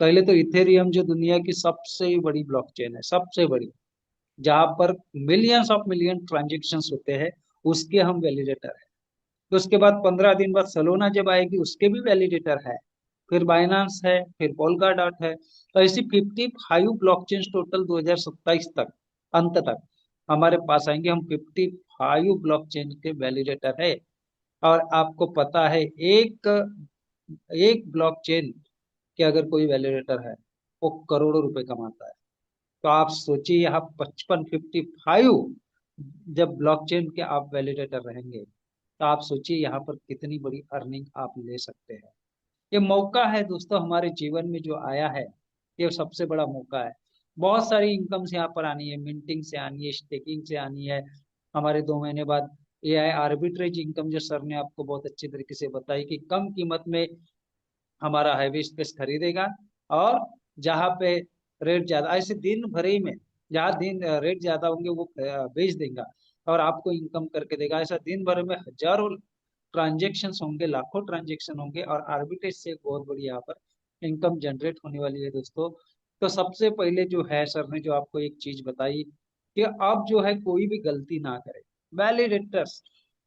पहले तो इथेरियम जो दुनिया की सबसे बड़ी ब्लॉकचेन है, सबसे बड़ी, जहां पर मिलियंस ऑफ मिलियन ट्रांजेक्शन्स होते हैं, उसके हम वैलिडेटर है। तो उसके बाद 15 दिन बाद सलोना जब आएगी, उसके भी वैलिडेटर है। फिर बाइनांस है, फिर पोल्का डॉट है। तो ऐसी 55 ब्लॉकचेन टोटल 2027 तक, अंत तक हमारे पास आएंगे। हम 55 ब्लॉकचेन के वैलिडेटर है। और आपको पता है, एक एक ब्लॉकचेन के अगर कोई वैलिडेटर है, वो करोड़ों रुपए कमाता है। तो आप सोचिए, यहाँ 55 जब ब्लॉकचेन के आप वैलिडेटर रहेंगे, तो आप सोचिए यहाँ पर कितनी बड़ी अर्निंग आप ले सकते हैं। ये मौका है दोस्तों हमारे जीवन में जो आया है, ये सबसे बड़ा मौका है। बहुत सारी इनकम्स यहाँ पर आनी है, मिंटिंग से आनी है, स्टेकिंग से आनी है। हमारे 2 महीने बाद एआई आर्बिट्रेज इनकम, जो सर ने आपको बहुत अच्छी तरीके से बताई कि कम कीमत में हमारा हैवी स्पेस खरीदेगा, और जहाँ पे रेट ज्यादा, ऐसे दिन भर ही में जहाँ दिन रेट ज्यादा होंगे वो बेच देगा और आपको इनकम करके देगा। ऐसा दिन भर में हजारों ट्रांजेक्शन होंगे, लाखों ट्रांजेक्शन होंगे, और आर्बिट्रेज से एक बहुत बड़ी यहाँ पर इनकम जनरेट होने वाली है दोस्तों। तो सबसे पहले जो है, सर ने जो आपको एक चीज बताई कि अब जो है कोई भी गलती ना करे, वैलिडेटर्स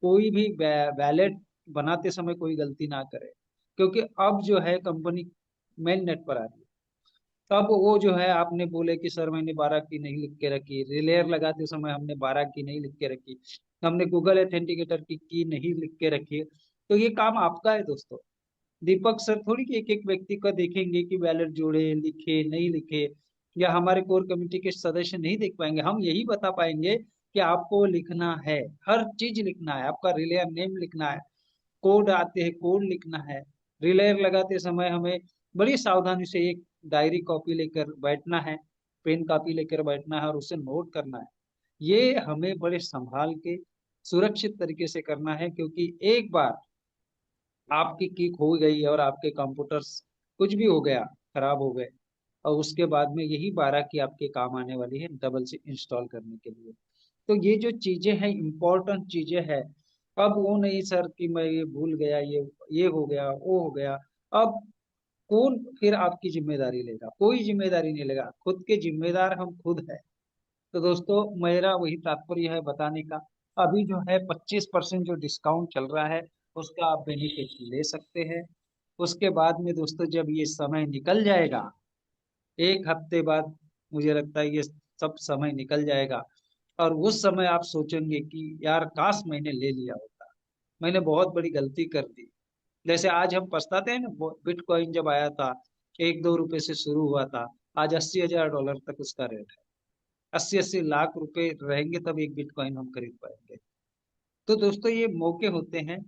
कोई भी वैलेट बनाते समय कोई गलती ना करे, क्योंकि अब जो है कंपनी मेन नेट पर आ रही है। तब वो जो है, आपने बोले कि सर मैंने 12 की नहीं लिख के रखी, रिलेयर लगाते समय हमने 12 की नहीं लिख के रखी, हमने गूगल ऑथेंटिकेटर की नहीं लिख के रखी, तो ये काम आपका है दोस्तों। दीपक सर थोड़ी कि एक एक व्यक्ति का देखेंगे कि वैलेट जोड़े, लिखे नहीं लिखे, या हमारे कोर कमेटी के सदस्य नहीं देख पाएंगे। हम यही बता पाएंगे कि आपको लिखना है, हर चीज लिखना है, आपका रिलेयर नेम लिखना है, कोड आते हैं कोड लिखना है। रिलेयर लगाते समय हमें बड़ी सावधानी से एक डायरी कॉपी लेकर बैठना है, पेन कॉपी लेकर बैठना है और उसे नोट करना है। ये हमें बड़े संभाल के सुरक्षित तरीके से करना है, क्योंकि एक बार आपकी की खो गई और आपके कंप्यूटर्स कुछ भी हो गया, खराब हो गए, और उसके बाद में यही 12 की आपके काम आने वाली है डबल से इंस्टॉल करने के लिए। तो ये जो चीजें हैं, इम्पोर्टेंट चीजें हैं। अब वो नहीं सर कि मैं ये भूल गया, ये हो गया, वो हो गया। अब कौन फिर आपकी जिम्मेदारी लेगा? कोई जिम्मेदारी नहीं लेगा, खुद के जिम्मेदार हम खुद है। तो दोस्तों, मेरा वही तात्पर्य है बताने का। अभी जो है 25% जो डिस्काउंट चल रहा है, उसका आप बेनिफिट ले सकते हैं। उसके बाद में दोस्तों, जब ये समय निकल जाएगा, 1 हफ्ते बाद मुझे लगता है ये सब समय निकल जाएगा, और उस समय आप सोचेंगे कि यार काश मैंने ले लिया होता, मैंने बहुत बड़ी गलती कर दी। जैसे आज हम पछताते हैं ना, बिटकॉइन जब आया था, 1-2 रुपए से शुरू हुआ था, आज $80,000 तक उसका रेट है। 80-80 लाख रुपए रहेंगे तब एक बिटकॉइन हम खरीद पाएंगे। तो दोस्तों, ये मौके होते हैं,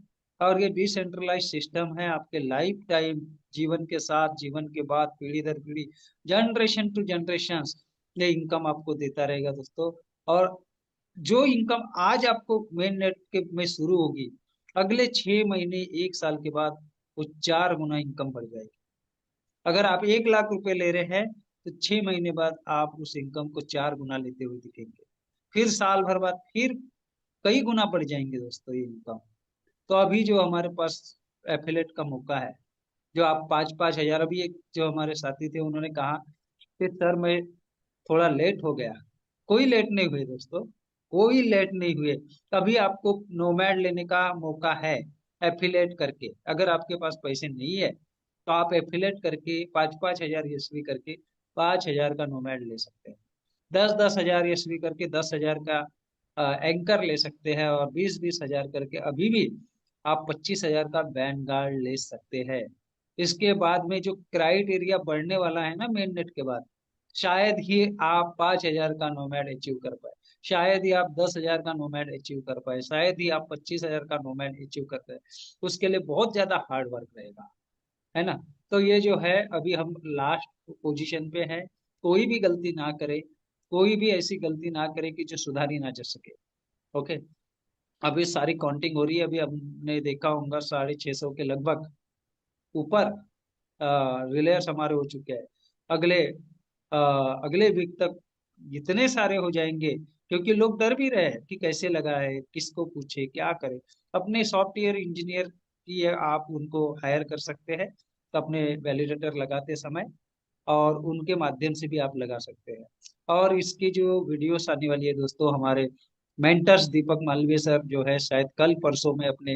और ये डिसेंट्रलाइज सिस्टम है, आपके लाइफ टाइम जीवन के साथ, जीवन के बाद, पीढ़ी दर पीढ़ी, जनरेशन टू जनरेशन ये इनकम आपको देता रहेगा दोस्तों। और जो इनकम आज आपको मेन नेट के में शुरू होगी, अगले 6 महीने 1 साल के बाद वो 4 गुना इनकम बढ़ जाएगी। अगर आप 1 लाख रुपए ले रहे हैं, तो 6 महीने बाद आप उस इनकम को 4 गुना लेते हुए दिखेंगे। फिर साल भर बाद फिर कई गुना बढ़ जाएंगे दोस्तों ये इनकम। तो अभी जो हमारे पास एफिलेट का मौका है, जो आप 5-5 हजार, अभी एक जो हमारे साथी थे उन्होंने कहा कि सर मैं थोड़ा लेट हो गया। कोई लेट नहीं हुए दोस्तों, कोई लेट नहीं हुए। अभी आपको नोमैड लेने का मौका है, एफिलेट करके। अगर आपके पास पैसे नहीं है, तो आप एफिलेट करके 5-5 हजार ईएसवी करके 5 हजार का नोमैड ले सकते हैं। 10-10 हजार ईएसवी करके 10 हजार का एंकर ले सकते हैं, और 20-20 हजार करके अभी भी आप 25 हजार का वैनगार्ड ले सकते हैं। इसके बाद में जो क्राइटेरिया बढ़ने वाला है ना मेन नेट के बाद, शायद ही आप 5 हजार का नोमैड अचीव कर पाए, शायद ही आप 10 हजार का नोमैड अचीव कर पाए, शायद ही आप 25 हजार का नोमैड अचीव कर पाए। उसके लिए बहुत ज्यादा हार्ड वर्क रहेगा, है ना। तो ये जो है, अभी हम लास्ट पोजीशन पे है, कोई भी गलती ना करे, कोई भी ऐसी गलती ना करे कि जो सुधारी ना जा सके। ओके, अभी सारी काउंटिंग हो रही है, अभी हमने देखा होगा 650 के लगभग ऊपर रिलेयर्स हमारे हो चुके हैं। अगले अगले वीक तक इतने सारे हो जाएंगे, क्योंकि लोग डर भी रहे हैं कि कैसे लगा है, किसको पूछे, क्या करे। अपने सॉफ्टवेयर इंजीनियर की आप उनको हायर कर सकते हैं, तो अपने वैलिडेटर लगाते समय, और उनके माध्यम से भी आप लगा सकते हैं। और इसकी जो वीडियोस आने वाली है दोस्तों, हमारे मेंटर्स दीपक मालवीय सर जो है शायद कल परसों में अपने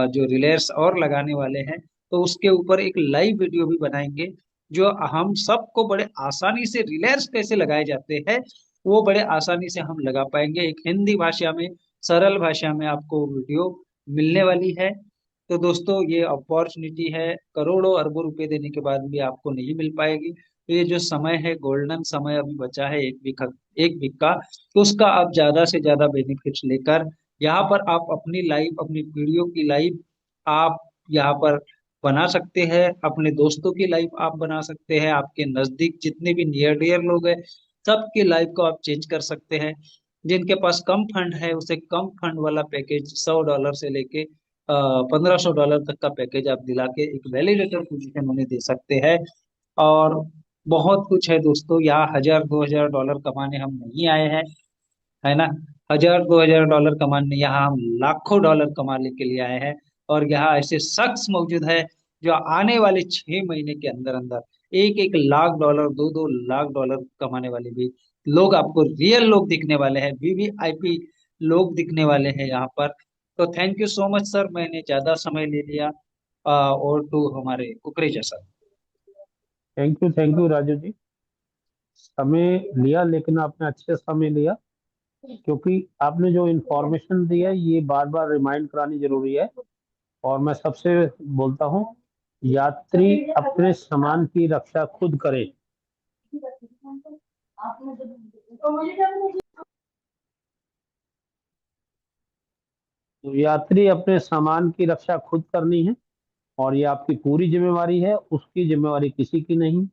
जो रिलेयर्स और लगाने वाले हैं, तो उसके ऊपर एक लाइव वीडियो भी बनाएंगे, जो हम सबको बड़े आसानी से रिलेयर्स कैसे लगाए जाते हैं वो बड़े आसानी से हम लगा पाएंगे। एक हिंदी भाषा में, सरल भाषा में आपको वीडियो मिलने वाली है। तो दोस्तों ये अपॉर्चुनिटी है, करोड़ों अरबों रुपए देने के बाद भी आपको नहीं मिल पाएगी। तो ये जो समय है, गोल्डन समय अभी बचा है एक वीक का, तो उसका आप ज्यादा से ज्यादा बेनिफिट्स लेकर यहाँ पर आप अपनी लाइफ, अपनी पीढ़ियों की लाइफ आप यहाँ पर बना सकते हैं, अपने दोस्तों की लाइफ आप बना सकते हैं, आपके नजदीक जितने भी नियर डियर लोग हैं सबकी लाइफ को आप चेंज कर सकते हैं। जिनके पास कम फंड है उसे कम फंड वाला पैकेज $100 से लेके $1500 तक का पैकेज आप दिला के एक वैलिडेटर पोजीशन उन्हें दे सकते हैं। और बहुत कुछ है दोस्तों, यहाँ 1000-2000 डॉलर कमाने हम नहीं आए हैं, है ना। 1000-2000 डॉलर कमाने, यहाँ हम लाखों डॉलर कमाने के लिए आए हैं। और यहाँ ऐसे शख्स मौजूद है जो आने वाले 6 महीने के अंदर अंदर 1-1 लाख डॉलर, 2-2 लाख डॉलर कमाने वाले भी लोग आपको रियल लोग दिखने वाले हैं, वीवीआईपी लोग दिखने वाले हैं यहाँ पर। तो thank you so much sir, मैंने ज्यादा समय ले लिया। और टू हमारे Kukreja sir. Thank you Raju ji. समय लिया, लेकिन आपने अच्छे समय लिया, क्योंकि आपने जो इन्फॉर्मेशन दी है ये बार बार रिमाइंड करानी जरूरी है। और मैं सबसे बोलता हूँ, यात्री अपने सामान की रक्षा खुद करे। तो यात्री अपने सामान की रक्षा खुद करनी है, और ये आपकी पूरी जिम्मेवारी है, उसकी जिम्मेवारी किसी की नहीं।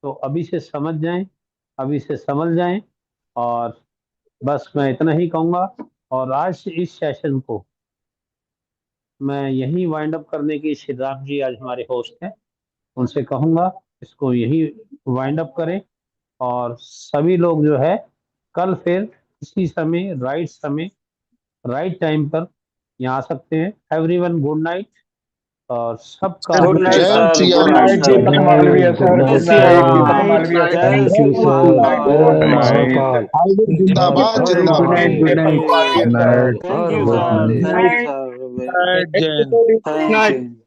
तो अभी से समझ जाएं, अभी से समझ जाएं। और बस मैं इतना ही कहूँगा। और आज इस सेशन को मैं यहीं वाइंड अप करने की, सिद्धार्थ जी आज हमारे होस्ट हैं, उनसे कहूँगा इसको यहीं वाइंड अप करें। और सभी लोग जो है कल फिर इसी समय राइट टाइम पर यहाँ आ सकते हैं। एवरीवन गुड नाइट, और सबका गुड नाइट जय sir, Shri good Ram. Night Deepak Malviya sir, good good night night Deepak sir. Malviya sir, thank you good sir. Night, जय गुड महाकाल। नाइट, जिंदाबाद गुड जिंदाबाद। नाइट दीपक मालवीय सर। नाइट थैंक और you good sir, night. Thank you sir, जय Hind. Thank you.